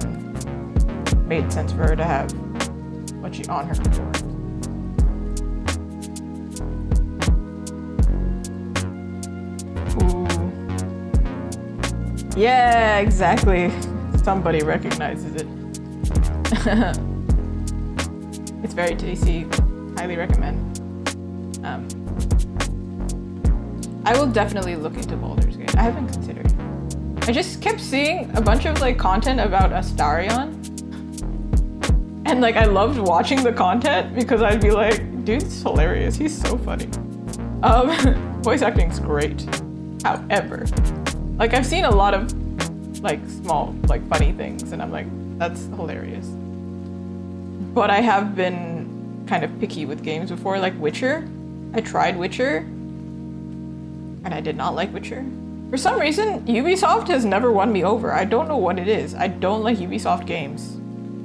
it made sense for her to have mochi on her horns. Ooh. Yeah, exactly. Somebody recognizes it. It's very tasty. Highly recommend. I will definitely look into Baldur's Gate. I haven't considered it. I just kept seeing a bunch of like content about Astarion. And like I loved watching the content because I'd be like, dude's hilarious. He's so funny. Voice acting's great. However, like I've seen a lot of like small, like funny things, and I'm like, that's hilarious. But I have been kind of picky with games before, like Witcher. I tried Witcher, and I did not like Witcher. For some reason, Ubisoft has never won me over. I don't know what it is. I don't like Ubisoft games.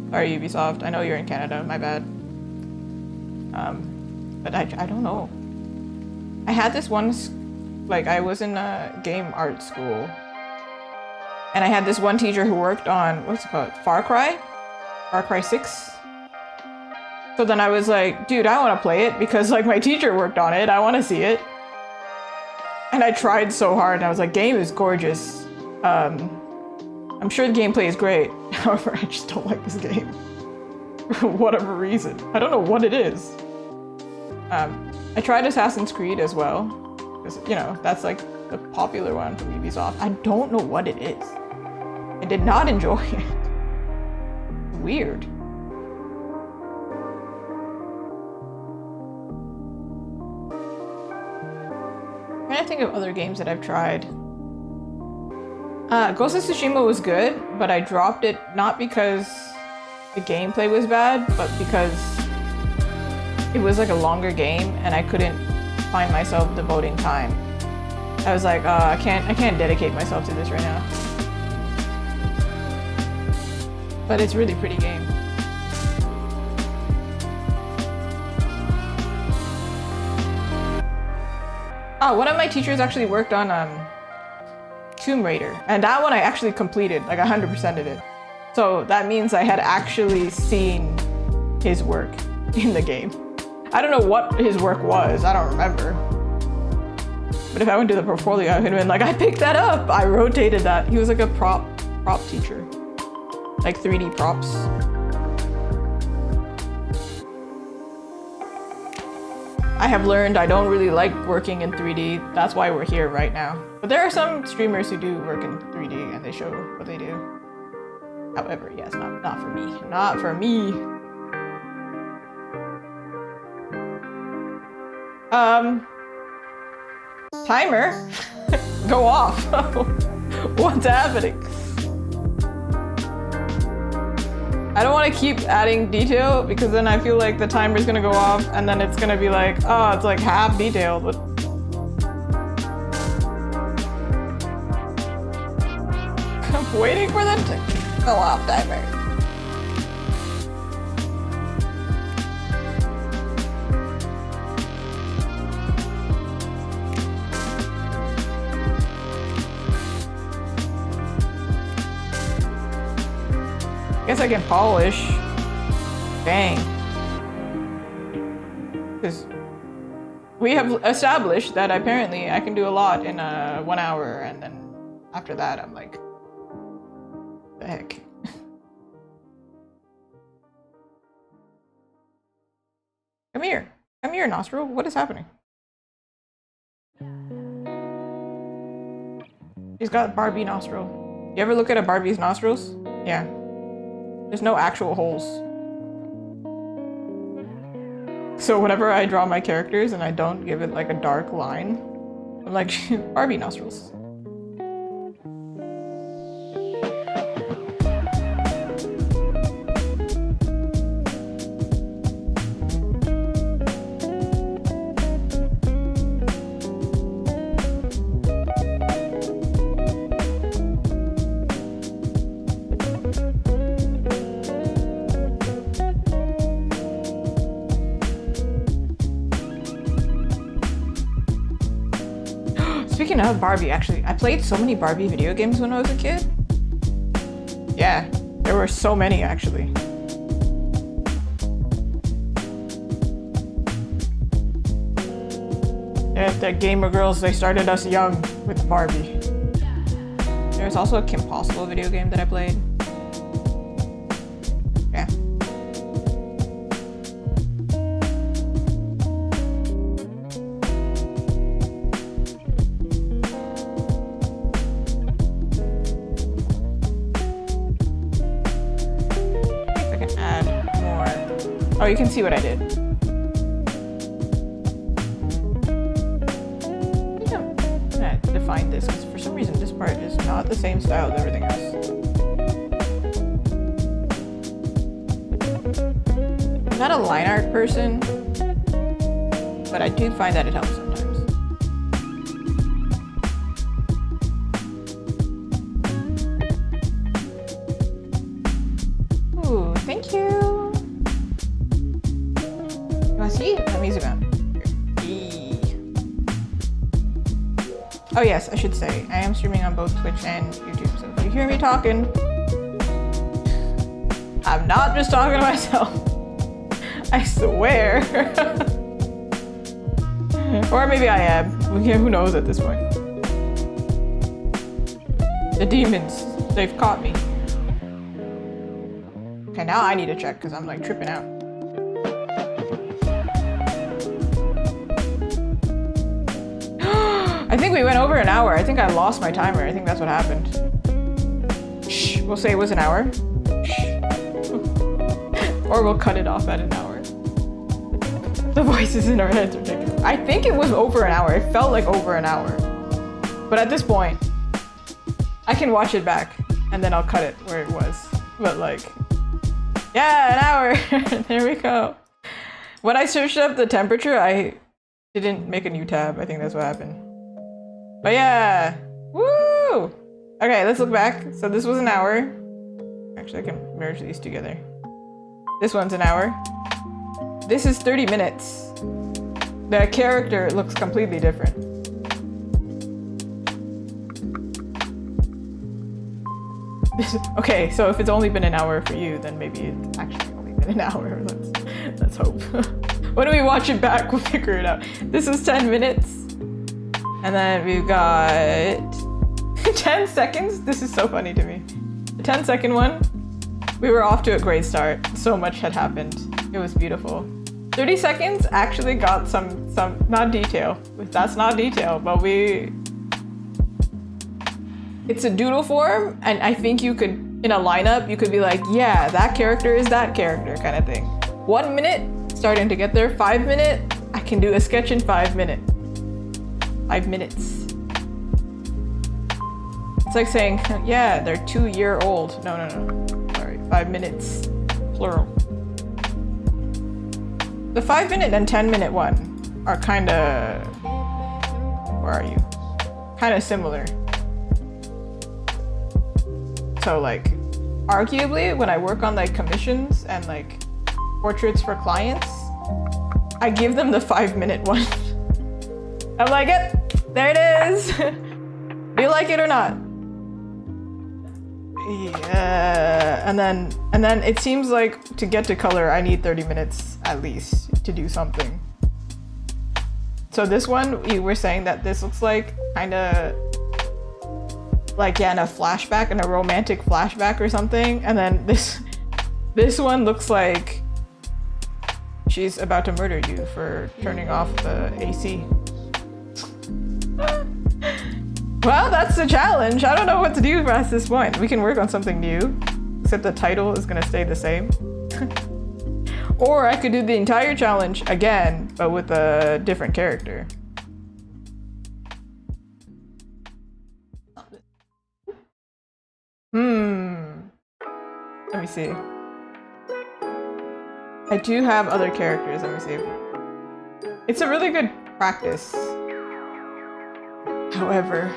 Sorry, Ubisoft. I know you're in Canada. My bad. But I don't know. I had this one, like I was in a game art school. And I had this one teacher who worked on, what's it called? Far Cry 6. So then I was like, dude, I want to play it because like my teacher worked on it. I want to see it. And I tried so hard and I was like, game is gorgeous. I'm sure the gameplay is great. However, I just don't like this game. For whatever reason. I don't know what it is. I tried Assassin's Creed as well. Because, you know, that's like the popular one from Ubisoft. I don't know what it is. I did not enjoy it. Weird. I'm trying to think of other games that I've tried. Ghost of Tsushima was good, but I dropped it not because the gameplay was bad, but because it was like a longer game and I couldn't find myself devoting time. I was like, I can't dedicate myself to this right now. But it's a really pretty game. One of my teachers actually worked on Tomb Raider, and that one I actually completed, like 100%ed it. So that means I had actually seen his work in the game. I don't know what his work was, I don't remember. But if I went to the portfolio, I would have been like, I picked that up! I rotated that. He was like a prop teacher. Like 3D props. I have learned I don't really like working in 3D. That's why we're here right now. But there are some streamers who do work in 3D and they show what they do. However, yes, not for me. Not for me. Timer? Go off. What's happening? I don't want to keep adding detail because then I feel like the timer's gonna go off and then it's gonna be like, oh, it's like half detailed. But I'm waiting for them to go off timer. Guess I can polish. Dang. Because we have established that apparently I can do a lot in 1 hour, and then after that I'm like, the heck. Come here. Come here, Nostril. What is happening? She's got Barbie nostril. You ever look at a Barbie's nostrils? Yeah. There's no actual holes. So whenever I draw my characters and I don't give it like a dark line, I'm like, Barbie nostrils. Speaking of Barbie, actually, I played so many Barbie video games when I was a kid. Yeah, there were so many actually. Yeah, the gamer girls, they started us young with Barbie. There's also a Kim Possible video game that I played. Yeah. Oh, you can see what I did. I'm gonna define this because for some reason this part is not the same style as everything else. I'm not a line art person, but I do find that it helps sometimes. Ooh, thank you. See? Let me zoom out. Oh yes, I should say, I am streaming on both Twitch and YouTube, so if you hear me talking, I'm not just talking to myself. I swear. Or maybe I am. Who knows at this point. The demons, they've caught me. Okay, now I need to check because I'm like tripping out. I think we went over an hour. I think I lost my timer. I think that's what happened. Shh, we'll say it was an hour. Shh. Or we'll cut it off at an hour. The voices in our heads are ridiculous. I think it was over an hour. It felt like over an hour. But at this point, I can watch it back and then I'll cut it where it was. But like, yeah, an hour. There we go. When I searched up the temperature, I didn't make a new tab. I think that's what happened. But yeah, woo! Okay, let's look back. So this was an hour. Actually, I can merge these together. This one's an hour. This is 30 minutes. The character looks completely different. Okay, so if it's only been an hour for you, then maybe it's actually only been an hour. Let's hope. When we watch it back, we'll figure it out. This is 10 minutes. And then we've got 10 seconds. This is so funny to me. The 10-second one, we were off to a great start. So much had happened. It was beautiful. 30 seconds actually got some not detail. That's not detail, but it's a doodle form, and I think you could, in a lineup, you could be like, yeah, that character is that character kind of thing. 1 minute, starting to get there. 5 minute, I can do a sketch in 5 minutes. 5 minutes. It's like saying, yeah, they're 2 year old. No. Sorry, 5 minutes. plural. The 5-minute and 10-minute one are kind of... Where are you? Kind of similar. So like, arguably, when I work on like commissions and like portraits for clients, I give them the 5-minute one. I'm like, yep, there it is. Do you like it or not? Yeah, and then it seems like to get to color, I need 30 minutes at least to do something. So this one, you were saying that this looks like kind of like, yeah, in a flashback, in a romantic flashback or something. And then this one looks like she's about to murder you for turning off the AC. Well, that's the challenge. I don't know what to do past this point. We can work on something new, except the title is gonna stay the same. Or I could do the entire challenge again, but with a different character. Let me see. I do have other characters. Let me see. It's a really good practice. However,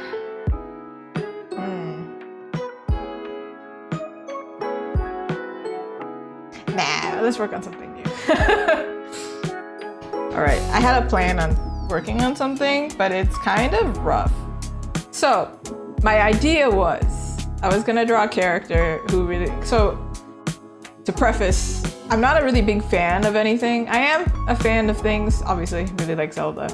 nah, let's work on something new. All right, I had a plan on working on something, but it's kind of rough. So my idea was I was gonna draw a character who really, so to preface, I'm not a really big fan of anything. I am a fan of things, obviously, really like Zelda,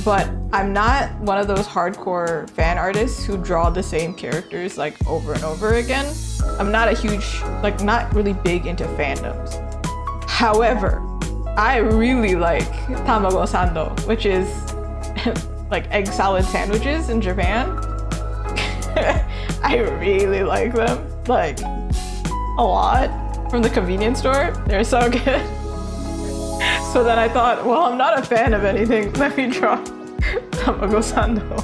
but I'm not one of those hardcore fan artists who draw the same characters like over and over again. I'm not a huge, like not really big into fandoms. However, I really like tamago sando, which is like egg salad sandwiches in Japan. I really like them, like a lot. From the convenience store, they're so good. So then I thought, well, I'm not a fan of anything. Let me draw tamago sando.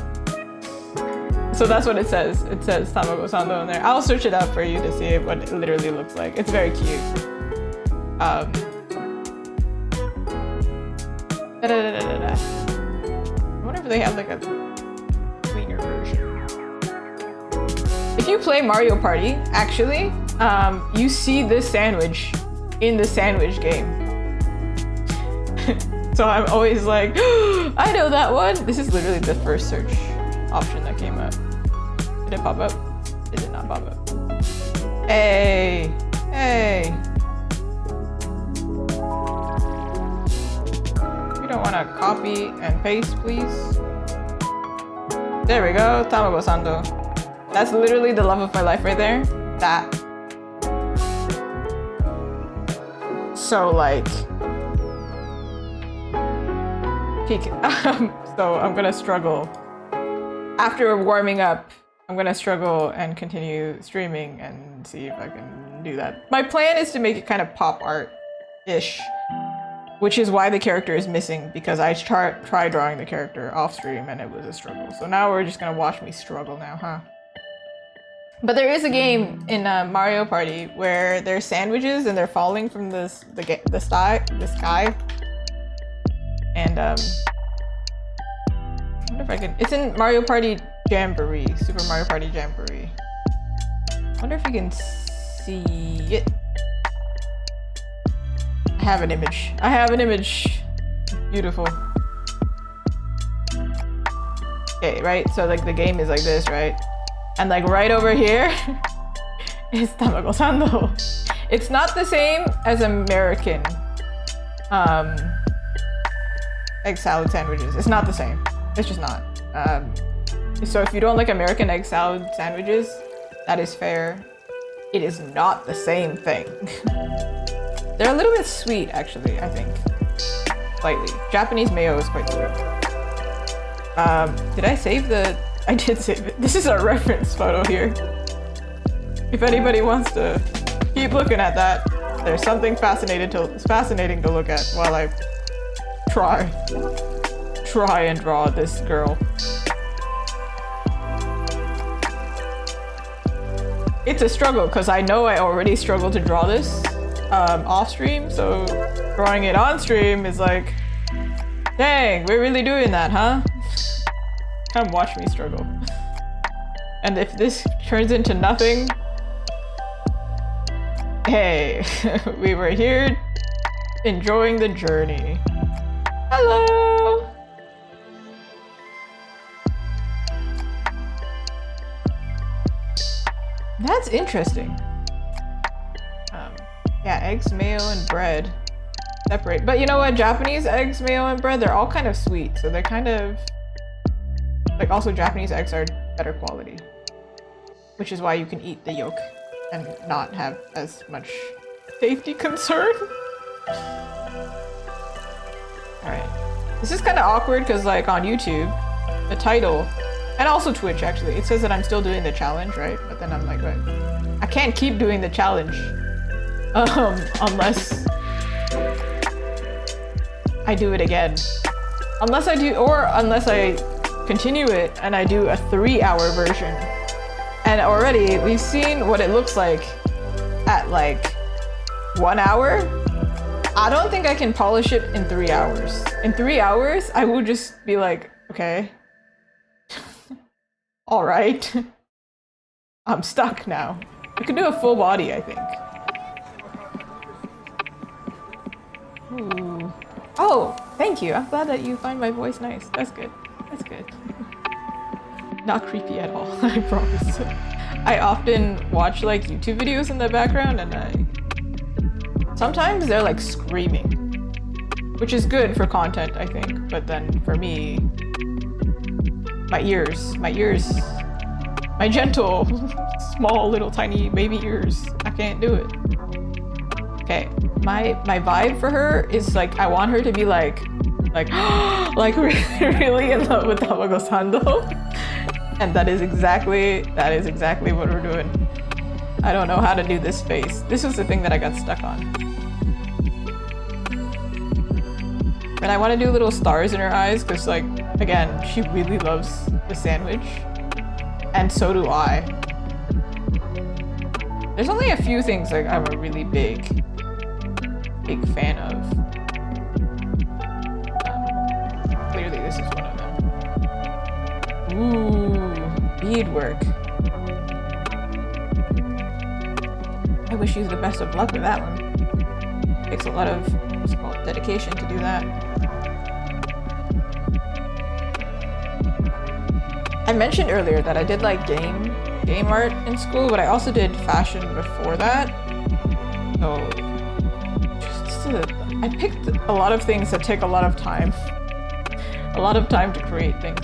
So that's what it says. It says tamago sando in there. I'll search it up for you to see what it literally looks like. It's very cute. I wonder if they have like a cleaner version. If you play Mario Party, actually, you see this sandwich in the sandwich game. So I'm always like, oh, I know that one. This is literally the first search option that came up. Did it pop up? It did not pop up. Hey, hey. You don't want to copy and paste, please? There we go, tamago sando. That's literally the love of my life right there. That. So like, peak. So I'm gonna struggle. After warming up, I'm gonna struggle and continue streaming and see if I can do that. My plan is to make it kind of pop art-ish, which is why the character is missing, because I tried drawing the character off stream and it was a struggle. So now we're just gonna watch me struggle now, huh? But there is a game in Mario Party where there's sandwiches and they're falling from the sky. And I wonder if I can. It's in Mario Party Jamboree, Super Mario Party Jamboree. I wonder if you can see it. I have an image. I have an image. Beautiful. Okay, right? So like the game is like this, right? And like right over here is tamago sando. It's not the same as American egg salad sandwiches. It's not the same. It's just not. So if you don't like American egg salad sandwiches, that is fair. It is not the same thing. They're a little bit sweet, actually, I think. Slightly. Japanese mayo is quite sweet. Did I save the... I did save it. This is a reference photo here. If anybody wants to keep looking at that, there's something fascinating to look at while I try and draw this girl. It's a struggle because I know I already struggled to draw this off stream, so drawing it on stream is like, dang, we're really doing that, huh? Come watch me struggle. And if this turns into nothing, hey, we were here enjoying the journey. Hello! That's interesting. Yeah, eggs, mayo, and bread. Separate. But you know what? Japanese eggs, mayo, and bread, they're all kind of sweet. So they're kind of... Like, also Japanese eggs are better quality. Which is why you can eat the yolk and not have as much safety concern. Alright. This is kind of awkward because, like, on YouTube, the title, and also Twitch, actually, it says that I'm still doing the challenge, right? But then I'm like, what? I can't keep doing the challenge. Unless I do it again. Unless I continue it and I do a 3-hour version. And already we've seen what it looks like at like 1 hour. I don't think I can polish it in 3 hours. In 3 hours, I will just be like, okay. All right. I'm stuck now. I could do a full body, I think. Ooh. Oh, thank you. I'm glad that you find my voice nice. That's good. That's good. Not creepy at all, I promise. I often watch like YouTube videos in the background and sometimes they're like screaming, which is good for content, I think. But then for me, my gentle, small, little, tiny baby ears, I can't do it. Okay, my vibe for her is like, I want her to be like really in love with Tamago Sando. And that is exactly what we're doing. I don't know how to do this face. This was the thing that I got stuck on. And I want to do little stars in her eyes because, like, again, she really loves the sandwich. And so do I. There's only a few things like I'm a really big fan of. Clearly this is one of them. Ooh, beadwork. I wish you the best of luck with that one. Takes a lot of, what's it called, dedication to do that. I mentioned earlier that I did like game art in school, but I also did fashion before that. So I picked a lot of things that take a lot of time. A lot of time to create things.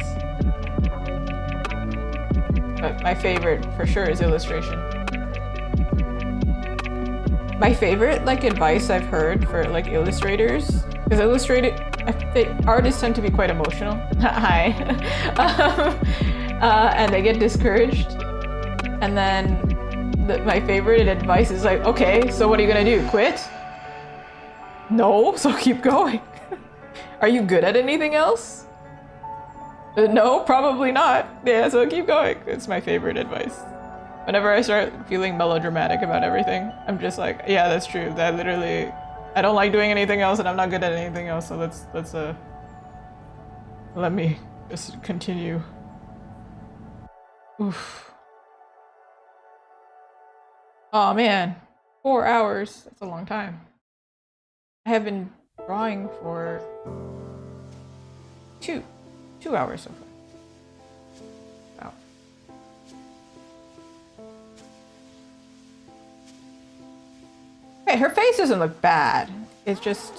But my favorite for sure is illustration. My favorite like advice I've heard for like illustrators, because artists tend to be quite emotional. Hi. And they get discouraged. And then my favorite advice is like, okay, so what are you gonna do? Quit? No, so keep going. Are you good at anything else? No, probably not. Yeah, so keep going. It's my favorite advice. Whenever I start feeling melodramatic about everything, I'm just like, yeah, that's true. That literally, I don't like doing anything else and I'm not good at anything else, so let me just continue. Oof. Oh man, 4 hours. That's a long time. I have been drawing for two hours so far. Wow. Okay, her face doesn't look bad. It's just,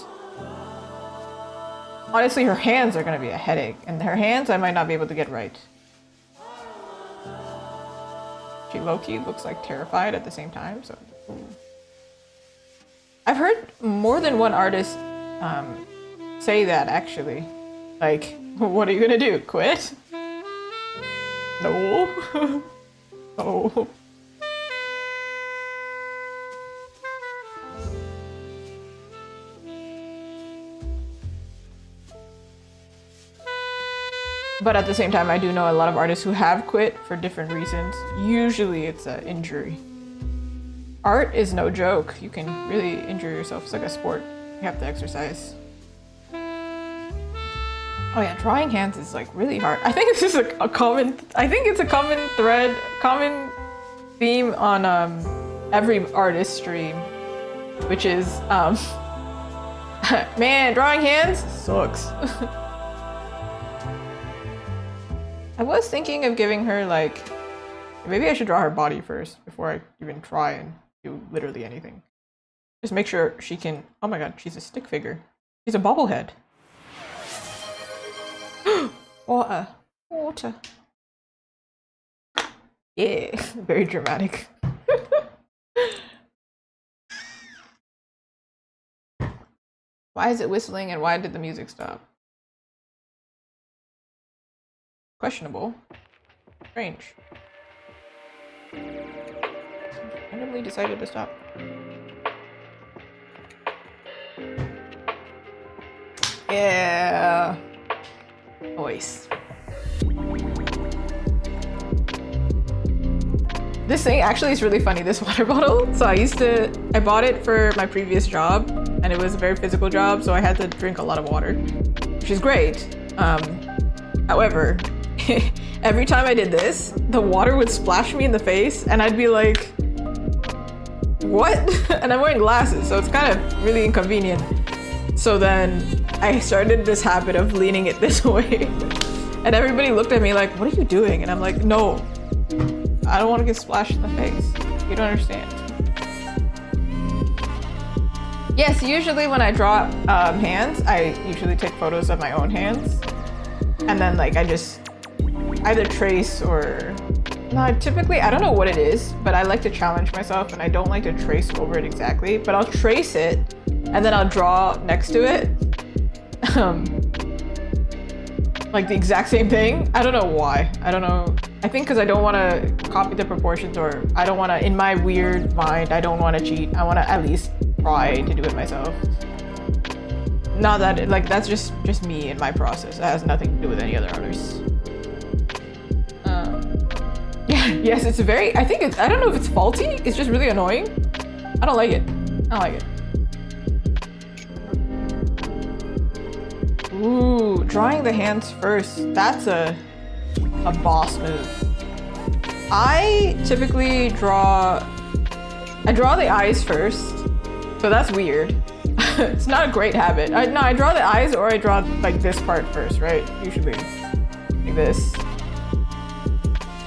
honestly, her hands are gonna be a headache, and her hands I might not be able to get right. She low-key looks like terrified at the same time, so. I've heard more than one artist say that, actually. Like, what are you gonna do? Quit? No. Oh. But at the same time, I do know a lot of artists who have quit for different reasons. Usually it's an injury. art is no joke. You can really injure yourself. It's like a sport. You have to exercise. Oh yeah, drawing hands is like really hard. I think it's just a common. I think it's a common thread, common theme on every artist stream, which is man, drawing hands sucks. I was thinking of giving her like, maybe I should draw her body first before I even try and do literally anything. Just make sure she can. Oh my god, she's a stick figure. She's a bobblehead. Water. Water. Yeah, very dramatic. Why is it whistling and why did the music stop? Questionable. Strange. Randomly decided to stop. Yeah. Voice. This thing actually is really funny, this water bottle. So I bought it for my previous job and it was a very physical job, so I had to drink a lot of water, which is great. However, every time I did this, the water would splash me in the face and I'd be like, what? And I'm wearing glasses, so it's kind of really inconvenient. So then I started this habit of leaning it this way. And everybody looked at me like, what are you doing? And I'm like, no, I don't want to get splashed in the face. You don't understand. Yes, usually when I draw hands, I usually take photos of my own hands. And then like I just either trace or... No, typically, I don't know what it is, but I like to challenge myself and I don't like to trace over it exactly, but I'll trace it and then I'll draw next to it. Like the exact same thing. I don't know why. I don't know. I think because I don't want to copy the proportions, or I don't want to, in my weird mind, I don't want to cheat. I want to at least try to do it myself. Not that, like, that's just me and my process. It has nothing to do with any other artists. Yeah, yes, it's very, I think it's, I don't know if it's faulty. It's just really annoying. I don't like it. I don't like it. Ooh, drawing the hands first. That's a boss move. I typically I draw the eyes first. So that's weird. It's not a great habit. No, I draw the eyes or I draw like this part first, right? Usually like this.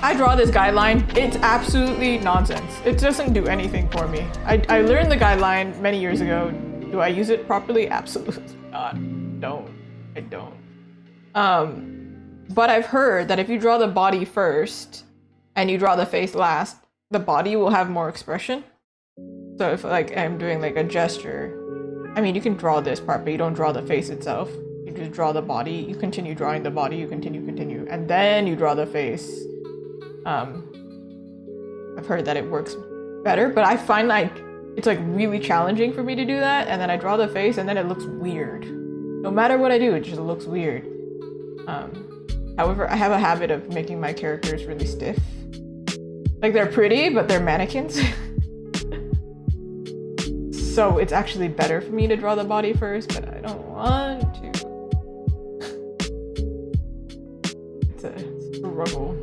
I draw this guideline. It's absolutely nonsense. It doesn't do anything for me. I learned the guideline many years ago. Do I use it properly? Absolutely not. I don't. But I've heard that if you draw the body first and you draw the face last, the body will have more expression. So if like I'm doing like a gesture, I mean, you can draw this part, but you don't draw the face itself. You just draw the body. You continue drawing the body. You continue, and then you draw the face. I've heard that it works better, but I find like it's like really challenging for me to do that. And then I draw the face, and then it looks weird. No matter what I do, it just looks weird. However, I have a habit of making my characters really stiff. Like they're pretty, but they're mannequins. So it's actually better for me to draw the body first, but I don't want to. It's a struggle.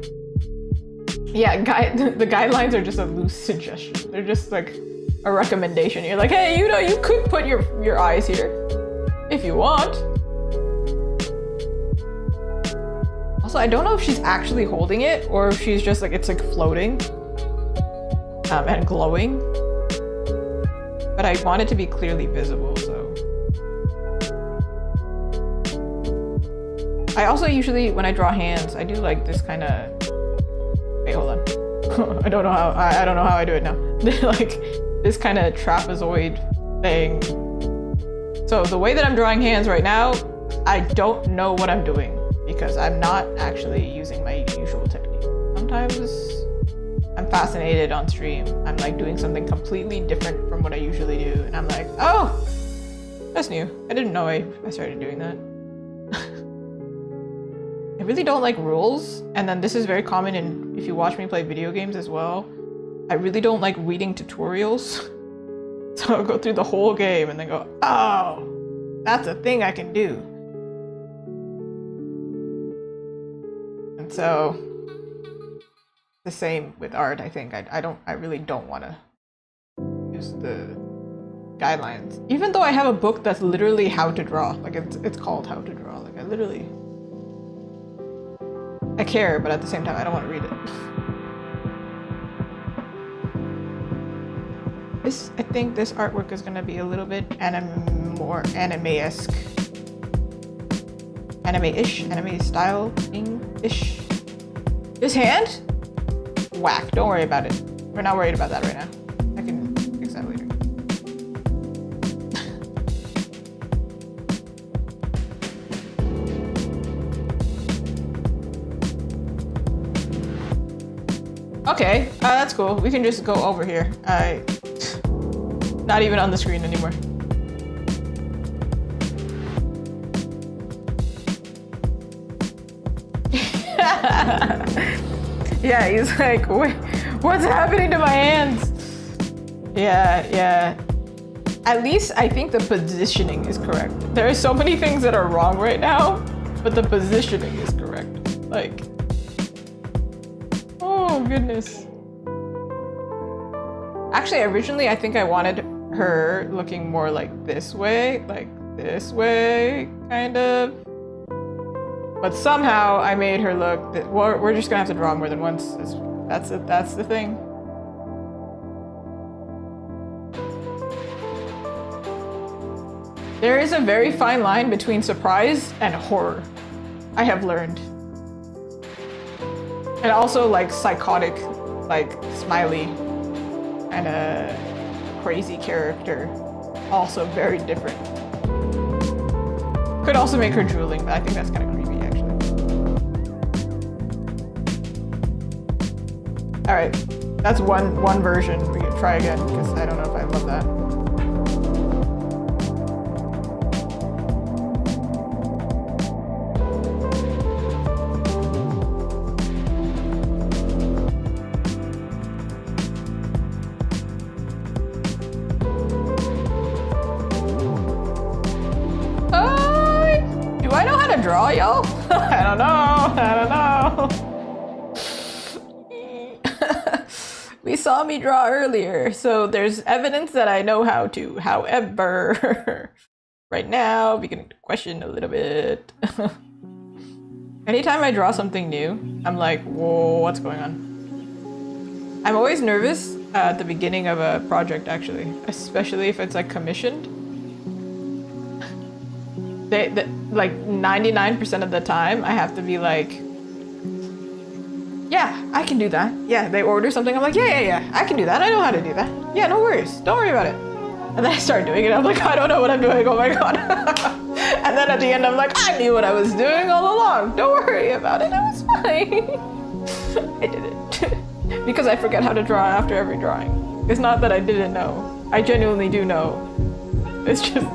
Yeah, the guidelines are just a loose suggestion. They're just like a recommendation. You're like, hey, you know, you could put your eyes here if you want. Also, I don't know if she's actually holding it or if she's just like, it's like floating and glowing. But I want it to be clearly visible, so. I also usually, when I draw hands, I do like this kind of, wait, hold on. I don't know how I do it now. Like this kind of trapezoid thing. So the way that I'm drawing hands right now, I don't know what I'm doing because I'm not actually using my usual technique. Sometimes I'm fascinated on stream. I'm like doing something completely different from what I usually do. And I'm like, oh, that's new. I didn't know I started doing that. I really don't like rules. And then this is very common if you watch me play video games as well. I really don't like reading tutorials. So I'll go through the whole game and then go, oh, that's a thing I can do. And so the same with art, I think. I really don't want to use the guidelines. Even though I have a book that's literally how to draw. Like it's called How to Draw. Like I care, but at the same time I don't want to read it. I think this artwork is gonna be a little bit more anime-esque. Anime-ish, anime style-ish. This hand? Whack, don't worry about it. We're not worried about that right now. I can fix that later. Okay, that's cool. We can just go over here. Not even on the screen anymore. Yeah, he's like, what's happening to my hands? Yeah. At least I think the positioning is correct. There are so many things that are wrong right now, but the positioning is correct. Like, oh goodness. Actually, originally I think I wanted her looking more like this way, kind of. But somehow I made her look. We're just gonna have to draw more than once. That's it. That's the thing. There is a very fine line between surprise and horror, I have learned. And also like psychotic, like smiley, and a crazy character. Also very different. Could also make her drooling, but I think that's kind of creepy actually. Alright, that's one version. We can try again, because I don't know if I love that. Draw, yo? I don't know. We saw me draw earlier, so there's evidence that I know how to. However, right now, beginning to question a little bit. Anytime I draw something new, I'm like, whoa, what's going on? I'm always nervous at the beginning of a project, actually, especially if it's like commissioned. Like 99% of the time, I have to be like, yeah, I can do that. Yeah, they order something, I'm like, yeah, I can do that. I know how to do that. Yeah, no worries. Don't worry about it. And then I start doing it. I'm like, I don't know what I'm doing. Oh my God. And then at the end, I'm like, I knew what I was doing all along. Don't worry about it. It was fine. I did it. Because I forget how to draw after every drawing. It's not that I didn't know. I genuinely do know. It's just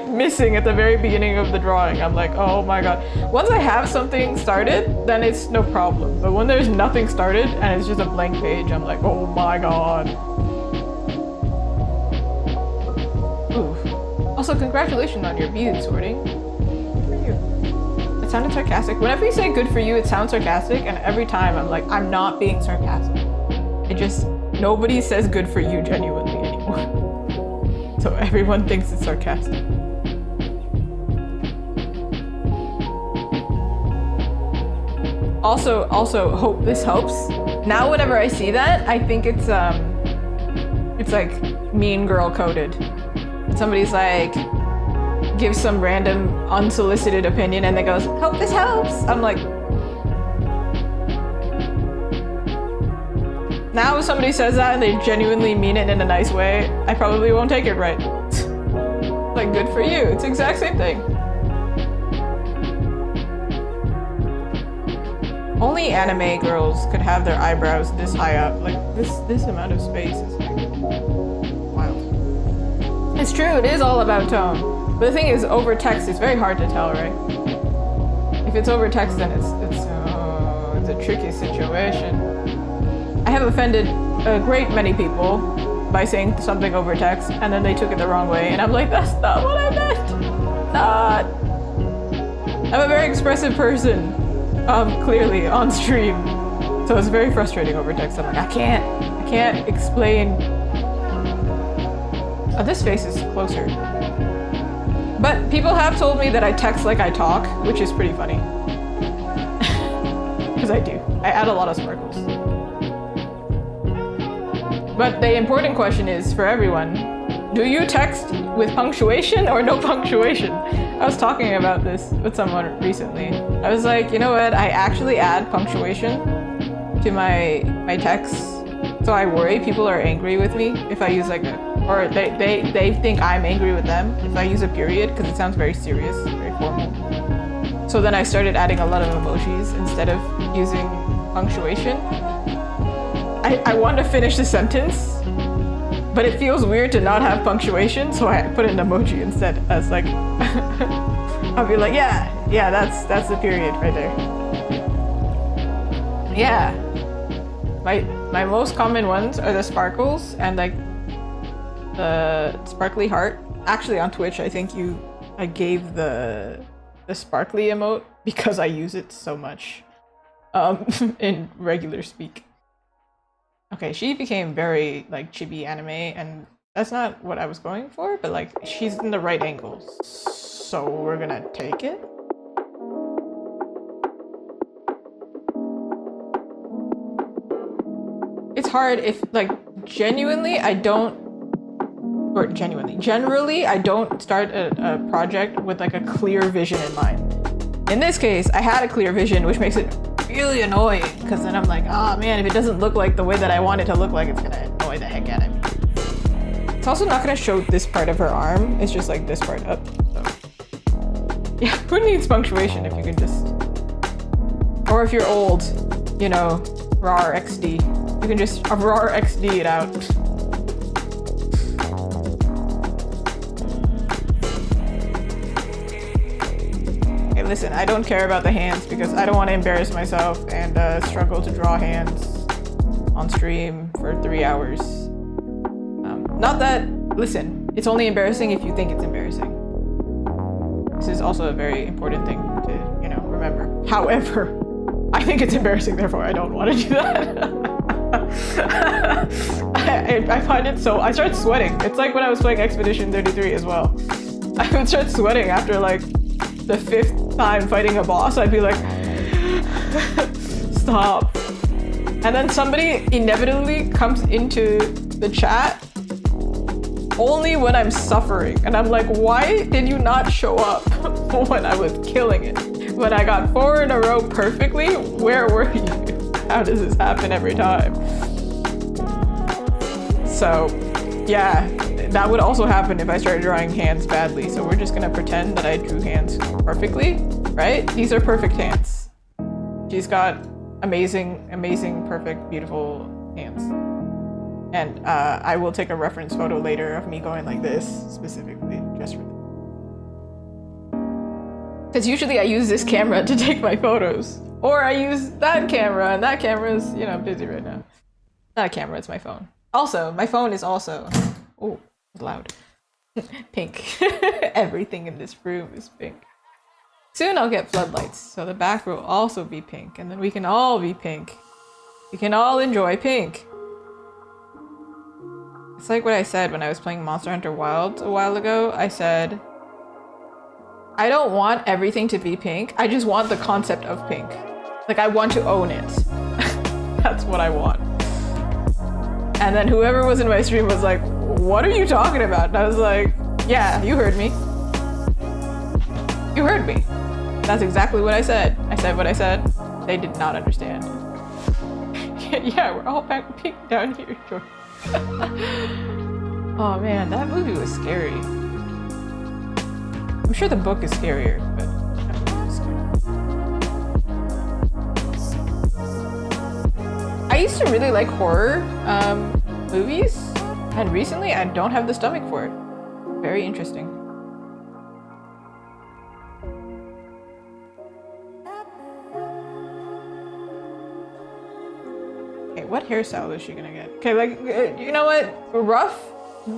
missing at the very beginning of the drawing. I'm like, oh my God. Once I have something started, then it's no problem. But when there's nothing started and it's just a blank page, I'm like, oh my God. Oof. Also, congratulations on your bead sorting. Good for you. It sounded sarcastic. Whenever you say good for you, it sounds sarcastic, and every time I'm like, I'm not being sarcastic. Nobody says good for you genuinely anymore. So everyone thinks it's sarcastic. Also, hope this helps. Now whenever I see that, I think it's like Mean Girl coded. Somebody's like, gives some random unsolicited opinion and then goes, hope this helps. I'm like, now if somebody says that and they genuinely mean it in a nice way, I probably won't take it right. Like, good for you. It's the exact same thing. Only anime girls could have their eyebrows this high up. Like, this amount of space is like wild. It's true, it is all about tone. But the thing is, over text, it's very hard to tell, right? If it's over text, then it's a tricky situation. I I have offended a great many people by saying something over text, and then they took it the wrong way, and I'm like, that's not what I meant. Not. I'm a very expressive person, clearly on stream, so it's very frustrating over text. I'm like, I can't explain. Oh, this face is closer. But people have told me that I text like I talk, which is pretty funny. Because I do. I add a lot of sparkles. But the important question is, for everyone, do you text with punctuation or no punctuation? I was talking about this with someone recently. I was like, you know what? I actually add punctuation to my texts. So I worry people are angry with me if I use like a, or they think I'm angry with them if I use a period, because it sounds very serious, very formal. So then I started adding a lot of emojis instead of using punctuation. I want to finish the sentence, but it feels weird to not have punctuation, so I put an emoji instead as like, I'll be like, yeah, that's the period right there. Yeah. My most common ones are the sparkles and like the sparkly heart. Actually on Twitch, I think I gave the sparkly emote because I use it so much in regular speak. Okay, she became very like chibi anime, and that's not what I was going for, but like she's in the right angles, so we're gonna take it. It's hard if like generally I don't start a project with like a clear vision in mind. In this case, I had a clear vision, which makes it really annoying, because then I'm like, oh man, if it doesn't look like the way that I want it to look like, it's gonna annoy the heck out of me. It's also not gonna show this part of her arm, it's just like this part up, so. Yeah, who needs punctuation if you can just... Or if you're old, you know, RAR XD. You can just RAR XD it out. Listen, I don't care about the hands because I don't want to embarrass myself and struggle to draw hands on stream for 3 hours. Not that, listen, it's only embarrassing if you think it's embarrassing. This is also a very important thing to, you know, remember. However, I think it's embarrassing, therefore I don't want to do that. I find it so, I start sweating. It's like when I was playing Expedition 33 as well. I would start sweating after like the 5th time fighting a boss. I'd be like, stop. And then somebody inevitably comes into the chat only when I'm suffering. And I'm like, why did you not show up when I was killing it? When I got 4 in a row perfectly, where were you? How does this happen every time? So, yeah. That would also happen if I started drawing hands badly, so we're just gonna pretend that I drew hands perfectly, right? These are perfect hands. She's got amazing, perfect, beautiful hands. And I will take a reference photo later of me going like this, specifically, just for this. Because usually I use this camera to take my photos. Or I use that camera, and that camera's, you know, busy right now. Not a camera, it's my phone. Also, my phone is also... Oh. Loud. Pink. Everything in this room is pink. Soon I'll get floodlights, so the back will also be pink, and then we can all be pink. We can all enjoy pink. It's like what I said when I was playing Monster Hunter Wilds a while ago. I said, I don't want everything to be pink. I just want the concept of pink. Like, I want to own it. That's what I want. And then whoever was in my stream was like, what are you talking about? And I was like, yeah, you heard me. You heard me. That's exactly what I said. I said what I said. They did not understand. Yeah, we're all pink down here, George. Oh man, that movie was scary. I'm sure the book is scarier, but that movie was scary. I used to really like horror movies. And recently, I don't have the stomach for it. Very interesting. Okay, what hairstyle is she gonna get? Okay, like, you know what? Rough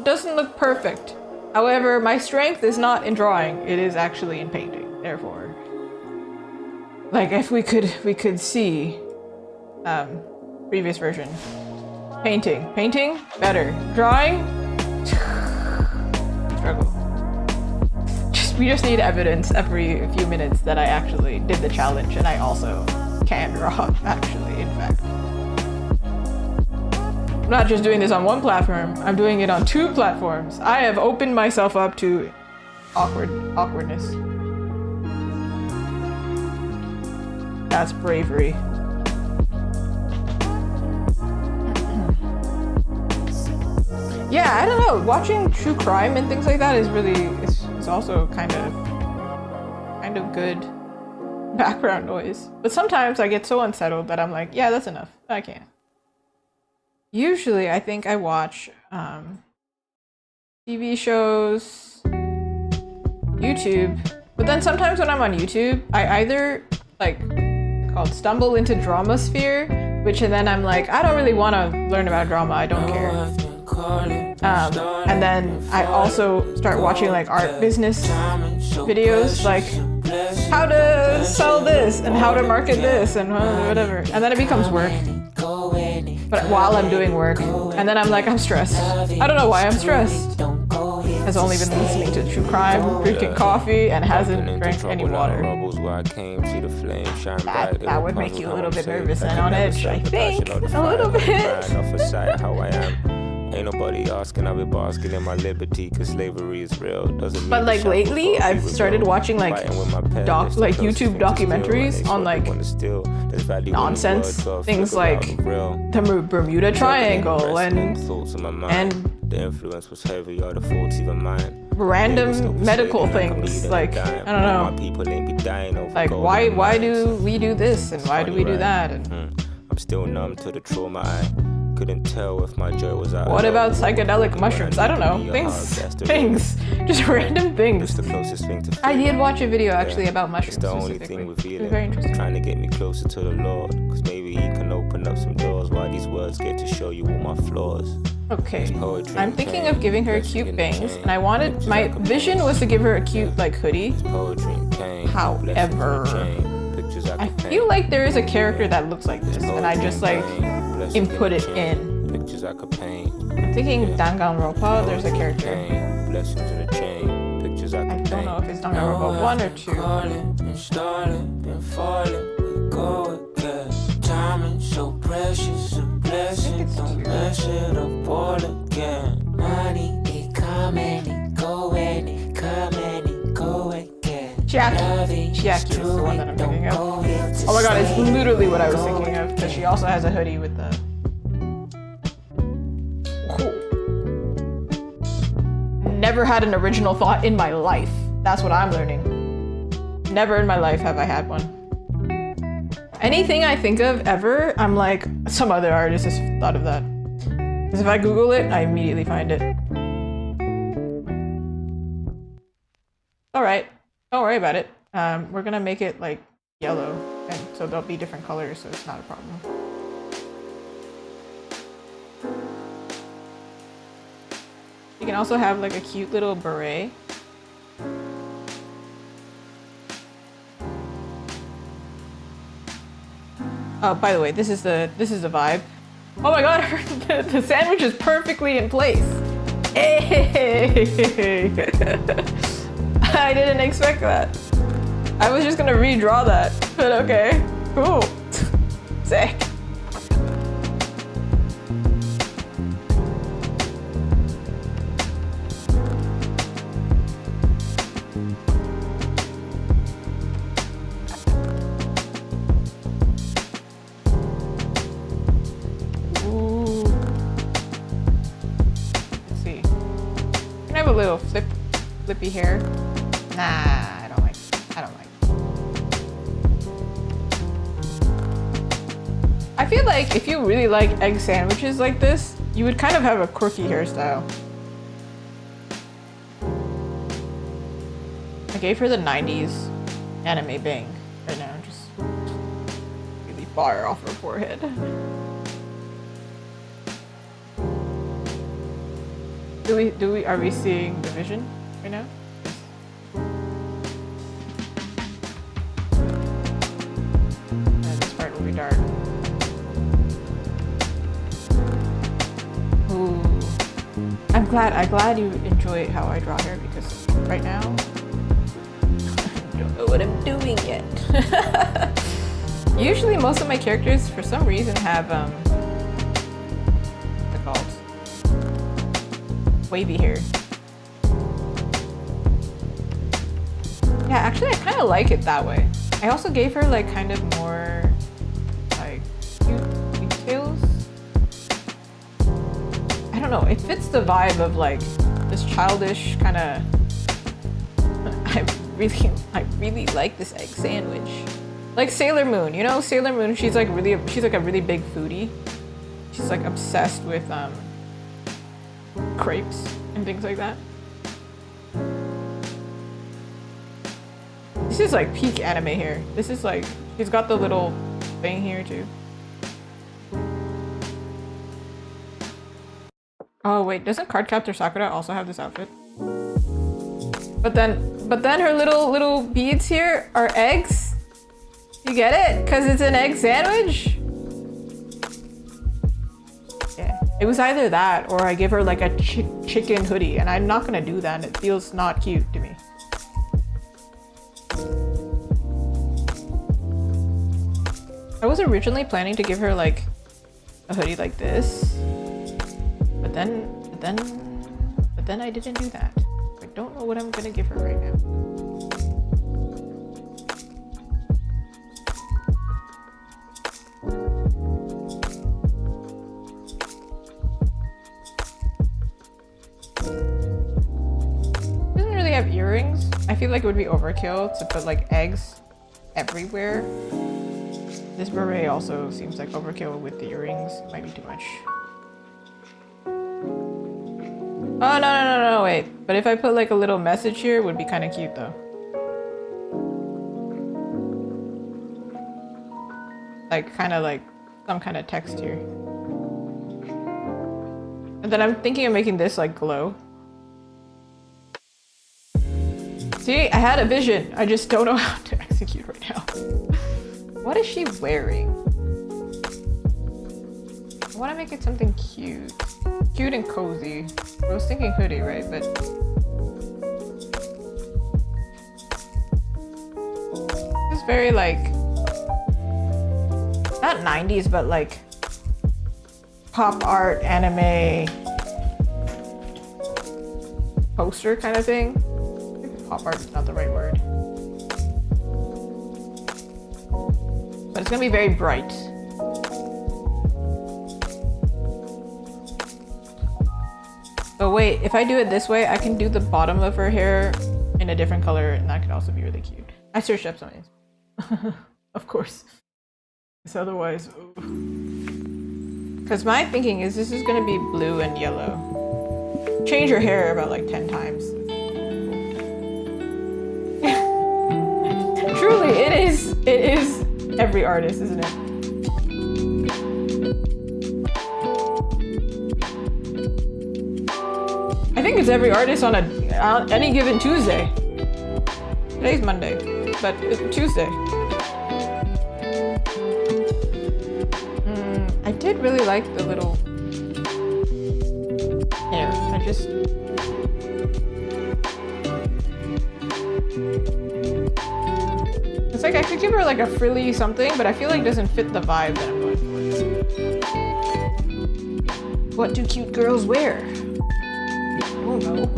doesn't look perfect. However, my strength is not in drawing. It is actually in painting. Therefore, like, if we could see, previous version. Painting, better. Drawing, struggle. We just need evidence every few minutes that I actually did the challenge and I also can draw, actually, in fact. I'm not just doing this on one platform, I'm doing it on 2 platforms. I have opened myself up to awkwardness. That's bravery. Yeah, I don't know. Watching true crime and things like that is really, it's also kind of good background noise. But sometimes I get so unsettled that I'm like, yeah, that's enough. I can't. Usually, I think I watch TV shows, YouTube. But then sometimes when I'm on YouTube, I either stumble into Drama Sphere, which then I'm like, I don't really want to learn about drama. I don't care. And then I also start watching like art business videos, like how to sell this and how to market this and whatever. And then it becomes work. But while I'm doing work, and then I'm like, I'm stressed. I don't know why I'm stressed. Has only been listening to true crime, drinking coffee, and hasn't drank any water. That would make you a little bit nervous and on edge, I think. A little bit. Ain't nobody asking, I've been basking in my liberty, cause slavery is real. Doesn't mean but like lately, I've started watching like YouTube documentaries on like nonsense things like the Bermuda Triangle and the influence was heavy, or the faults even mine. Random medical things, like I don't know. Like why do we do this and why do we do that? And I'm still numb to the trauma. I couldn't tell if my joy was out. What about psychedelic mushrooms? I don't know. Things. Just random things. It's the closest thing to I did watch a video actually about mushrooms. It's the only thing revealing. Very interesting. Trying to get me closer to the Lord, cause maybe He can open up some doors while these words get to show you all my flaws. Okay, I'm thinking of giving her cute bangs, and my vision was to give her a cute like hoodie. However, I feel like there is a character that looks like this, and I just like input it in. I'm thinking Danganronpa, there's a character. I don't know if it's Danganronpa 1 or 2. So precious, a blessing, don't mess it up all again. Money, it come and it go and it come and it go again. Chiaki is the one that I'm thinking of. Oh my god, it's literally what I was thinking of, because she also has a hoodie with the... Never had an original thought in my life. That's what I'm learning. Never in my life have I had one. Anything I think of ever, I'm like, some other artist has thought of that. Because if I Google it, I immediately find it. Alright, don't worry about it. We're gonna make it like yellow, and so there'll be different colors, so it's not a problem. You can also have like a cute little beret. Oh, by the way, this is the vibe. Oh my god, the sandwich is perfectly in place. Hey! I didn't expect that. I was just gonna redraw that, but okay, cool. Sick. Little flippy hair. Nah, I don't like it. I feel like if you really like egg sandwiches like this, you would kind of have a quirky hairstyle. I gave her the 90s anime bang right now, just really far off her forehead. are we seeing the vision right now? This part will be dark. Ooh. I'm glad you enjoy how I draw her, because right now I don't know what I'm doing yet. Usually most of my characters for some reason have what's it called? Wavy hair. Yeah, actually I kinda like it that way. I also gave her like kind of more like cute details. I don't know, it fits the vibe of like this childish kind of. I really like this egg sandwich. Like Sailor Moon, you know Sailor Moon, she's like a really big foodie. She's like obsessed with crepes and things like that. This is like peak anime here. This is like, she's got the little thing here too. Oh wait, doesn't Cardcaptor Sakura also have this outfit? But then her little beads here are eggs. You get it? Cause it's an egg sandwich? Yeah, it was either that or I give her like a chicken hoodie, and I'm not gonna do that. It feels not cute to me. I was originally planning to give her like a hoodie like this, but then I didn't do that. I don't know what I'm gonna give her right now. Doesn't really have earrings. I feel like it would be overkill to put like eggs everywhere. This beret also seems like overkill with the earrings. It might be too much. Oh, no, wait. But if I put like a little message here, it would be kind of cute though. Like, kind of like some kind of text here. And then I'm thinking of making this like glow. See, I had a vision. I just don't know how to execute right now. What is she wearing? I want to make it something cute. Cute and cozy. I was thinking hoodie, right? But it's very like, not 90s, but like pop art anime poster kind of thing. Maybe pop art is not the right word. But it's gonna be very bright. Oh wait, if I do it this way, I can do the bottom of her hair in a different color, and that could also be really cute. I searched up something. Of course. Because otherwise, because my thinking is this is gonna be blue and yellow. Change your hair about like 10 times. Truly, it is every artist, isn't it? I think it's every artist on any given Tuesday. Today's Monday, but it's Tuesday. I did really like the little hair. It's like I could give her like a frilly something, but I feel like it doesn't fit the vibe that I'm going for. What do cute girls wear? Oh no.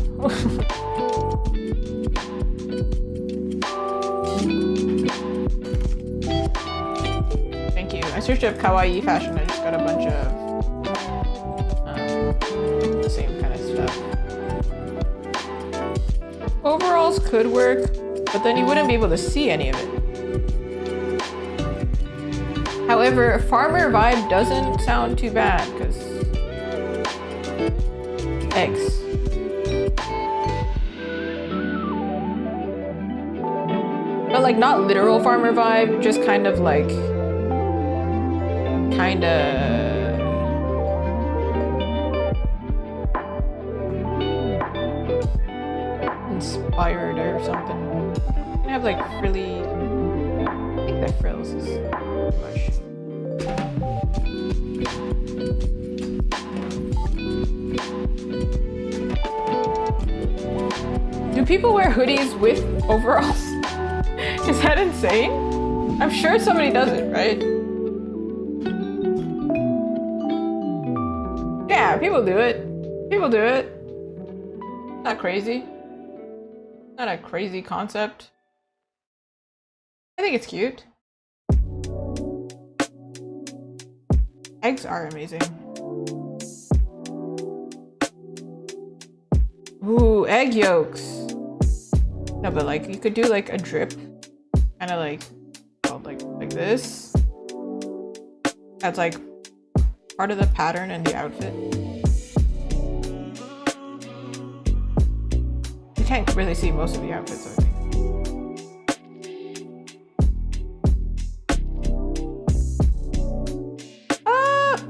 Thank you. I searched up kawaii fashion. I just got a bunch of the same kind of stuff. Overalls could work, but then you wouldn't be able to see any of it. However, farmer vibe doesn't sound too bad because eggs. But like not literal farmer vibe, just kind of like, inspired or something. You can have like frilly. I think that frills is too much. Do people wear hoodies with overalls? Is that insane? I'm sure somebody does it, right? Yeah, people do it. People do it. Not crazy. Not a crazy concept. I think it's cute. Eggs are amazing. Ooh, egg yolks. No, but like you could do like a drip, kind of like, well, like this. That's like part of the pattern and the outfit. You can't really see most of the outfits, I think.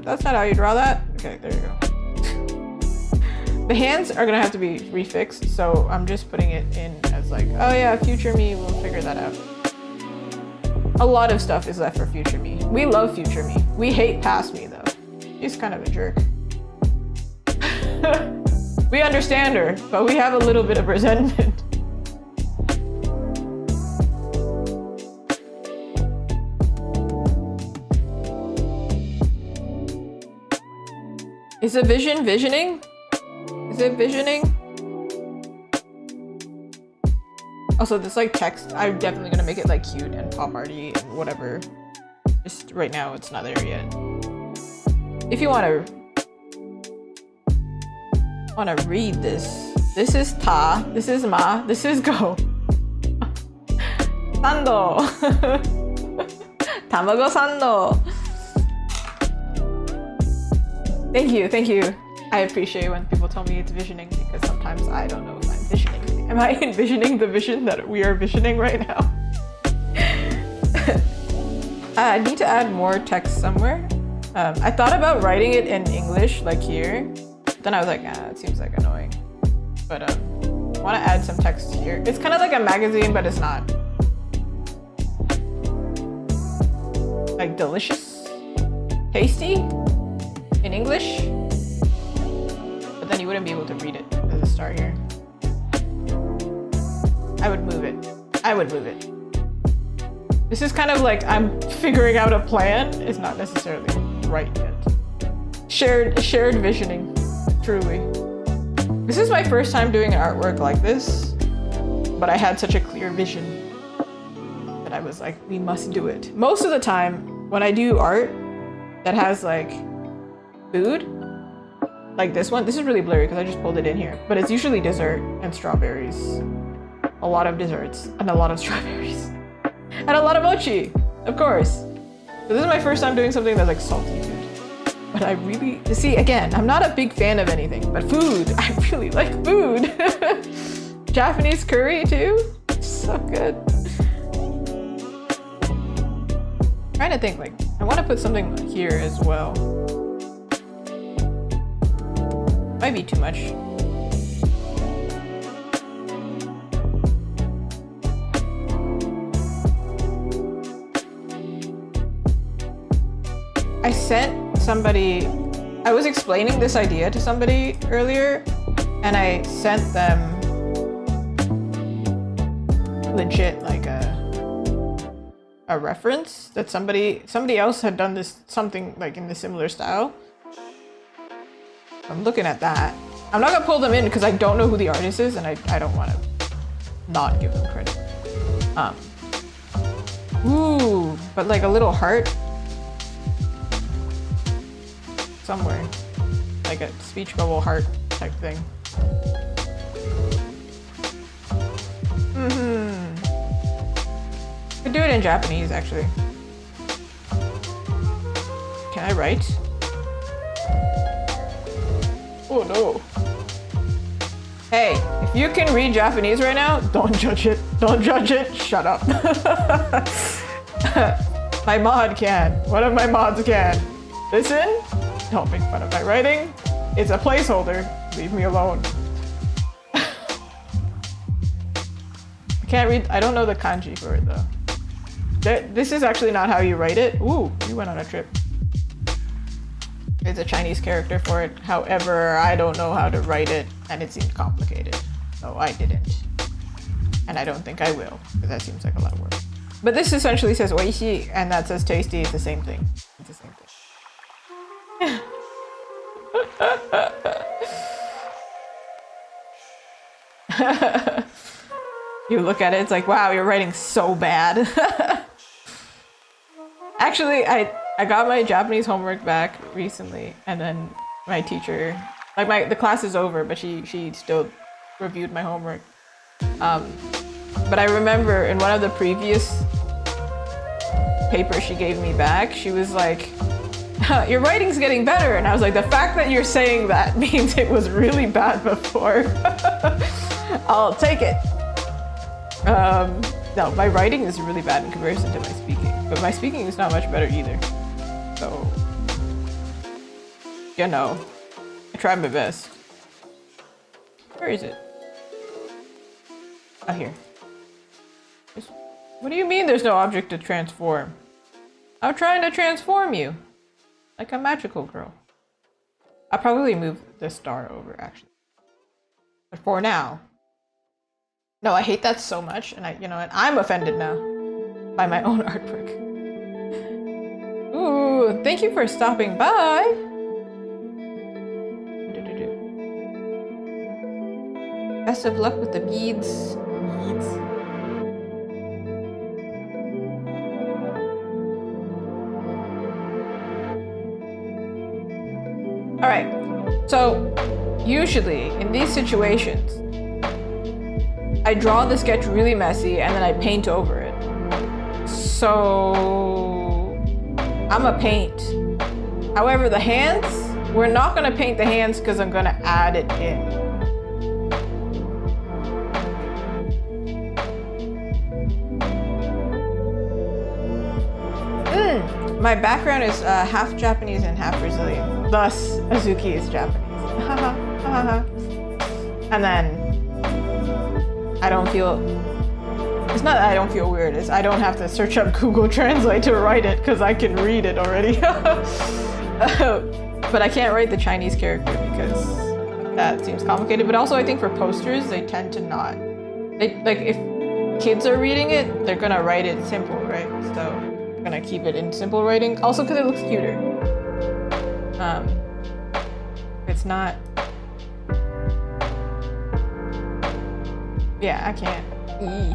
That's not how you draw that. Okay, there you go. The hands are gonna have to be refixed, so I'm just putting it in as like, oh yeah, future me will figure that out. A lot of stuff is left for future me. We love future me. We hate past me though. She's kind of a jerk. We understand her, but we have a little bit of resentment. Is it visioning? Is it visioning? Also, this like text, I'm definitely gonna make it like cute and pop arty and whatever. Just right now, it's not there yet. If you wanna read this, this is ta, this is ma, this is go. Sando. Tamago sando. Thank you. I appreciate when people tell me it's visioning because sometimes I don't know if I'm visioning. Am I envisioning the vision that we are visioning right now? I need to add more text somewhere. I thought about writing it in English, like here. Then I was like, it seems like annoying. But I want to add some text here. It's kind of like a magazine, but it's not. Like delicious, tasty. In English, but then you wouldn't be able to read it as a start here. I would move it. This is kind of like I'm figuring out a plan. It's not necessarily right yet. Shared visioning, truly. This is my first time doing artwork like this, but I had such a clear vision that I was like, we must do it. Most of the time when I do art that has like food, like this one, this is really blurry because I just pulled it in here, but it's usually dessert and strawberries. A lot of desserts and a lot of strawberries and a lot of mochi, of course. So this is my first time doing something that's like salty food, but I really, see, again, I'm not a big fan of anything, but food, I really like food. Japanese curry too, so good. I'm trying to think, like, I want to put something here as well. Might be too much. I sent somebody, I was explaining this idea to somebody earlier, and I sent them legit like a reference that somebody else had done this, something like in the similar style. I'm looking at that. I'm not gonna pull them in because I don't know who the artist is and I don't want to not give them credit. Ooh, but like a little heart somewhere, like a speech bubble heart type thing. Could do it in Japanese actually. Can I write? Oh no. Hey, if you can read Japanese right now, don't judge it. Don't judge it. Shut up. My mod can. One of my mods can. Listen, don't make fun of my writing. It's a placeholder. Leave me alone. I can't read. I don't know the kanji for it though. This is actually not how you write it. Ooh, you went on a trip. It's a Chinese character for it. However, I don't know how to write it, and it seemed complicated, so I didn't. And I don't think I will, because that seems like a lot of work. But this essentially says oishi, and that says tasty. It's the same thing. It's the same thing. You look at it, it's like, wow, you're writing so bad. Actually, I got my Japanese homework back recently, and then my teacher, like the class is over, but she still reviewed my homework. But I remember in one of the previous papers she gave me back, she was like, your writing's getting better. And I was like, the fact that you're saying that means it was really bad before. I'll take it. No, my writing is really bad in comparison to my speaking, but my speaking is not much better either. So, you know, I tried my best. Where is it? Oh, here. What do you mean there's no object to transform? I'm trying to transform you. Like a magical girl. I'll probably move the star over, actually. But for now. No, I hate that so much, and you know what? I'm offended now by my own artwork. Ooh, thank you for stopping by. Best of luck with the beads. All right, so usually in these situations, I draw the sketch really messy and then I paint over it. So I'm a paint. However, the hands, we're not gonna paint the hands because I'm gonna add it in. My background is half Japanese and half Brazilian. Thus, Azuki is Japanese. And then I don't feel, it's not that I don't feel weird, it's I don't have to search up Google Translate to write it because I can read it already. But I can't write the Chinese character because that seems complicated. But also I think for posters, they tend to not. Like if kids are reading it, they're gonna write it simple, right? So I'm gonna keep it in simple writing. Also because it looks cuter. It's not. Yeah, I can't. Yeah.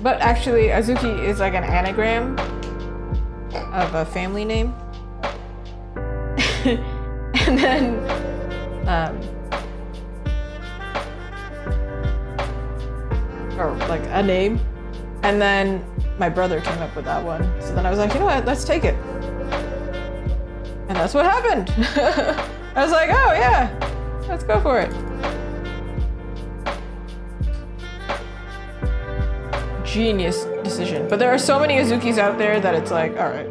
But actually, Azuki is like an anagram of a family name. And then, or like a name. And then my brother came up with that one. So then I was like, you know what, let's take it. And that's what happened. I was like, oh yeah, let's go for it. Genius decision. But there are so many Azukis out there that it's like, all right.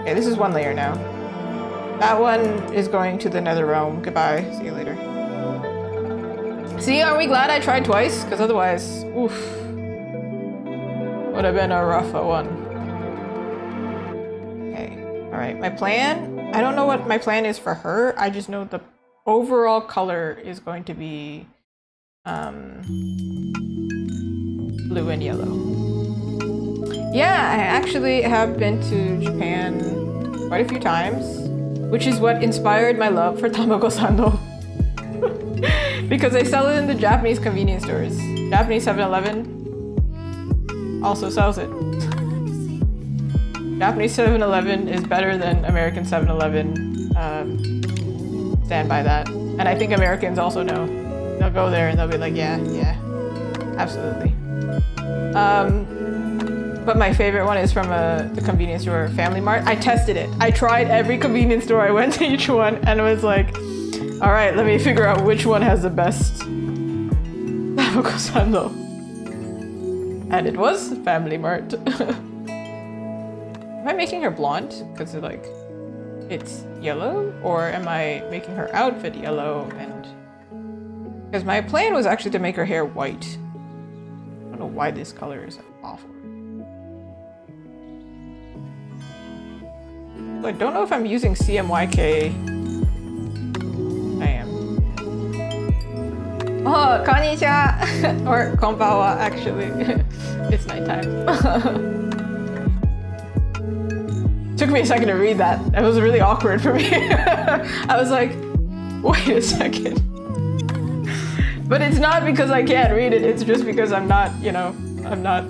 Okay, this is one layer now. That one is going to the nether realm. Goodbye. See you later. See, are we glad I tried twice? Because otherwise, oof. Would have been a rough one. Okay. Alright, my plan. I don't know what my plan is for her. I just know the overall color is going to be blue and yellow. Yeah, I actually have been to Japan quite a few times, which is what inspired my love for Tamago Sando. Because they sell it in the Japanese convenience stores. Japanese 7-Eleven also sells it. Japanese 7-Eleven is better than American 7-Eleven. Stand by that. And I think Americans also know. They'll go there and they'll be like, yeah, absolutely. But my favorite one is from the convenience store, Family Mart. I tested it. I tried every convenience store. I went to each one and it was like, all right, let me figure out which one has the best Tamago Sando. And it was Family Mart. Am I making her blonde? Because it it's yellow, or am I making her outfit yellow? And because my plan was actually to make her hair white. I don't know why this color is awful. I don't know if I'm using CMYK. I am. Oh, konnichiwa! Or konbawa, actually. It's nighttime. Took me a second to read that. That was really awkward for me. I was like, wait a second. But it's not because I can't read it, it's just because I'm not, you know, I'm not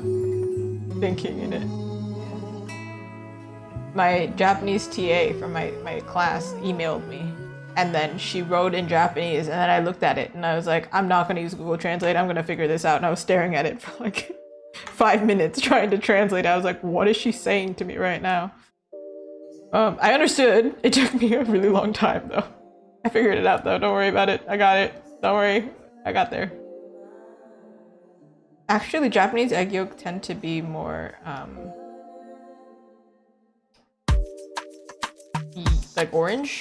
thinking in it. My Japanese TA from my class emailed me, and then she wrote in Japanese, and then I looked at it and I was like, I'm not gonna use Google Translate, I'm gonna figure this out. And I was staring at it for like 5 minutes trying to translate. I was like, what is she saying to me right now? I understood. It took me a really long time though. I figured it out though, don't worry about it. I got it. Don't worry, I got there. Actually, Japanese egg yolk tend to be more, like orange,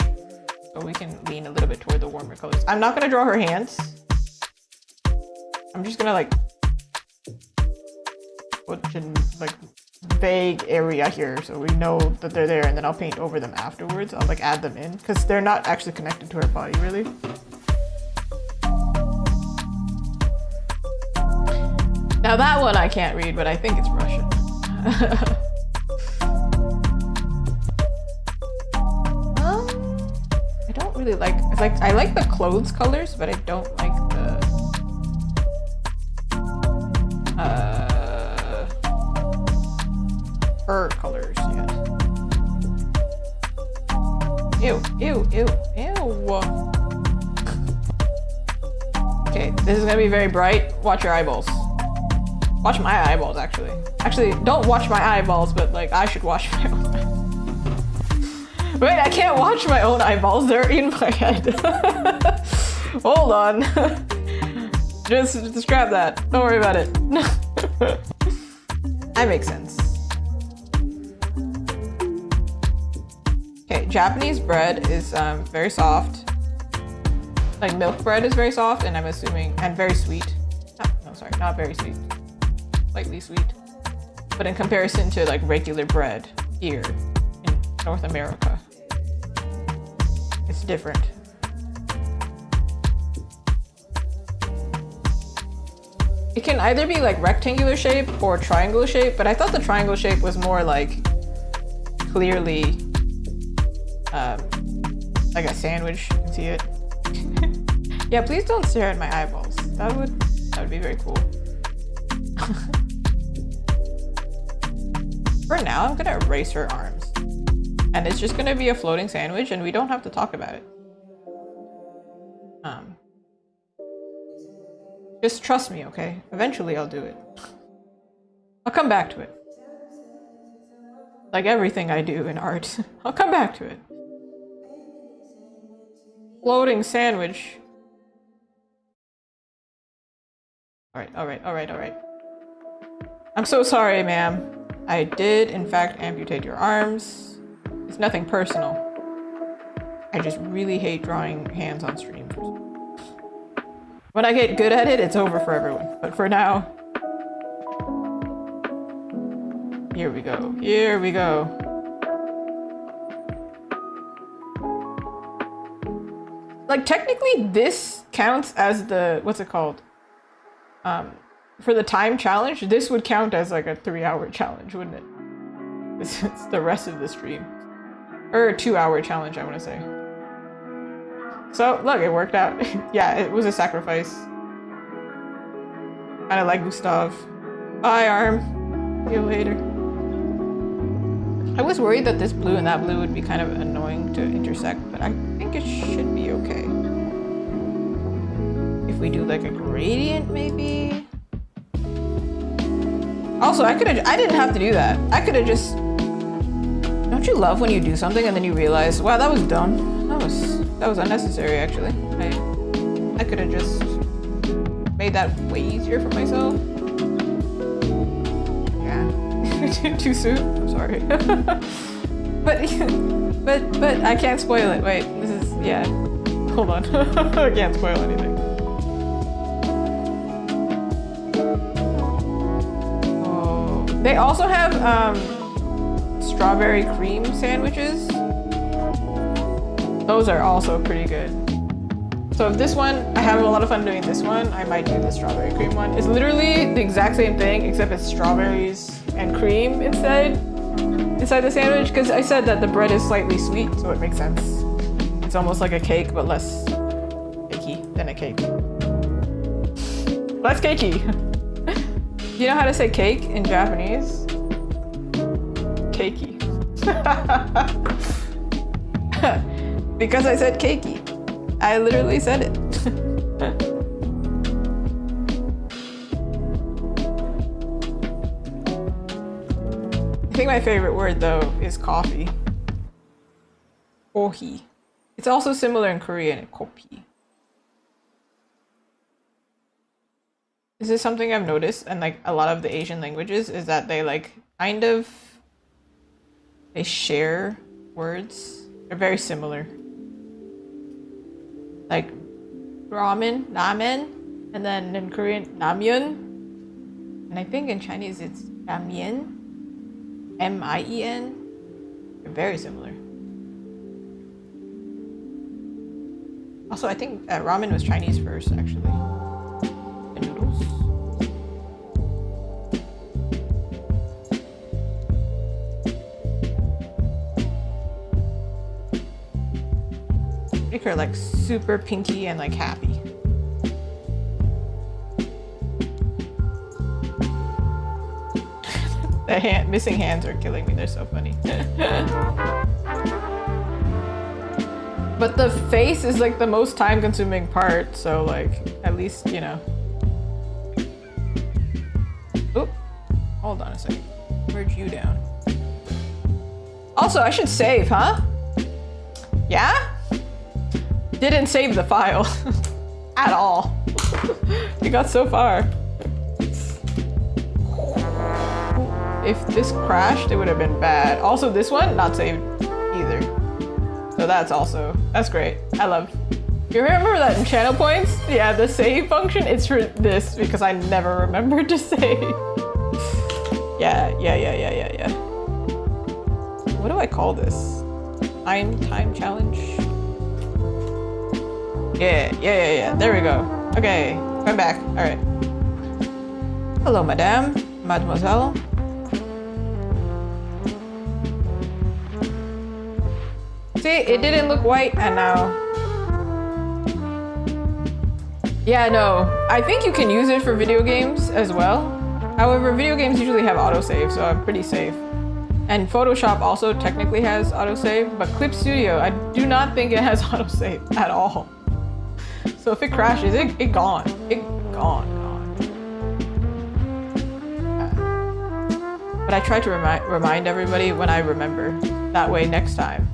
so we can lean a little bit toward the warmer colors. I'm not gonna draw her hands. I'm just gonna like put in like vague area here so we know that they're there, and then I'll paint over them afterwards. I'll like add them in because they're not actually connected to her body really. Now that one I can't read, but I think it's Russian. I don't really like, it's like, I like the clothes colors, but I don't like the, fur colors yet. Ew, ew, ew, ew. Okay, this is gonna be very bright. Watch your eyeballs. Watch my eyeballs, actually. Actually, don't watch my eyeballs, but like, I should watch my own eyeballs. Wait, I can't watch my own eyeballs. They're in my head. Hold on. Just scrap that. Don't worry about it. That makes sense. Okay, Japanese bread is very soft. Like milk bread is very soft, and I'm assuming, and very sweet. No, sorry, not very sweet. Slightly sweet. But in comparison to like regular bread here in North America, it's different. It can either be like rectangular shape or triangular shape, but I thought the triangle shape was more like clearly like a sandwich. You can see it. Yeah, please don't stare at my eyeballs. That would be very cool. For now, I'm gonna erase her arms. And it's just gonna be a floating sandwich, and we don't have to talk about it. Just trust me, okay? Eventually I'll do it. I'll come back to it. Like everything I do in art. I'll come back to it. Floating sandwich. Alright, alright, alright, alright. I'm so sorry, ma'am. I did, in fact, amputate your arms. It's nothing personal. I just really hate drawing hands on stream. When I get good at it, it's over for everyone. But for now... Here we go. Here we go. Like, technically, this counts as the... What's it called? For the time challenge, this would count as like a 3-hour challenge, wouldn't it? It's the rest of the stream. Or a 2-hour challenge, I want to say. So, look, it worked out. Yeah, it was a sacrifice. Kinda like Gustav. Bye, arm. See you later. I was worried that this blue and that blue would be kind of annoying to intersect, but I think it should be okay. If we do like a gradient, maybe? Also, I didn't have to do that. I could have just... Don't you love when you do something and then you realize, wow, that was dumb. That was unnecessary, actually. I could have just made that way easier for myself. Yeah. Too soon? I'm sorry. But but I can't spoil it. Wait, this is yeah. Hold on. I can't spoil anything. Oh, they also have strawberry cream sandwiches. Those are also pretty good. So if this one, I have a lot of fun doing this one, I might do the strawberry cream one. It's literally the exact same thing, except it's strawberries and cream inside the sandwich, because I said that the bread is slightly sweet, so it makes sense. It's almost like a cake, but less cakey than a cake. Less cakey. Do you know how to say cake in Japanese? Cakey. Because I said cakey. I literally said it. I think my favorite word though is coffee. Kohi. It's also similar in Korean, kopi. This is something I've noticed in like a lot of the Asian languages is that they like kind of they share words. They're very similar. Like ramen, and then in Korean, namyeon. And I think in Chinese it's ramyeon, M-I-E-N. They're very similar. Also, I think ramen was Chinese first, actually. The noodles. Make her like super pinky and like happy. The missing hands are killing me. They're so funny. But the face is like the most time-consuming part, so like at least, you know. Oop. Hold on a second. Merge you down. Also, I should save, huh? Yeah? Didn't save the file at all. We got so far. If this crashed, it would have been bad. Also, this one, not saved either. So that's great. I love. You remember that in channel points? Yeah, the save function, it's for this because I never remembered to save. Yeah. What do I call this? Time challenge? Yeah. There we go. Okay, I'm back. All right. Hello, madame, mademoiselle. See, it didn't look white, and now. Yeah, no. I think you can use it for video games as well. However, video games usually have autosave, so I'm pretty safe. And Photoshop also technically has autosave, but Clip Studio, I do not think it has autosave at all. So if it crashes, it gone. Gone. But I try to remind everybody when I remember. That way next time.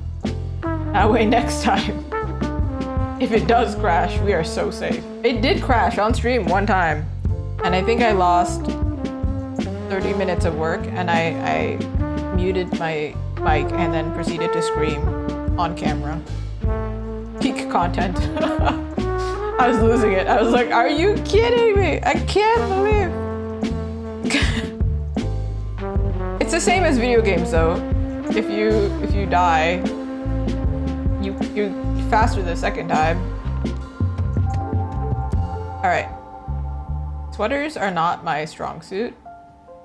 If it does crash, we are so safe. It did crash on stream one time. And I think I lost 30 minutes of work, and I muted my mic and then proceeded to scream on camera. Peak content. I was losing it. I was like, are you kidding me? I can't believe. It's the same as video games though. If you die, you're faster the second time. Alright. Sweaters are not my strong suit.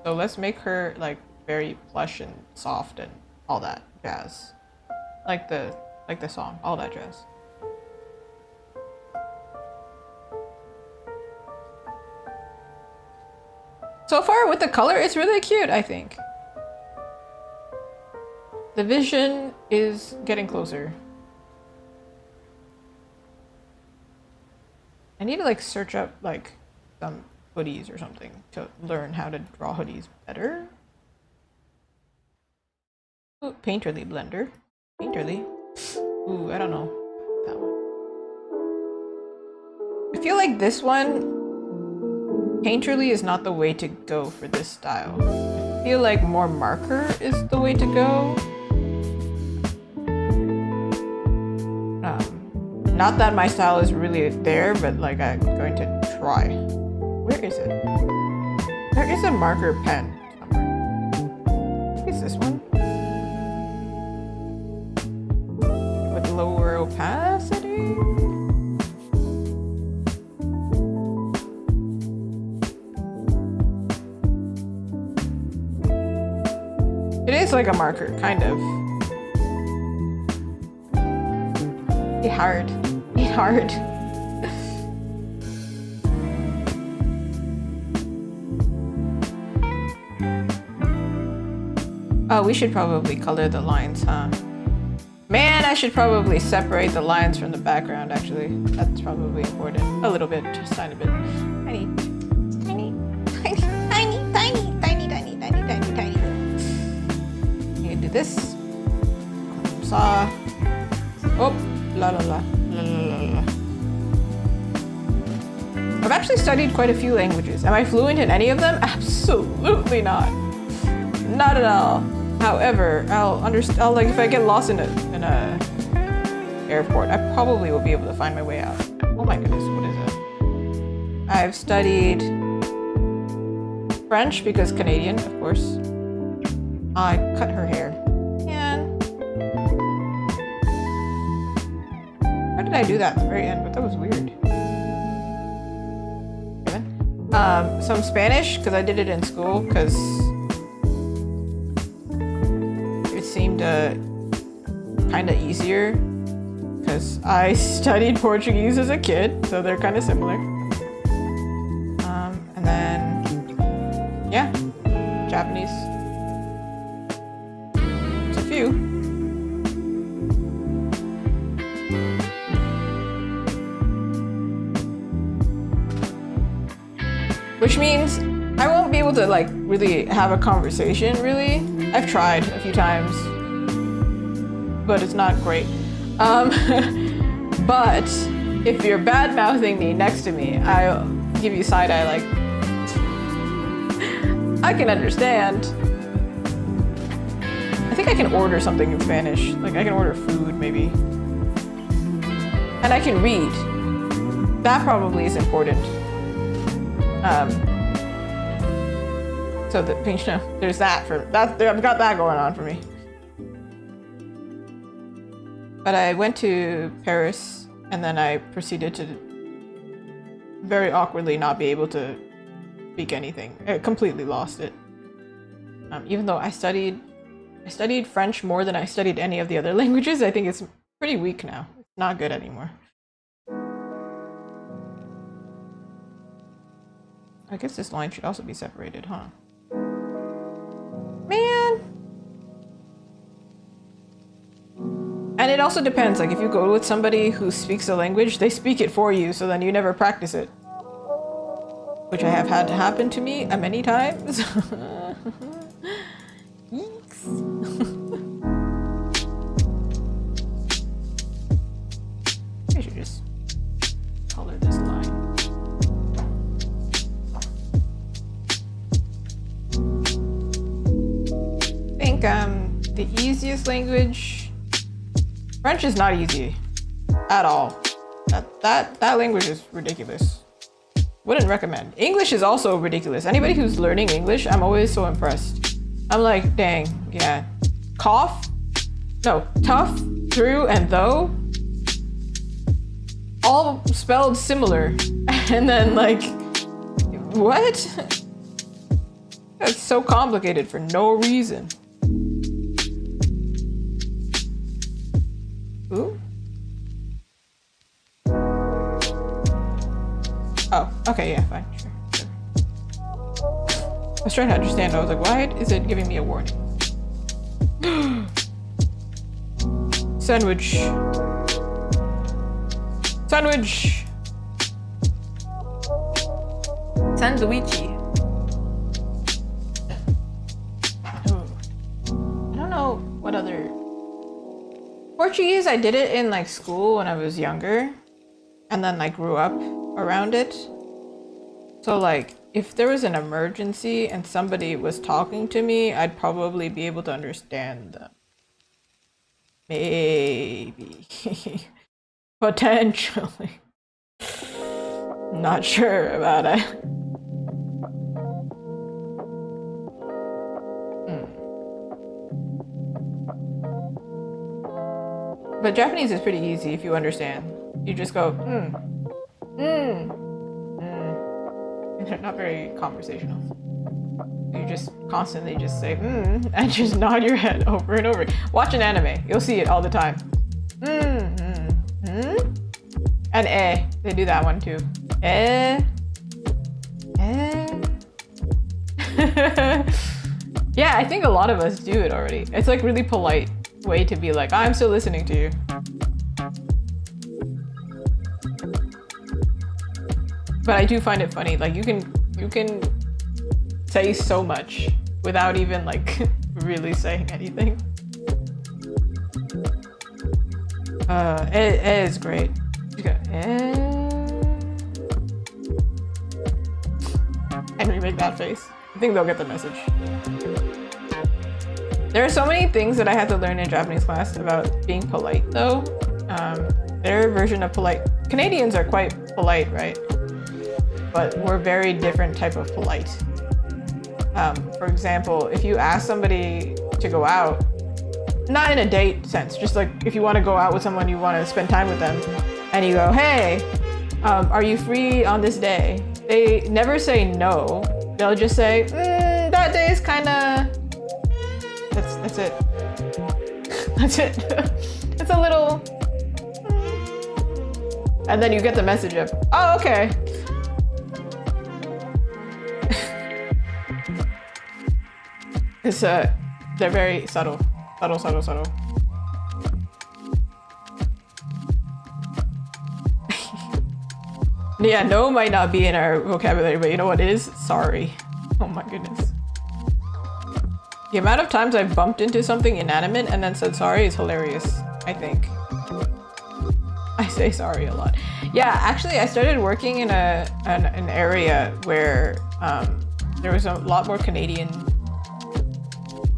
So let's make her like very plush and soft and all that jazz. Like the song, all that jazz. So far with the color, it's really cute, I think. The vision is getting closer. I need to like search up like some hoodies or something to learn how to draw hoodies better. Ooh, Painterly blender. Painterly. Ooh, I don't know. That one. I feel like this one, Painterly is not the way to go for this style. I feel like more marker is the way to go. Not that my style is really there, but like I'm going to try. Where is it? There is a marker pen somewhere. Is this one? With lower opacity? It is like a marker, kind of. It's hard. It's hard. Oh, we should probably color the lines, huh? Man, I should probably separate the lines from the background, actually. That's probably important. A little bit, just a tiny bit. Tiny. Tiny. Tiny. Tiny. Tiny. Tiny. Tiny. Tiny. Tiny. Tiny. You can do this. Saw. Oh. La la la. La la la la. I've actually studied quite a few languages. Am I fluent in any of them? Absolutely not. Not at all. However, I'll like if I get lost in a airport, I probably will be able to find my way out. Oh my goodness, what is it? I've studied French because Canadian, of course. I cut her hair. And how did I do that at the very end? But that was weird. Some Spanish because I did it in school because seemed kind of easier because I studied Portuguese as a kid, so they're kind of similar. And then, yeah, Japanese. It's a few. Which means I won't be able to like really have a conversation, really. I've tried a few times, but it's not great. But if you're bad-mouthing me next to me, I'll give you side-eye like, I can understand. I think I can order something in Spanish. Like I can order food maybe. And I can read. That probably is important. So that, you know, there's that for that. I've got that going on for me. But I went to Paris and then I proceeded to very awkwardly not be able to speak anything. I completely lost it. Even though I studied French more than I studied any of the other languages, I think it's pretty weak now. It's not good anymore. I guess this line should also be separated, huh? Man. And it also depends, like if you go with somebody who speaks a language, they speak it for you, so then you never practice it. Which I have had happen to me many times. Yeeks. I should just color this line. I think the easiest language, French is not easy at all. That language is ridiculous. Wouldn't recommend. English is also ridiculous. Anybody who's learning English, I'm always so impressed. I'm like, dang, yeah. Tough, through, and though, all spelled similar. And then like, what? That's so complicated for no reason. Ooh. Oh, okay, yeah, fine, sure. I was trying to understand. I was like, why is it giving me a warning? Sandwich. Sandwich. Sandwichi. Oh. I don't know what other... Portuguese, I did it in like school when I was younger. And then like grew up around it. So like if there was an emergency and somebody was talking to me, I'd probably be able to understand them. Maybe. Potentially. Not sure about it. But Japanese is pretty easy if you understand. You just go, They're not very conversational. You just constantly just say, and just nod your head over and over. Watch an anime. You'll see it all the time. And they do that one too. Yeah, I think a lot of us do it already. It's like really polite way to be like, I'm still listening to you. But I do find it funny. Like you can say so much without even like really saying anything. It is great. You go, and remake that face. I think they'll get the message. There are so many things that I had to learn in Japanese class about being polite though. Their version of polite. Canadians are quite polite, right? But we're very different type of polite. For example, if you ask somebody to go out, not in a date sense, just like if you want to go out with someone, you want to spend time with them, and you go, hey, are you free on this day? They never say no. They'll just say, that day is kind of... That's it. That's it. It's a little... And then you get the message of, oh, okay. It's they're very subtle. Subtle. Yeah, no might not be in our vocabulary, but you know what is? Sorry. Oh my goodness. The amount of times I've bumped into something inanimate and then said sorry is hilarious, I think. I say sorry a lot. Yeah, actually I started working in an area where there was a lot more Canadian.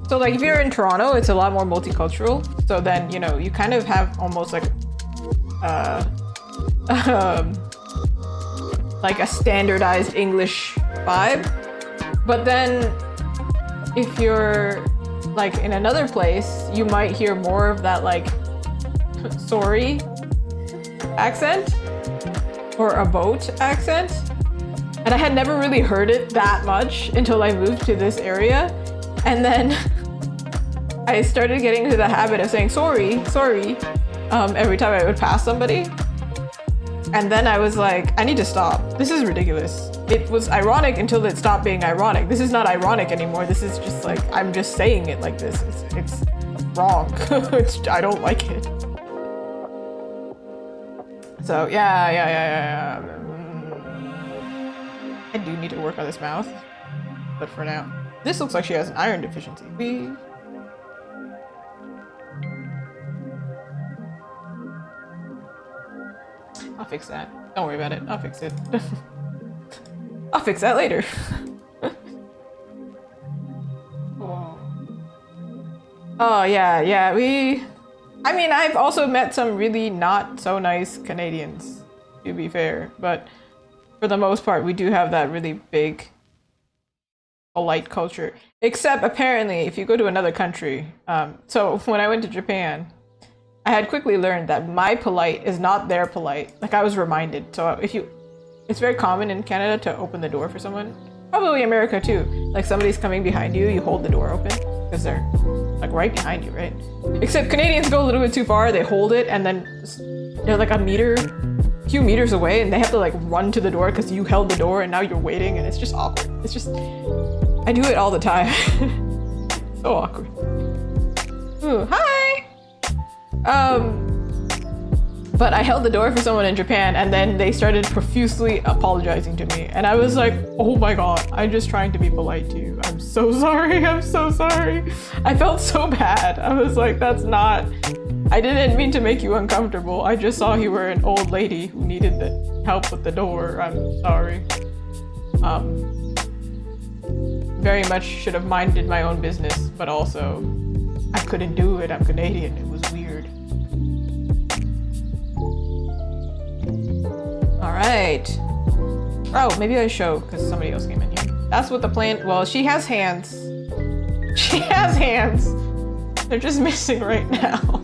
So like if you're in Toronto, it's a lot more multicultural. So then, you know, you kind of have almost like like a standardized English vibe. But then if you're like in another place, you might hear more of that like sorry accent or a boat accent. And I had never really heard it that much until I moved to this area. And then I started getting into the habit of saying sorry, every time I would pass somebody. And then I was like, I need to stop. This is ridiculous. It was ironic until it stopped being ironic. This is not ironic anymore. This is just like, I'm just saying it like this. It's wrong. I don't like it. So yeah. I do need to work on this mouth. But for now, this looks like she has an iron deficiency. I'll fix that. Don't worry about it. I'll fix it. I'll fix that later. Oh yeah. I mean, I've also met some really not so nice Canadians, to be fair. But for the most part, we do have that really big polite culture. Except apparently, if you go to another country. So when I went to Japan, I had quickly learned that my polite is not their polite. Like I was reminded. So it's very common in Canada to open the door for someone. Probably America too. Like somebody's coming behind you, you hold the door open because they're like right behind you, right? Except Canadians go a little bit too far. They hold it and then they're like a few meters away and they have to like run to the door because you held the door and now you're waiting and it's just awkward. It's just, I do it all the time. So awkward. Ooh, hi! But I held the door for someone in Japan and then they started profusely apologizing to me. And I was like, oh my God, I'm just trying to be polite to you. I'm so sorry. I'm so sorry. I felt so bad. I was like, I didn't mean to make you uncomfortable. I just saw you were an old lady who needed the help with the door. I'm sorry. Very much should have minded my own business, but also I couldn't do it. I'm Canadian. It was weird. right. Oh, maybe I show because somebody else came in here. That's what the plan. Well, she has hands. She has hands. They're just missing right now.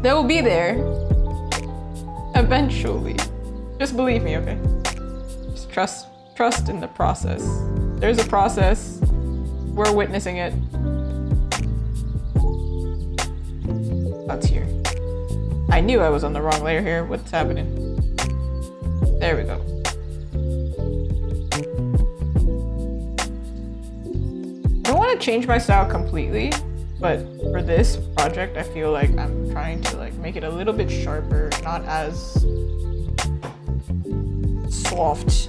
They will be there eventually. Just believe me, okay? Just trust in the process. There's a process. We're witnessing it. That's here. I knew I was on the wrong layer here. What's happening? There we go. I don't want to change my style completely, but for this project, I feel like I'm trying to like make it a little bit sharper, not as soft.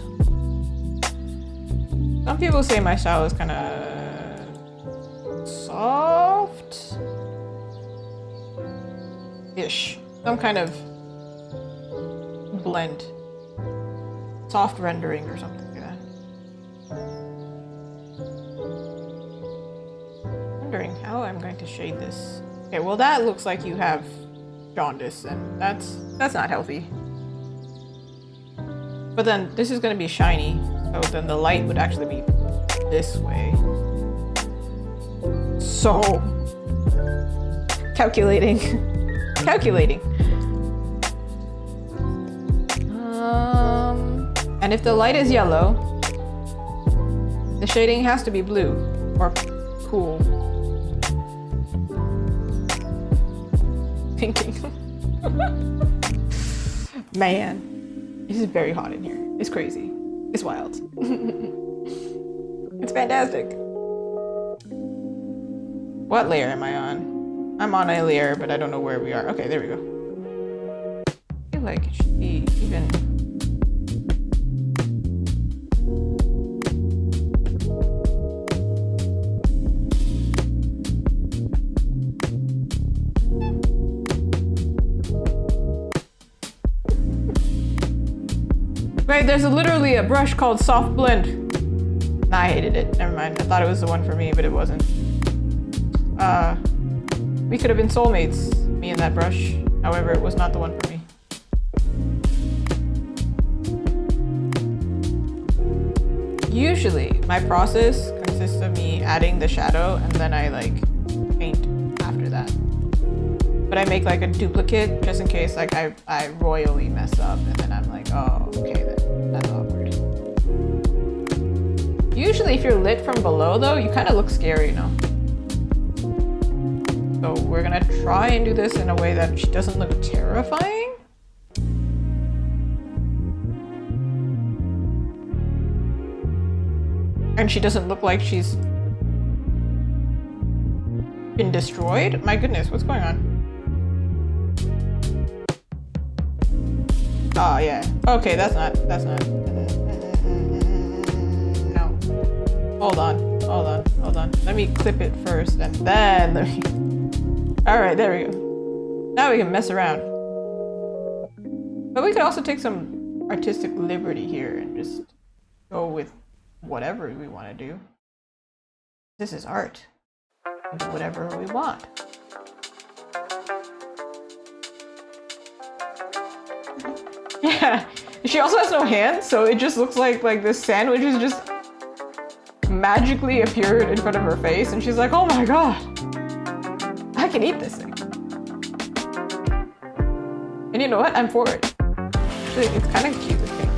Some people say my style is kind of soft-ish. Some kind of blend. Soft rendering or something like that. Wondering how I'm going to shade this. Okay, well that looks like you have jaundice, and that's not healthy. But then this is going to be shiny, so then the light would actually be this way. So calculating. Calculating. And if the light is yellow, the shading has to be blue or cool. Thinking. Man, it is very hot in here. It's crazy. It's wild. It's fantastic. What layer am I on? I'm on a layer, but I don't know where we are. Okay, there we go. I feel like it should be even. Right, there's literally a brush called Soft Blend. Nah, I hated it. Never mind. I thought it was the one for me, but it wasn't. We could have been soulmates, me and that brush. However, it was not the one for me. Usually, my process consists of me adding the shadow and then I like paint after that. But I make like a duplicate just in case like I royally mess up and then I'm like, oh, okay, then that's awkward. Usually if you're lit from below though, you kind of look scary, you know? So we're gonna try and do this in a way that she doesn't look terrifying. And she doesn't look like she's been destroyed. My goodness, what's going on? Oh yeah. Okay, that's not. No. Hold on. Let me clip it first and then let me. All right, there we go. Now we can mess around. But we could also take some artistic liberty here and just go with whatever we want to do. This is art. We do whatever we want. Yeah, she also has no hands, so it just looks like this sandwich is just magically appeared in front of her face, and she's like, oh my god, I can eat this thing. And you know what? I'm for it. Actually, it's kind of cute with pink.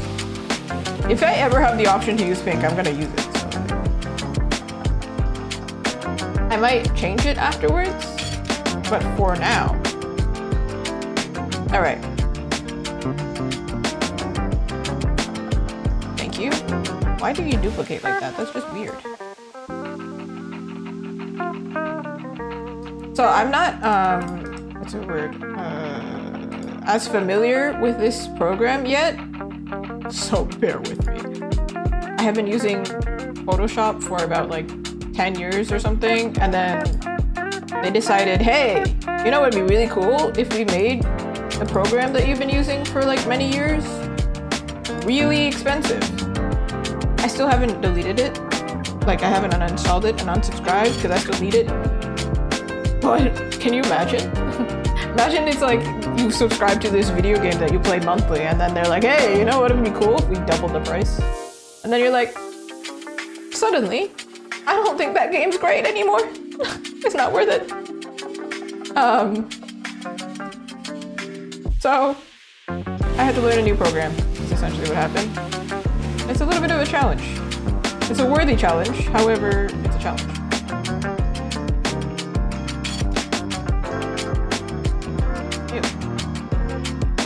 If I ever have the option to use pink, I'm gonna use it. So. I might change it afterwards, but for now. All right. Thank you. Why do you duplicate like that? That's just weird. So I'm not, what's the word? As familiar with this program yet, so bear with me. I have been using Photoshop for about like 10 years or something, and then they decided, hey, you know what would be really cool if we made the program that you've been using for like many years really expensive. I still haven't deleted it. Like I haven't uninstalled it and unsubscribed because I still need it. But can you imagine? Imagine it's like you subscribe to this video game that you play monthly, and then they're like, hey, you know what would be cool if we doubled the price? And then you're like, suddenly, I don't think that game's great anymore. It's not worth it. So I had to learn a new program. That's essentially what happened. It's a little bit of a challenge. It's a worthy challenge, however, it's a challenge. Ew.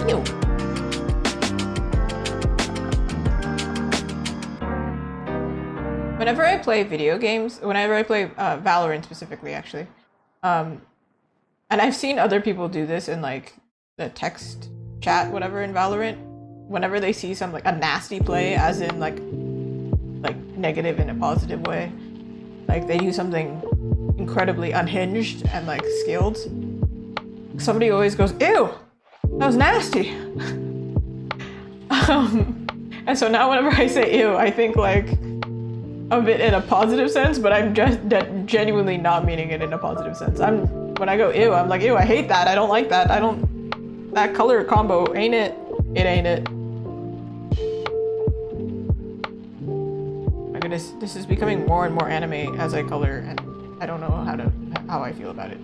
Ew. Whenever I play video games, whenever I play Valorant specifically, actually, and I've seen other people do this in like the text chat, whatever, in Valorant, whenever they see some like a nasty play, as in like negative in a positive way, like they do something incredibly unhinged and like skilled, somebody always goes, ew, that was nasty. And so now whenever I say ew, I think like of it in a positive sense, but I'm just genuinely not meaning it in a positive sense. When I go ew, I'm like, ew, I hate that, I don't like that, that color combo, ain't it? It ain't it. My goodness, this is becoming more and more anime as I color, and I don't know how I feel about it.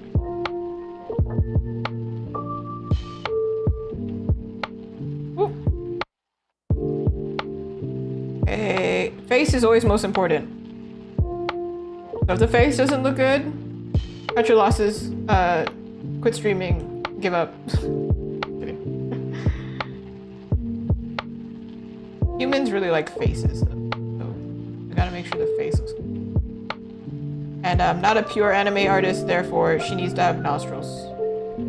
Hey, face is always most important. So if the face doesn't look good, cut your losses, quit streaming, give up. Humans really like faces, though. So we gotta make sure the face looks good. And I'm not a pure anime artist, therefore she needs to have nostrils.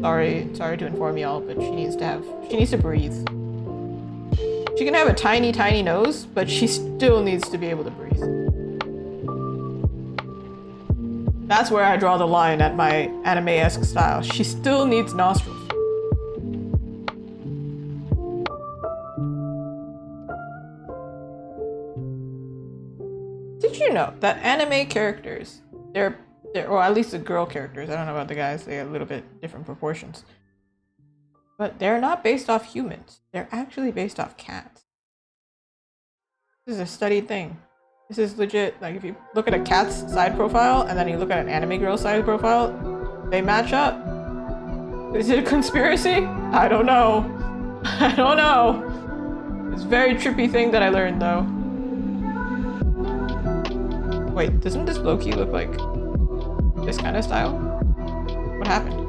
Sorry to inform y'all, but she needs to breathe. She can have a tiny, tiny nose, but she still needs to be able to breathe. That's where I draw the line at my anime-esque style. She still needs nostrils. Did you know that anime characters, they're or at least the girl characters, I don't know about the guys, they have a little bit different proportions, but they're not based off humans. They're actually based off cats. This is a studied thing. This is legit. Like, if you look at a cat's side profile and then you look at an anime girl's side profile, they match up. Is it a conspiracy? I don't know. I don't know. It's a very trippy thing that I learned, though. Wait, doesn't this Loki look like this kind of style? What happened?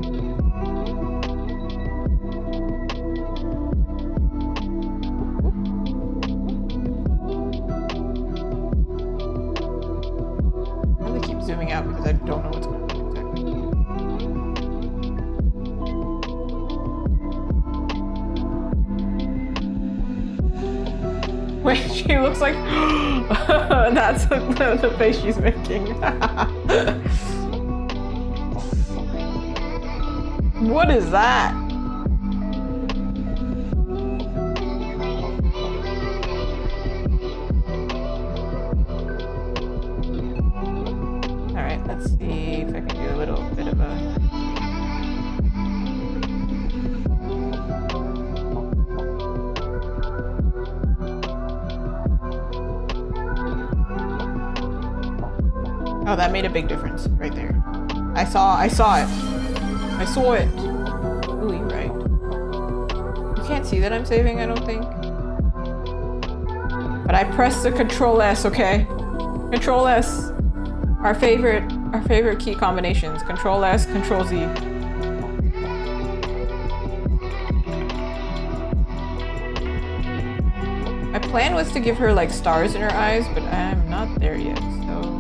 I have to keep zooming out because I don't know what's going on exactly. Wait, she looks like... That's the face she's making. What is that? Alright, let's see if I can do a little bit of a... Oh, that made a big difference right there. I saw it. I saw it. Ooh, you're right. You can't see that I'm saving, I don't think. But I pressed the Control S, okay? Control S. Our favorite key combinations. Control S, Control Z. My plan was to give her like stars in her eyes, but I'm not there yet, so...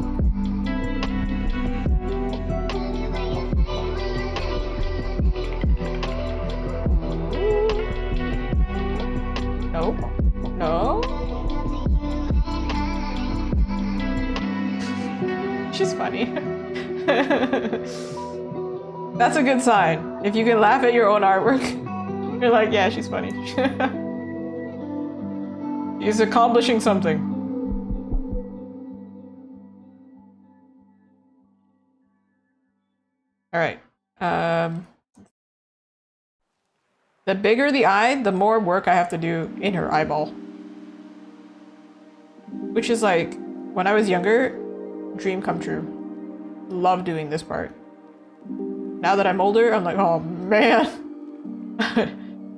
No? She's funny. That's a good sign. If you can laugh at your own artwork, you're like, yeah, she's funny. She's accomplishing something. All right. The bigger the eye, the more work I have to do in her eyeball. Which is like, when I was younger, dream come true. Love doing this part. Now that I'm older, I'm like, oh man.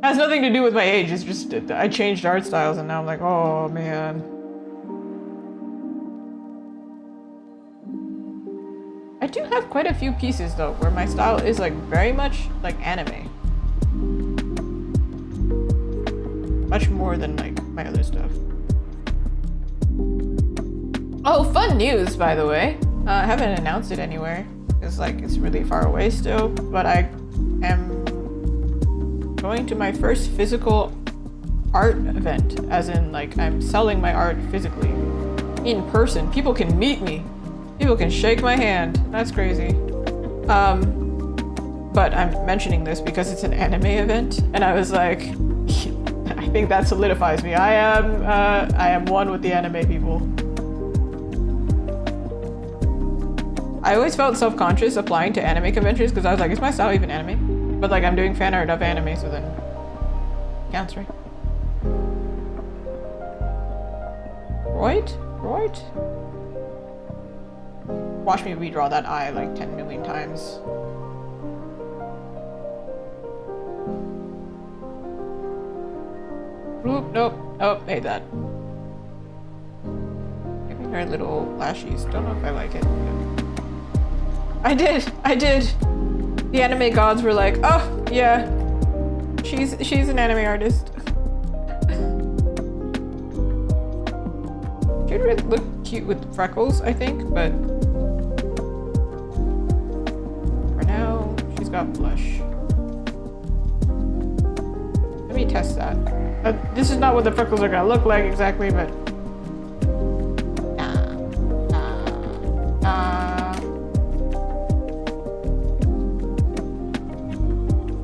Has nothing to do with my age, it's just, I changed art styles and now I'm like, oh man. I do have quite a few pieces though, where my style is like very much like anime. Much more than like my other stuff. Oh, fun news, by the way. I haven't announced it anywhere. It's like, it's really far away still, but I am going to my first physical art event, as in like I'm selling my art physically, in person. People can meet me. People can shake my hand. That's crazy. But I'm mentioning this because it's an anime event, and I was like, I think that solidifies me. I am one with the anime people. I always felt self-conscious applying to anime conventions because I was like, is my style even anime? But like, I'm doing fan art of anime, so then counts, right? Right? Watch me redraw that eye like 10 million times. Oop, nope. Oh, made that. Maybe her little lashes. Don't know if I like it. I did! The anime gods were like, oh, yeah. She's an anime artist. She'd really look cute with freckles, I think, but for now, she's got blush. Let me test that. This is not what the freckles are gonna look like exactly, but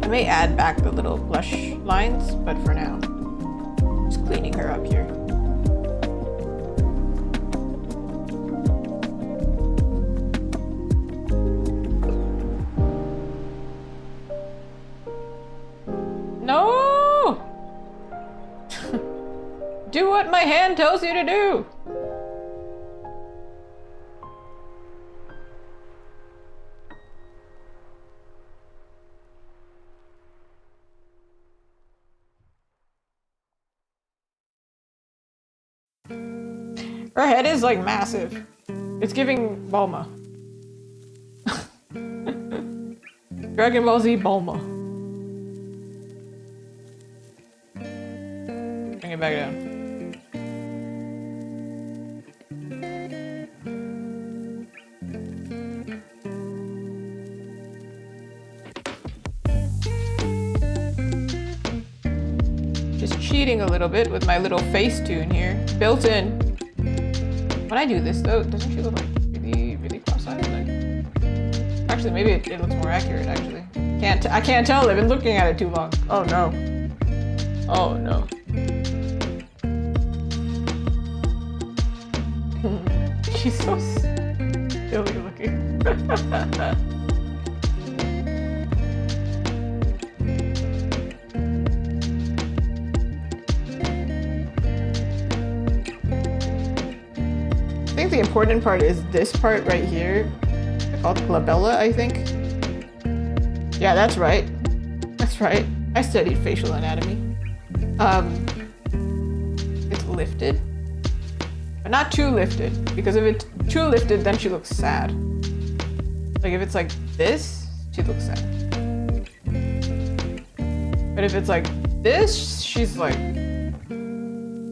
I may add back the little blush lines, but for now, just cleaning her up here. No! Do what my hand tells you to do! Her head is like massive. It's giving Bulma. Dragon Ball Z Bulma. Bring it back down. Just cheating a little bit with my little Facetune here. Built in. When I do this though, doesn't she look like really cross-eyed? Like, actually, maybe it looks more accurate. Actually, I can't tell. I've been looking at it too long. Oh no. Oh no. She's so silly looking. I think the important part is this part right here. It's called glabella, I think. Yeah, that's right. That's right. I studied facial anatomy. It's lifted. But not too lifted. Because if it's too lifted, then she looks sad. Like if it's like this, she looks sad. But if it's like this, she's like...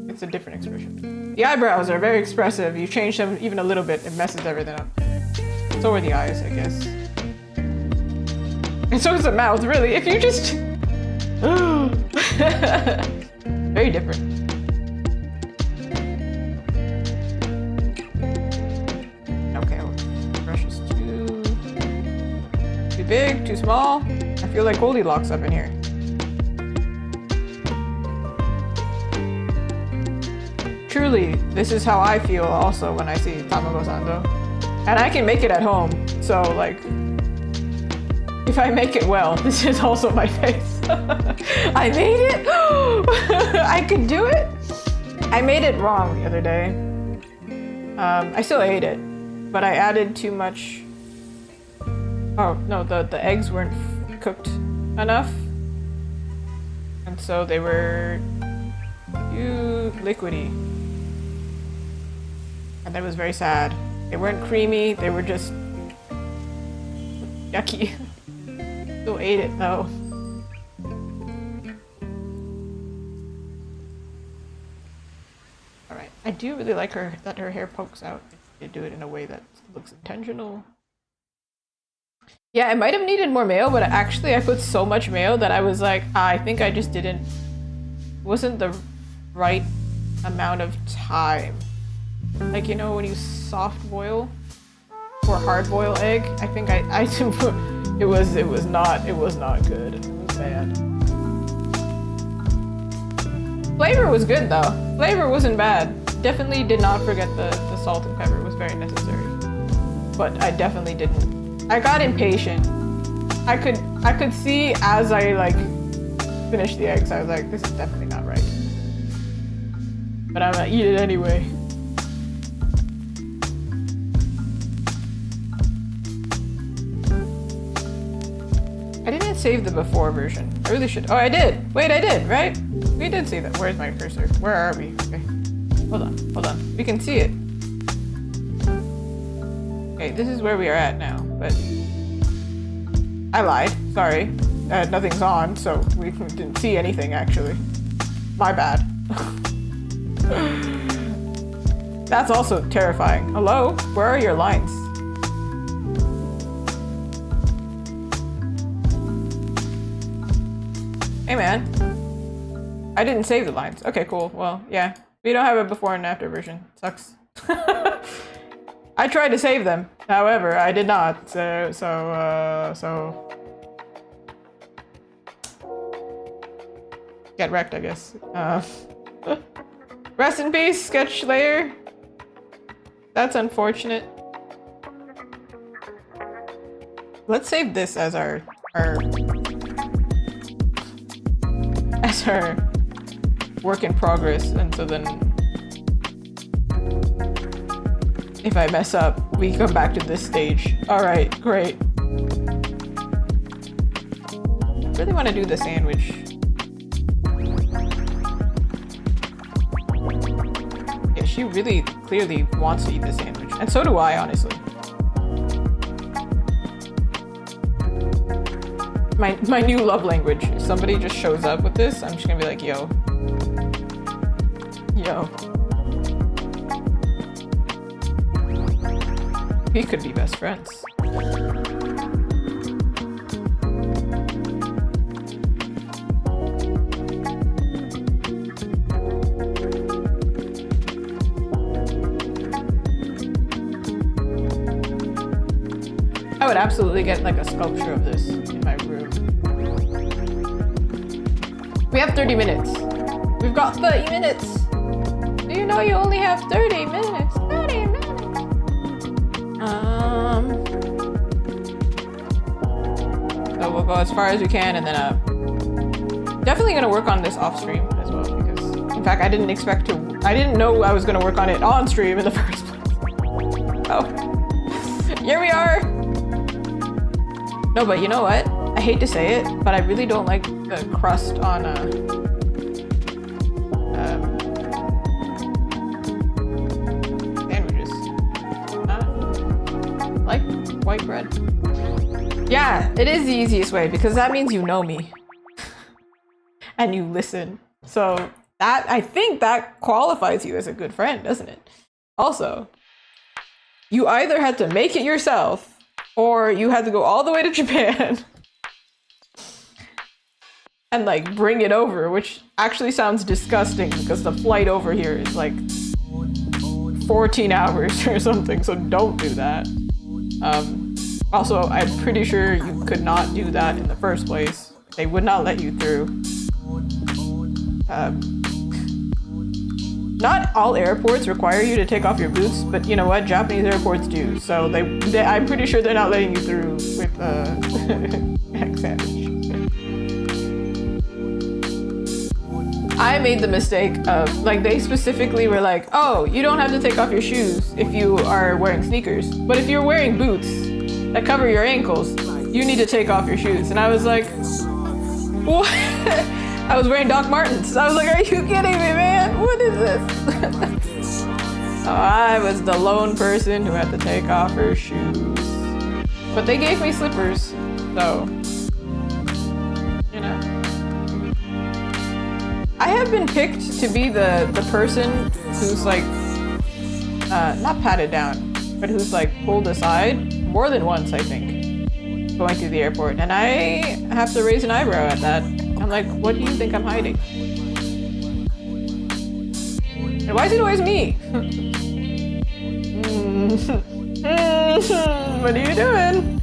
It's a different expression. The eyebrows are very expressive. You change them even a little bit, it messes everything up. So are the eyes, I guess. And so is the mouth, really. If you just... Very different. Okay, brush is too big, too small. I feel like Goldilocks up in here. Truly, this is how I feel also when I see Tamago Sando. And I can make it at home, so like, if I make it well, this is also my face. I made it! I could do it! I made it wrong the other day. I still ate it, but I added too much. Oh, no, the eggs weren't cooked enough. And so they were too liquidy. And that was very sad. They weren't creamy, they were just yucky. Still ate it though. Alright, I do really like her that her hair pokes out. They do it in a way that looks intentional. Yeah, I might have needed more mayo, but actually I put so much mayo that I was like, I think I just wasn't the right amount of time. Like, you know, when you soft boil or hard boil egg, I think it was not good. It was bad. Flavor was good though. Flavor wasn't bad. Definitely did not forget the salt and pepper. It was very necessary. But I definitely didn't. I got impatient. I could see as I like finished the eggs, I was like, this is definitely not right. But I'm gonna eat it anyway. I didn't save the before version. I really should. Oh, I did. Wait, I did, right? We did see that. Where's my cursor? Where are we? Okay. Hold on. We can see it. Okay, this is where we are at now, but I lied. Sorry. Nothing's on, so we didn't see anything, actually. My bad. That's also terrifying. Hello? Where are your lines? Hey, man. I didn't save the lines. Okay, cool. Well, yeah. We don't have a before and after version. Sucks. I tried to save them. However, I did not. So... Get wrecked, I guess. Rest in peace, Sketch Slayer. That's unfortunate. Let's save this as our work in progress, and so then if I mess up, we come back to this stage. Alright, great. I really want to do the sandwich. Yeah, she really clearly wants to eat the sandwich. And so do I, honestly. My new love language. If somebody just shows up with this, I'm just gonna be like, yo. Yo. We could be best friends. I would absolutely get like a sculpture of this in my room. We have 30 minutes. We've got 30 minutes. Do you know you only have 30 minutes? 30 minutes. So we'll go as far as we can, and then definitely gonna work on this off stream as well, because in fact I didn't know I was gonna work on it on stream in the first place. Oh, here we are. No, but you know what? I hate to say it, but I really don't like the crust on sandwiches. Like white bread. Yeah, it is the easiest way, because that means you know me. And you listen. So that, I think that qualifies you as a good friend, doesn't it? Also, you either had to make it yourself, or you had to go all the way to Japan and like bring it over, which actually sounds disgusting because the flight over here is like 14 hours or something, so don't do that. Also, I'm pretty sure you could not do that in the first place. They would not let you through. Not all airports require you to take off your boots, but you know what? Japanese airports do. So I'm pretty sure they're not letting you through with egg sandwich. I made the mistake of, like, they specifically were like, oh, you don't have to take off your shoes if you are wearing sneakers. But if you're wearing boots that cover your ankles, you need to take off your shoes. And I was like, what? I was wearing Doc Martens. I was like, are you kidding me, man? What is this? So I was the lone person who had to take off her shoes. But they gave me slippers, so, you know. I have been picked to be the person who's like, not patted down, but who's like pulled aside more than once, I think, going through the airport. And I have to raise an eyebrow at that. I'm like, what do you think I'm hiding? And why is it always me? What are you doing?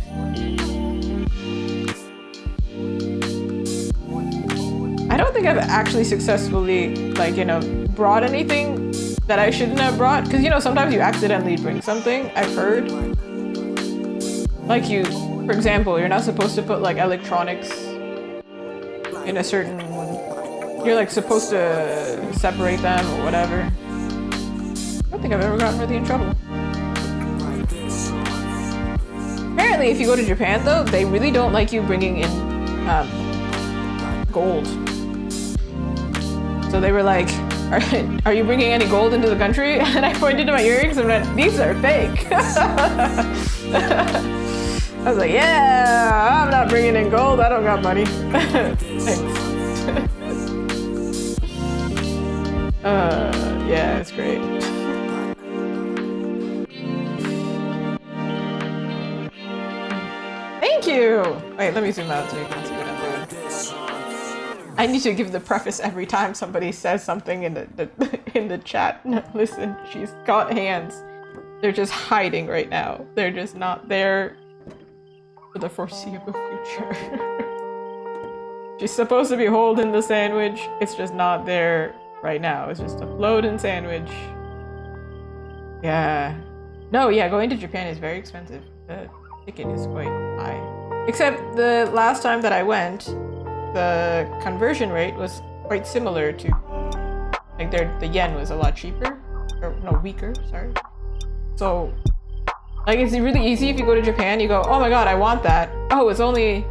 I don't think I've actually successfully, like, you know, brought anything that I shouldn't have brought. Because, you know, sometimes you accidentally bring something, I've heard. Like you, for example, you're not supposed to put, like, electronics in a certain... You're, like, supposed to separate them or whatever. I don't think I've ever gotten really in trouble. Apparently, if you go to Japan, though, they really don't like you bringing in gold. So they were like, are you bringing any gold into the country? And I pointed to my earrings and went, these are fake. I was like, yeah, I'm not bringing in gold. I don't got money. Thanks. Yeah, it's great. Thank you! Wait, let me zoom out so you can see what I'm doing. I need to give the preface every time somebody says something in the chat. Listen, she's got hands. They're just hiding right now. They're just not there for the foreseeable future. She's supposed to be holding the sandwich. It's just not there right now. It's just a floating sandwich. Yeah. No, yeah, going to Japan is very expensive. The ticket is quite high. Except the last time that I went, the conversion rate was quite similar to, like, the yen was a lot cheaper, or no, weaker, sorry. So, like, it's really easy if you go to Japan, you go, oh my god, I want that. Oh, it's only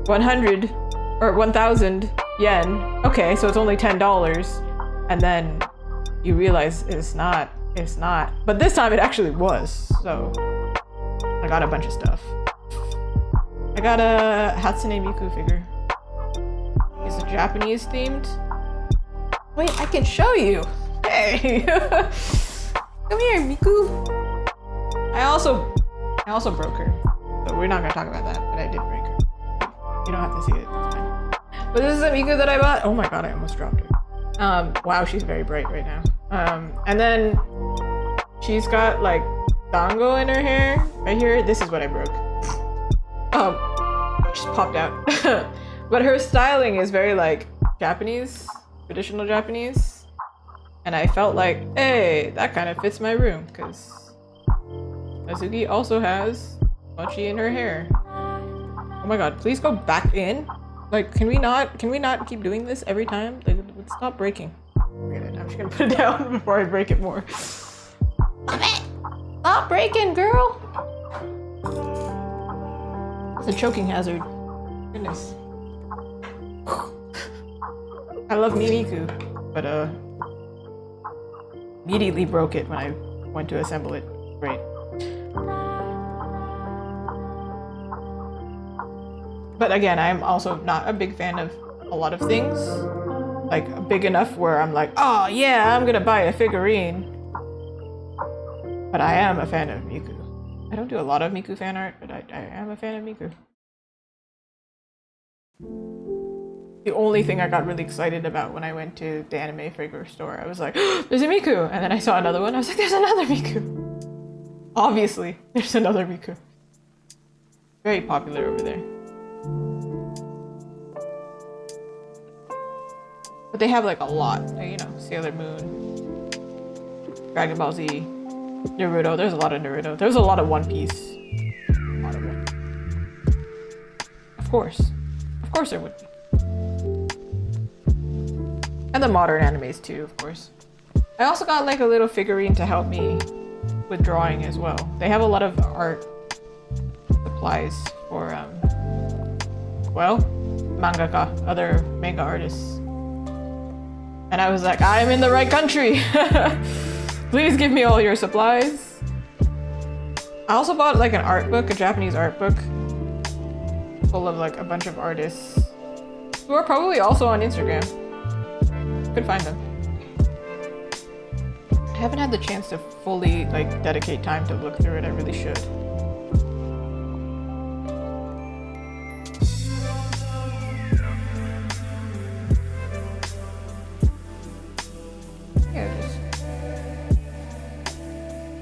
100 or 1,000 yen. Okay, so it's only $10. And then you realize it's not. But this time it actually was, so I got a bunch of stuff. I got a Hatsune Miku figure. It's a Japanese themed. Wait, I can show you. Hey, come here, Miku. I also broke her, so we're not gonna talk about that. But I did break her. You don't have to see it. It's fine. But this is a Miku that I bought. Oh my god, I almost dropped her. Wow, she's very bright right now. And then she's got like dango in her hair right here. This is what I broke. Just popped out. But her styling is very like Japanese, traditional Japanese. And I felt like, hey, that kind of fits my room because Azuki also has mochi in her hair. Oh my god, please go back in. Like, can we not keep doing this every time? Like, stop breaking. Forget it. I'm just gonna put it down before I break it more. Stop it! Stop breaking, girl! It's a choking hazard. Goodness. I love Mimiku, but immediately broke it when I went to assemble it. Great. But again, I'm also not a big fan of a lot of things. Like, big enough where I'm like, oh yeah, I'm gonna buy a figurine. But I am a fan of Miku. I don't do a lot of Miku fan art, but I am a fan of Miku. The only thing I got really excited about when I went to the anime figure store, I was like, oh, there's a Miku! And then I saw another one, I was like, there's another Miku! Obviously, there's another Miku. Very popular over there. But they have like a lot, like, you know, Sailor Moon, Dragon Ball Z, Naruto. There's a lot of Naruto. There's a lot of One Piece. A lot of it. Of course there would be. And the modern animes too, of course. I also got like a little figurine to help me with drawing as well. They have a lot of art supplies for, well, mangaka, other manga artists. And I was like, I'm in the right country! Please give me all your supplies. I also bought like an art book, a Japanese art book, full of like a bunch of artists who are probably also on Instagram. Could find them. I haven't had the chance to fully like dedicate time to look through it. I really should.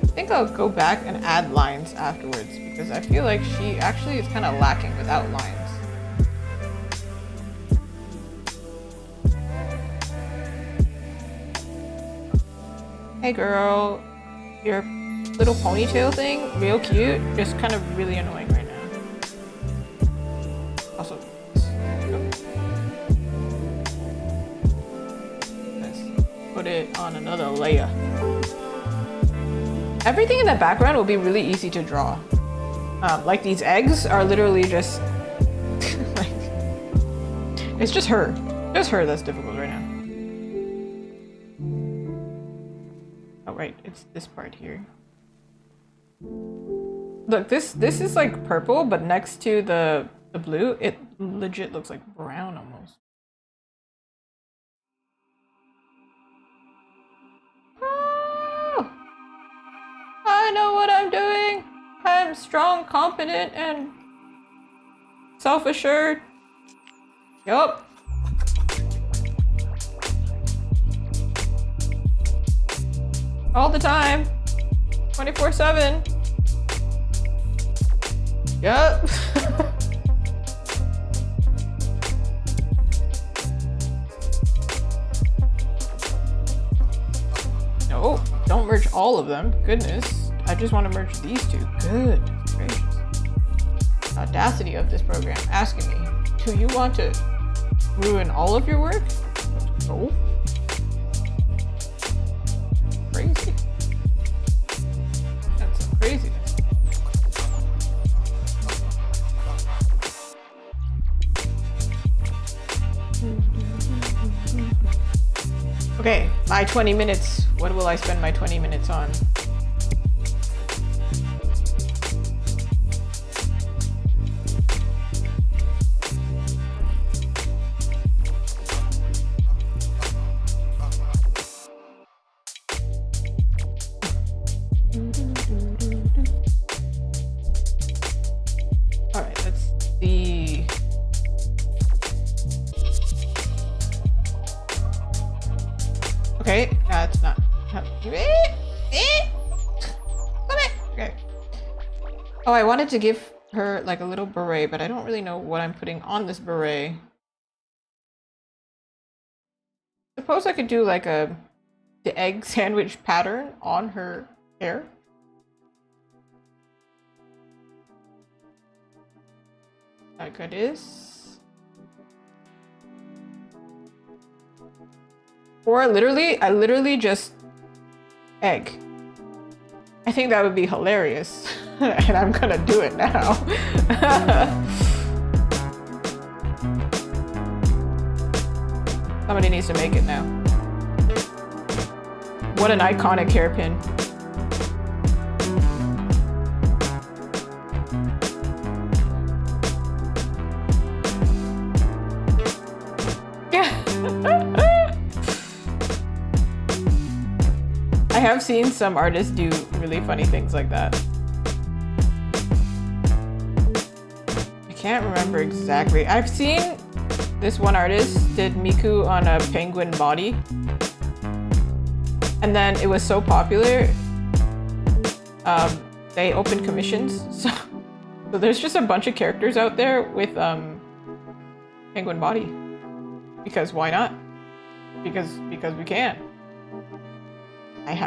I think I'll go back and add lines afterwards because I feel like she actually is kind of lacking without lines. Hey girl, your little ponytail thing, real cute, just kind of really annoying right now. Also, let's put it on another layer. Everything in the background will be really easy to draw. Like these eggs are literally just like, it's just her. Just her that's difficult right now. Oh right, it's this part here. Look, this is like purple, but next to the blue, it legit looks like brown almost. I know what I'm doing. I'm strong, competent, and self-assured. Yup. All the time. 24/7. Yup. No, don't merge all of them. Goodness. I just want to merge these two. Good gracious. Audacity of this program asking me, do you want to ruin all of your work? No. Crazy. That's some craziness. Okay, my 20 minutes. What will I spend my 20 minutes on? Alright, let's see. Okay, that's not. Come here. Okay. Oh, I wanted to give her like a little beret, but I don't really know what I'm putting on this beret. Suppose I could do like the egg sandwich pattern on her hair. Like this. Or I literally just egg. I think that would be hilarious. And I'm gonna do it now. Somebody needs to make it now. What an iconic hairpin. I have seen some artists do really funny things like that. I can't remember exactly. I've seen this one artist did Miku on a penguin body. And then it was so popular, they opened commissions. So there's just a bunch of characters out there with penguin body. Because why not? Because we can.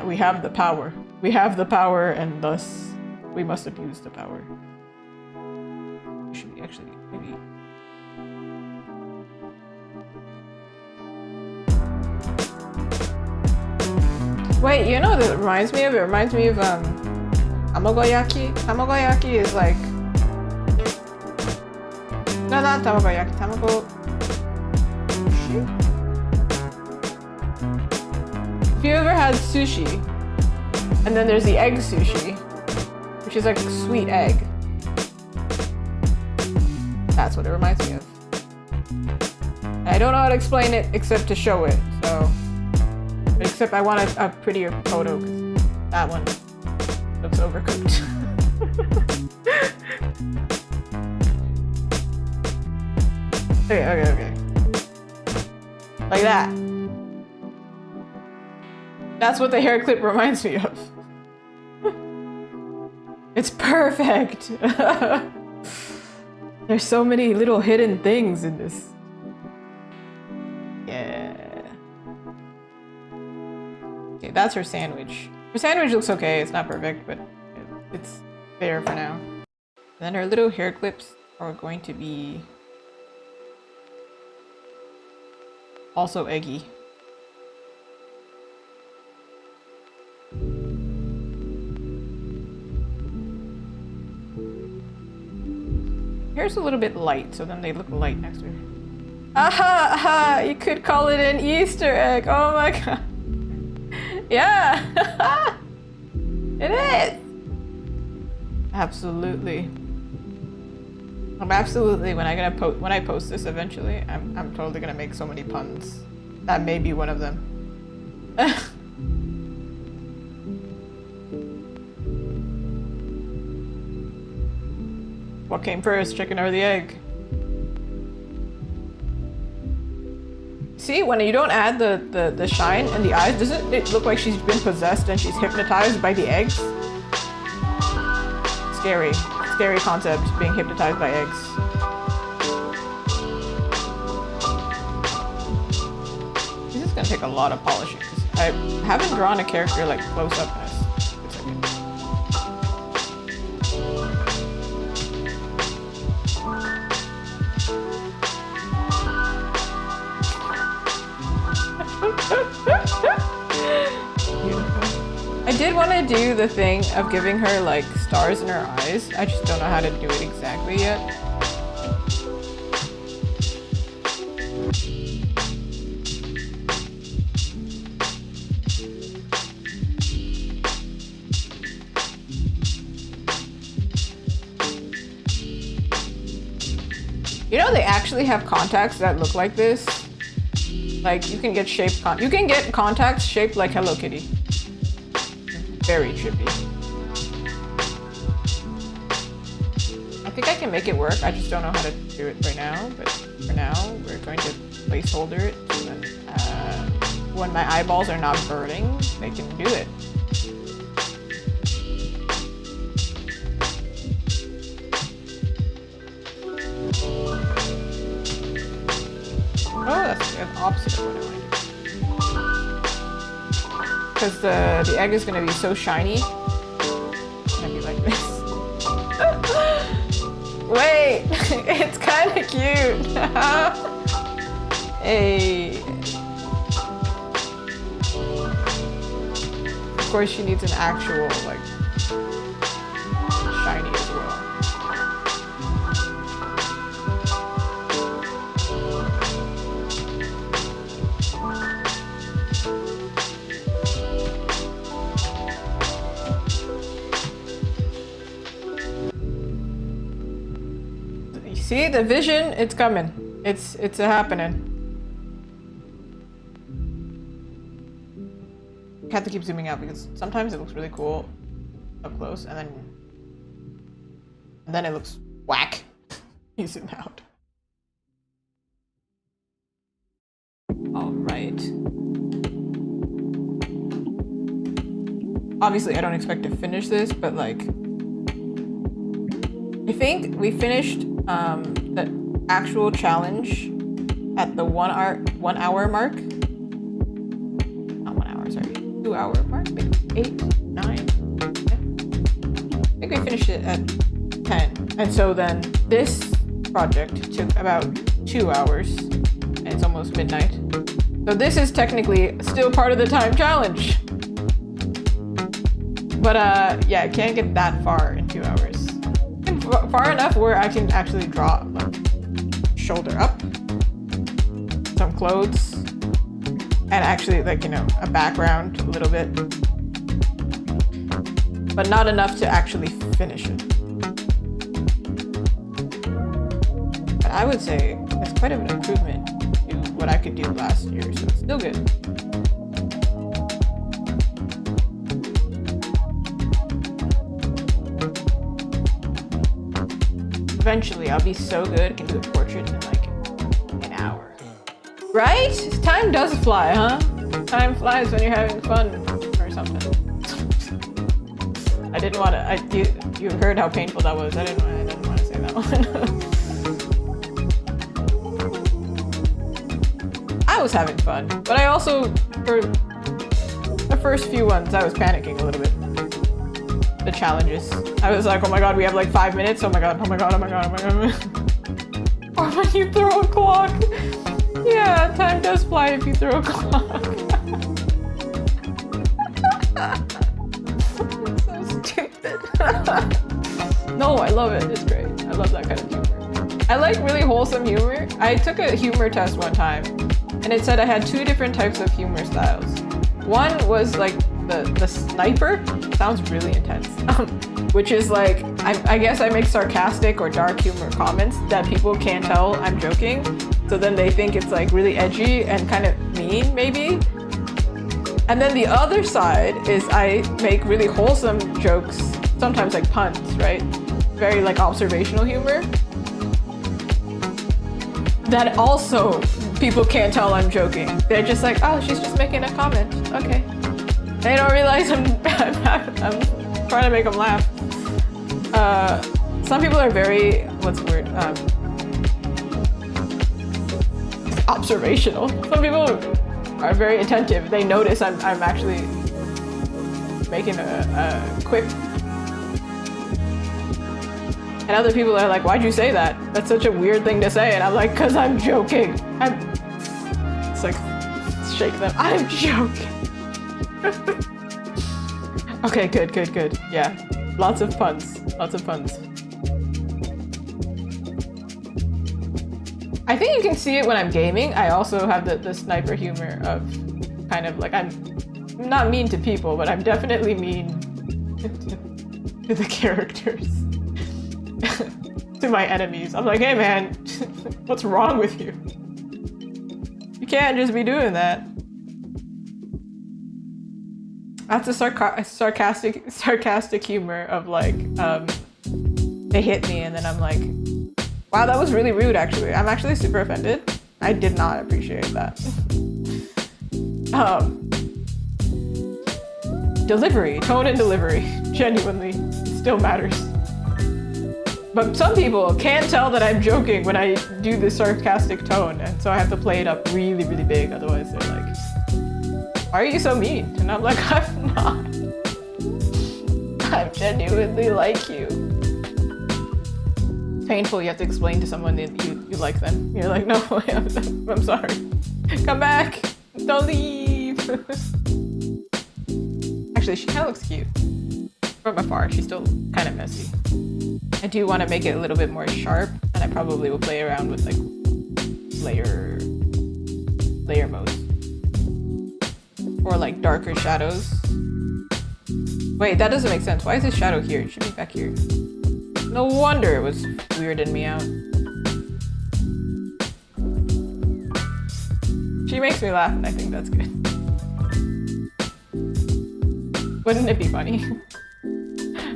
We have the power. We have the power, and thus we must abuse the power. Should we actually maybe? Wait, you know what it reminds me of? It reminds me of tamagoyaki. Tamagoyaki is like no, not tamagoyaki. If you ever had sushi, and then there's the egg sushi, which is like sweet egg. That's what it reminds me of. I don't know how to explain it except to show it, so. Except I want a prettier photo, because that one looks overcooked. Okay. Like that. That's what the hair clip reminds me of. It's perfect! There's so many little hidden things in this. Yeah. Okay, that's her sandwich. Her sandwich looks okay. It's not perfect, but it's there for now. And then her little hair clips are going to be also eggy. Hair's a little bit light, so then they look light next to her. Aha! Aha! You could call it an Easter egg! Oh my god! Yeah! It is! Absolutely. I'm absolutely, when I post this eventually, I'm totally gonna make so many puns. That may be one of them. What came first, chicken or the egg? See, when you don't add the shine in the eyes, doesn't it look like she's been possessed and she's hypnotized by the eggs? Scary. Scary concept, being hypnotized by eggs. This is gonna take a lot of polishing, because I haven't drawn a character like close up in this. I did want to do the thing of giving her like stars in her eyes. I just don't know how to do it exactly yet. You know, they actually have contacts that look like this. Like you can get you can get contacts shaped like Hello Kitty. Very trippy. I think I can make it work. I just don't know how to do it right now. But for now, we're going to placeholder it. And then, when my eyeballs are not burning, they can do it. Oh, that's the opposite of what I wanted. Because the egg is going to be so shiny. It's going to be like this. Wait! It's kind of cute! Hey! Of course she needs an actual, like, shiny as well. See, the vision, it's coming. It's a happening. I have to keep zooming out because sometimes it looks really cool up close and then it looks whack. You zoom out. All right. Obviously, I don't expect to finish this, but like, I think we finished the actual challenge at the 1 hour mark. Not 1 hour, sorry. 2 hour mark, maybe 8, 9, 10. I think we finished it at 10. And so then this project took about 2 hours and it's almost midnight. So this is technically still part of the time challenge. But yeah, I can't get that far in 2 hours. And far enough where I can actually draw like shoulder up, some clothes, and actually like, you know, a background a little bit. But not enough to actually finish it. But I would say that's quite an improvement to what I could do last year, so it's still good. Eventually, I'll be so good I can do a portrait in like an hour. Right? Time does fly, huh? Time flies when you're having fun or something. I didn't want to. You heard how painful that was. I didn't want to say that one. I was having fun, but I also, for the first few ones, I was panicking a little bit. The challenges. I was like, oh my god, we have like 5 minutes. Oh my god, oh my god, oh my god, oh my god. Or when you throw a clock. Yeah, time does fly if you throw a clock. So stupid. No, I love it. It's great. I love that kind of humor. I like really wholesome humor. I took a humor test one time, and it said I had 2 different types of humor styles. One was like the sniper. Sounds really intense. Which is like, I guess I make sarcastic or dark humor comments that people can't tell I'm joking. So then they think it's like really edgy and kind of mean, maybe. And then the other side is I make really wholesome jokes, sometimes like puns, right? Very like observational humor. That also people can't tell I'm joking. They're just like, oh, she's just making a comment. Okay. They don't realize I'm trying to make them laugh. Some people are very, what's the word? Observational. Some people are very attentive. They notice I'm actually making a quip. And other people are like, why'd you say that? That's such a weird thing to say. And I'm like, cause I'm joking. It's like, shake them. I'm joking. Okay, good. Yeah, lots of puns. I think you can see it when I'm gaming. I also have the sniper humor of kind of like, I'm not mean to people, but I'm definitely mean to the characters. To my enemies. I'm like, hey man, what's wrong with you? You can't just be doing that. That's a sarcastic humor of like, they hit me and then I'm like, wow, that was really rude actually. I'm actually super offended. I did not appreciate that. Delivery, tone and delivery, genuinely, still matters. But some people can't tell that I'm joking when I do this sarcastic tone, and so I have to play it up really, really big, otherwise they're like, why are you so mean? And I'm like, I'm not. I genuinely like you. It's painful, you have to explain to someone that you like them. You're like, no, I'm sorry. Come back, don't leave. Actually, she kind of looks cute. From afar, she's still kind of messy. I do want to make it a little bit more sharp, and I probably will play around with like layer mode. Or like darker shadows. Wait, that doesn't make sense. Why is this shadow here? It should be back here. No wonder it was weirding me out. She makes me laugh, and I think that's good. Wouldn't it be funny?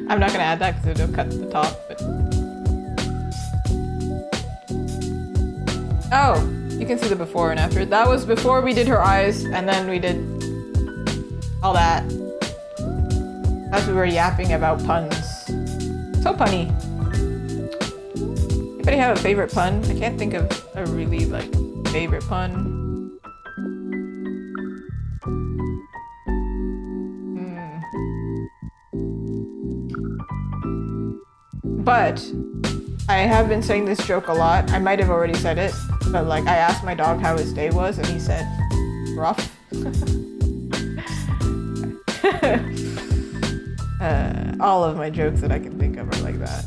I'm not gonna add that because it'll cut the top, but... Oh, you can see the before and after. That was before we did her eyes, and then we did all that. As we were yapping about puns. So punny. Anybody have a favorite pun? I can't think of a really, like, favorite pun. But I have been saying this joke a lot. I might have already said it, but like I asked my dog how his day was and he said, rough. All of my jokes that I can think of are like that.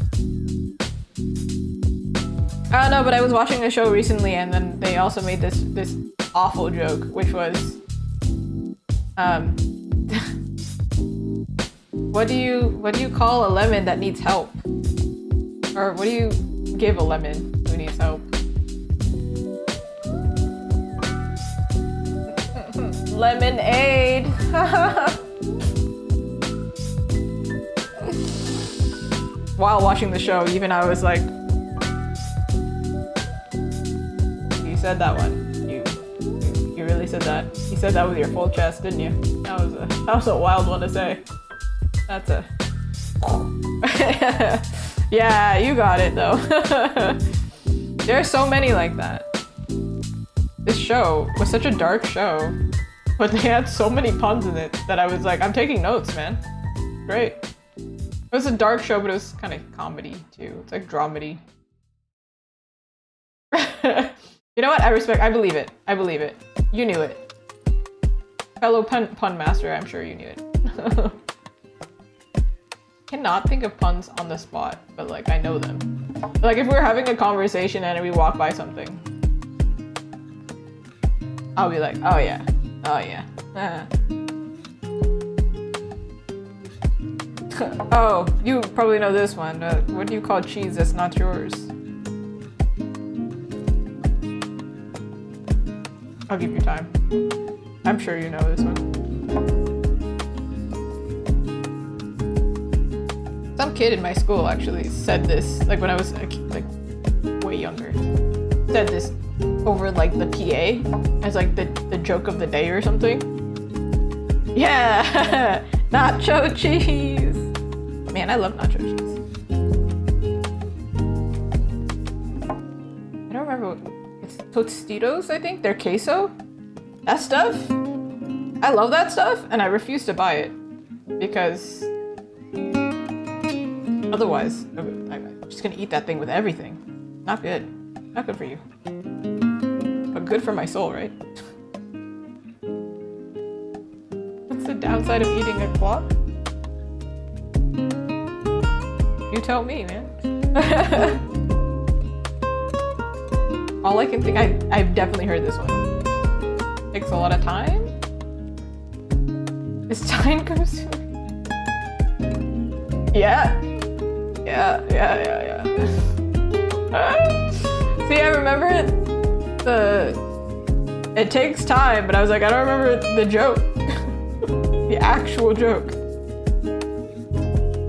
I don't know, but I was watching a show recently, and then they also made this awful joke, which was, what do you call a lemon that needs help? Or what do you give a lemon who needs help? Lemonade. While watching the show, even I was like, you said that one. You really said that. You said that with your full chest, didn't you? That was a wild one to say. That's a yeah, you got it though. There are so many like that. This show was such a dark show, but they had so many puns in it that I was like, I'm taking notes, man. Great. It was a dark show, but it was kind of comedy too. It's like dramedy. You know what? I believe it. I believe it. You knew it. Fellow pun master, I'm sure you knew it. Cannot think of puns on the spot, but like I know them. Like if we're having a conversation and we walk by something, I'll be like, oh yeah, oh yeah. Oh, you probably know this one. What do you call cheese that's not yours? I'll give you time. I'm sure you know this one. Some kid in my school actually said this, like when I was like way younger, said this over like the PA as like the joke of the day or something. Yeah, nacho cheese. Man, I love nacho cheese. I don't remember it's Tostitos, I think. They're queso. That stuff. I love that stuff, and I refuse to buy it because otherwise I'm just gonna eat that thing with everything. Not good. Not good for you. But good for my soul, right? What's the downside of eating a clock? You tell me, man. All I can think, I've definitely heard this one. Takes a lot of time? Is time consuming? Yeah. Yeah. See, I remember it takes time, but I was like, I don't remember the joke. The actual joke.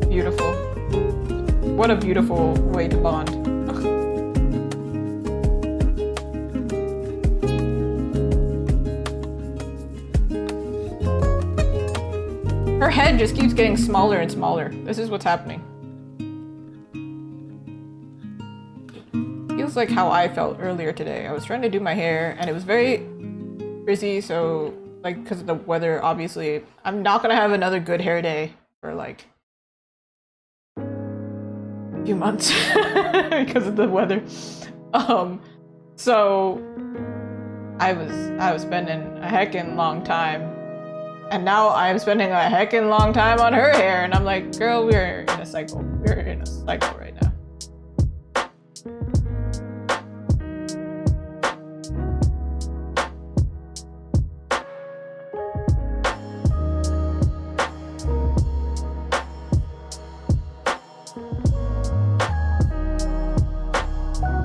Beautiful. What a beautiful way to bond. Her head just keeps getting smaller and smaller. This is what's happening. Feels like how I felt earlier today. I was trying to do my hair and it was very frizzy, so like because of the weather, obviously I'm not gonna have another good hair day for like a few months because of the weather. So I was spending a heckin' long time. And now I'm spending a heckin' long time on her hair, and I'm like, girl, we're in a cycle. We're in a cycle right now.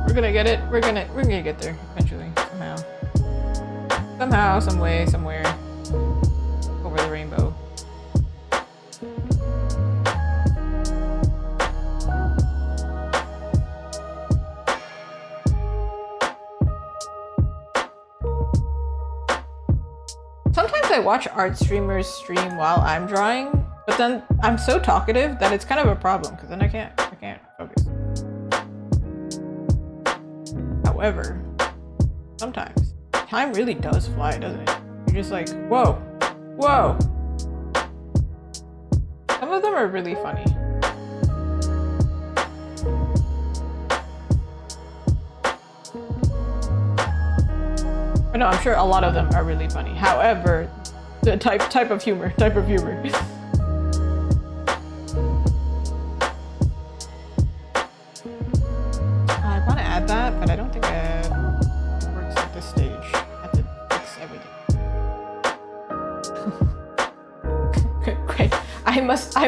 We're gonna get it. We're gonna get there eventually, somehow, some way, somewhere. Over the rainbow. Sometimes I watch art streamers stream while I'm drawing, but then I'm so talkative that it's kind of a problem because then I can't focus. However, sometimes time really does fly, doesn't it? You're just like, whoa. Whoa! Some of them are really funny. No, I'm sure a lot of them are really funny. However, the type of humor.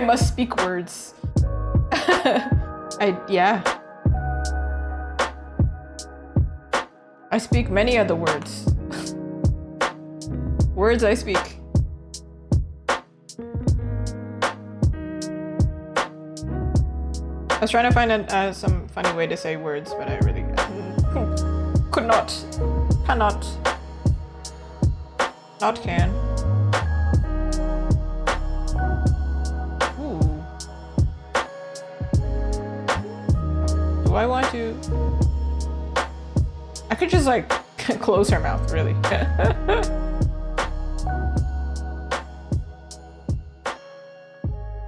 must speak words. Yeah. I speak many other words. Words I speak. I was trying to find some funny way to say words, but I really could not. Cannot. Not can. Ooh. Do I want to? I could just like close her mouth, really. I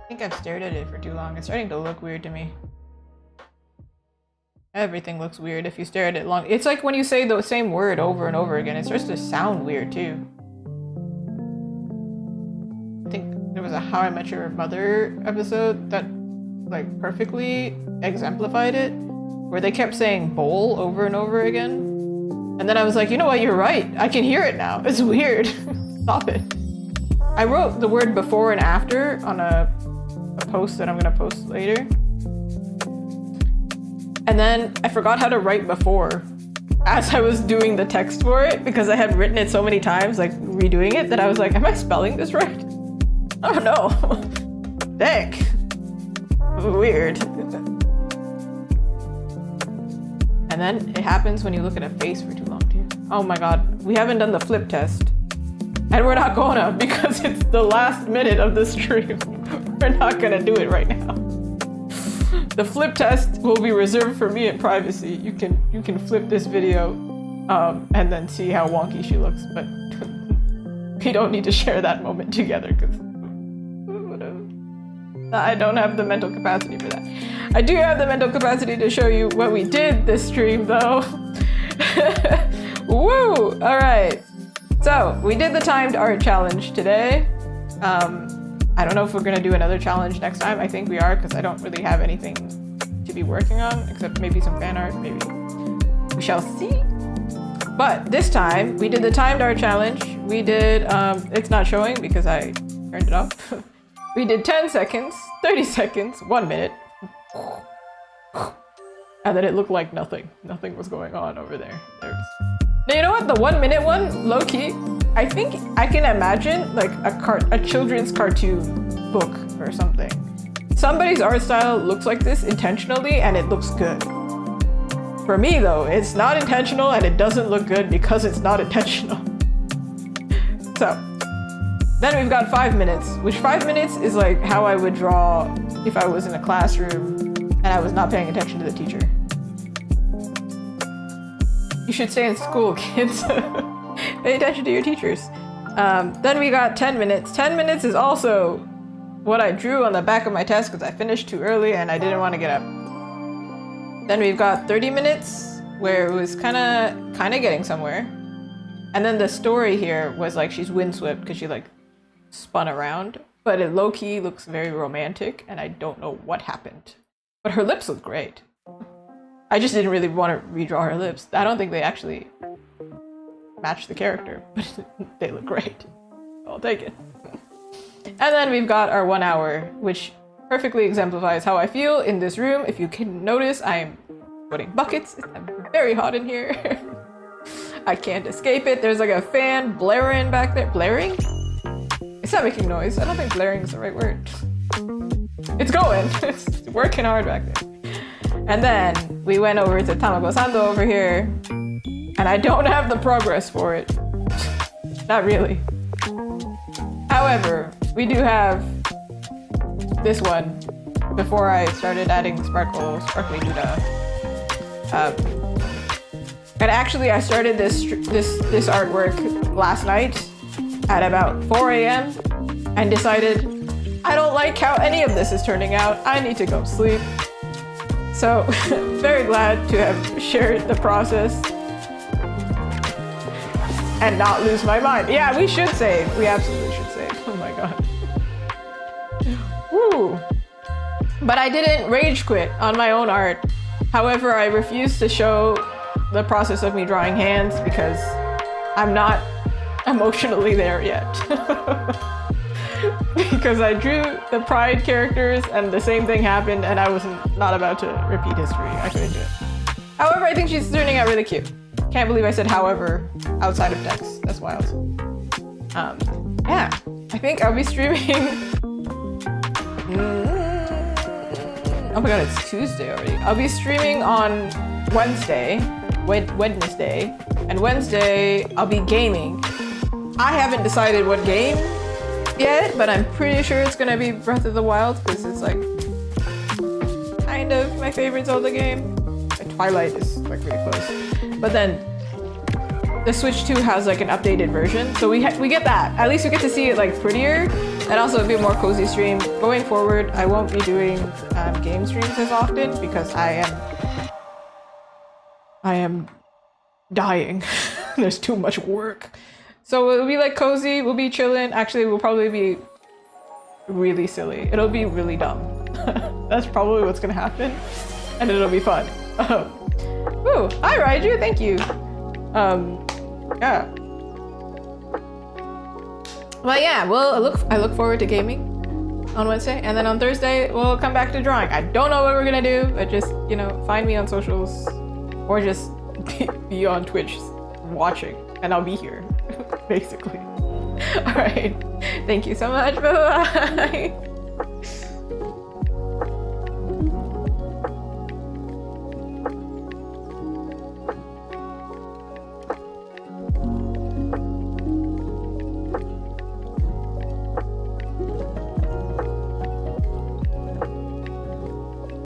think I've stared at it for too long. It's starting to look weird to me. Everything looks weird if you stare at it long. It's like when you say the same word over and over again, it starts to sound weird too. I think there was a How I Met Your Mother episode that like perfectly exemplified it, where they kept saying bowl over and over again. And then I was like, you know what, you're right. I can hear it now. It's weird. Stop it. I wrote the word before and after on a post that I'm gonna post later. And then I forgot how to write before as I was doing the text for it, because I had written it so many times, like redoing it, that I was like, am I spelling this right? Oh no. Dang. Weird. And then it happens when you look at a face for too long too. Oh my god, we haven't done the flip test. And we're not gonna, because it's the last minute of the stream. We're not gonna do it right now. The flip test will be reserved for me in privacy. You can flip this video and then see how wonky she looks, but we don't need to share that moment together because I don't have the mental capacity for that. I do have the mental capacity to show you what we did this stream though. Woo! Alright. So we did the timed art challenge today. I don't know if we're gonna do another challenge next time. I think we are, because I don't really have anything to be working on, except maybe some fan art, maybe. We shall see. But this time, we did the timed art challenge. We did, it's not showing because I turned it off. We did 10 seconds, 30 seconds, 1 minute. And then it looked like nothing. Nothing was going on over there. Now, you know what? The 1 minute one, low key, I think I can imagine like a children's cartoon book or something. Somebody's art style looks like this intentionally and it looks good. For me though, it's not intentional and it doesn't look good because it's not intentional. So, then we've got 5 minutes, which 5 minutes is like how I would draw if I was in a classroom and I was not paying attention to the teacher. You should stay in school, kids. Pay attention to your teachers. Then we got 10 minutes. 10 minutes is also what I drew on the back of my test because I finished too early and I didn't want to get up. Then we've got 30 minutes where it was kind of getting somewhere. And then the story here was like she's windswept because she like spun around, but it low-key looks very romantic and I don't know what happened. But her lips look great. I just didn't really want to redraw her lips. I don't think they actually match the character, but they look great. I'll take it. And then we've got our 1 hour, which perfectly exemplifies how I feel in this room. If you can notice, I'm putting buckets. It's very hot in here. I can't escape it. There's like a fan blaring back there. Blaring? It's not making noise. I don't think blaring is the right word. It's going. It's working hard back there. And then we went over to Tamago Sando over here. And I don't have the progress for it. Not really. However, we do have this one before I started adding sparkly Duda. And actually I started this artwork last night at about 4 a.m. and decided I don't like how any of this is turning out. I need to go sleep. So very glad to have shared the process and not lose my mind. Yeah, we should save. We absolutely should save. Oh my god. Woo. But I didn't rage quit on my own art. However, I refuse to show the process of me drawing hands because I'm not emotionally there yet. because I drew the Pride characters and the same thing happened and I was not about to repeat history. I couldn't do it. However, I think she's turning out really cute. Can't believe I said however outside of text. That's wild. Yeah, I think I'll be streaming. Oh my god, it's Tuesday already. I'll be streaming on Wednesday, and Wednesday I'll be gaming. I haven't decided what game yet, but I'm pretty sure it's gonna be Breath of the Wild because it's like kind of my favorite Zelda game. Twilight is like really close, but then the Switch 2 has like an updated version, so we get that. At least we get to see it like prettier, and also a bit more cozy stream. Going forward, I won't be doing game streams as often because I am dying. There's too much work. So it'll be like cozy, we'll be chilling. Actually, we'll probably be really silly. It'll be really dumb. That's probably what's gonna happen, and it'll be fun. Ooh, hi Raiju, thank you. Yeah. Well, yeah, well, I look forward to gaming on Wednesday, and then on Thursday, we'll come back to drawing. I don't know what we're gonna do, but just, you know, find me on socials, or just be on Twitch watching, and I'll be here, basically. All right, thank you so much, bye-bye.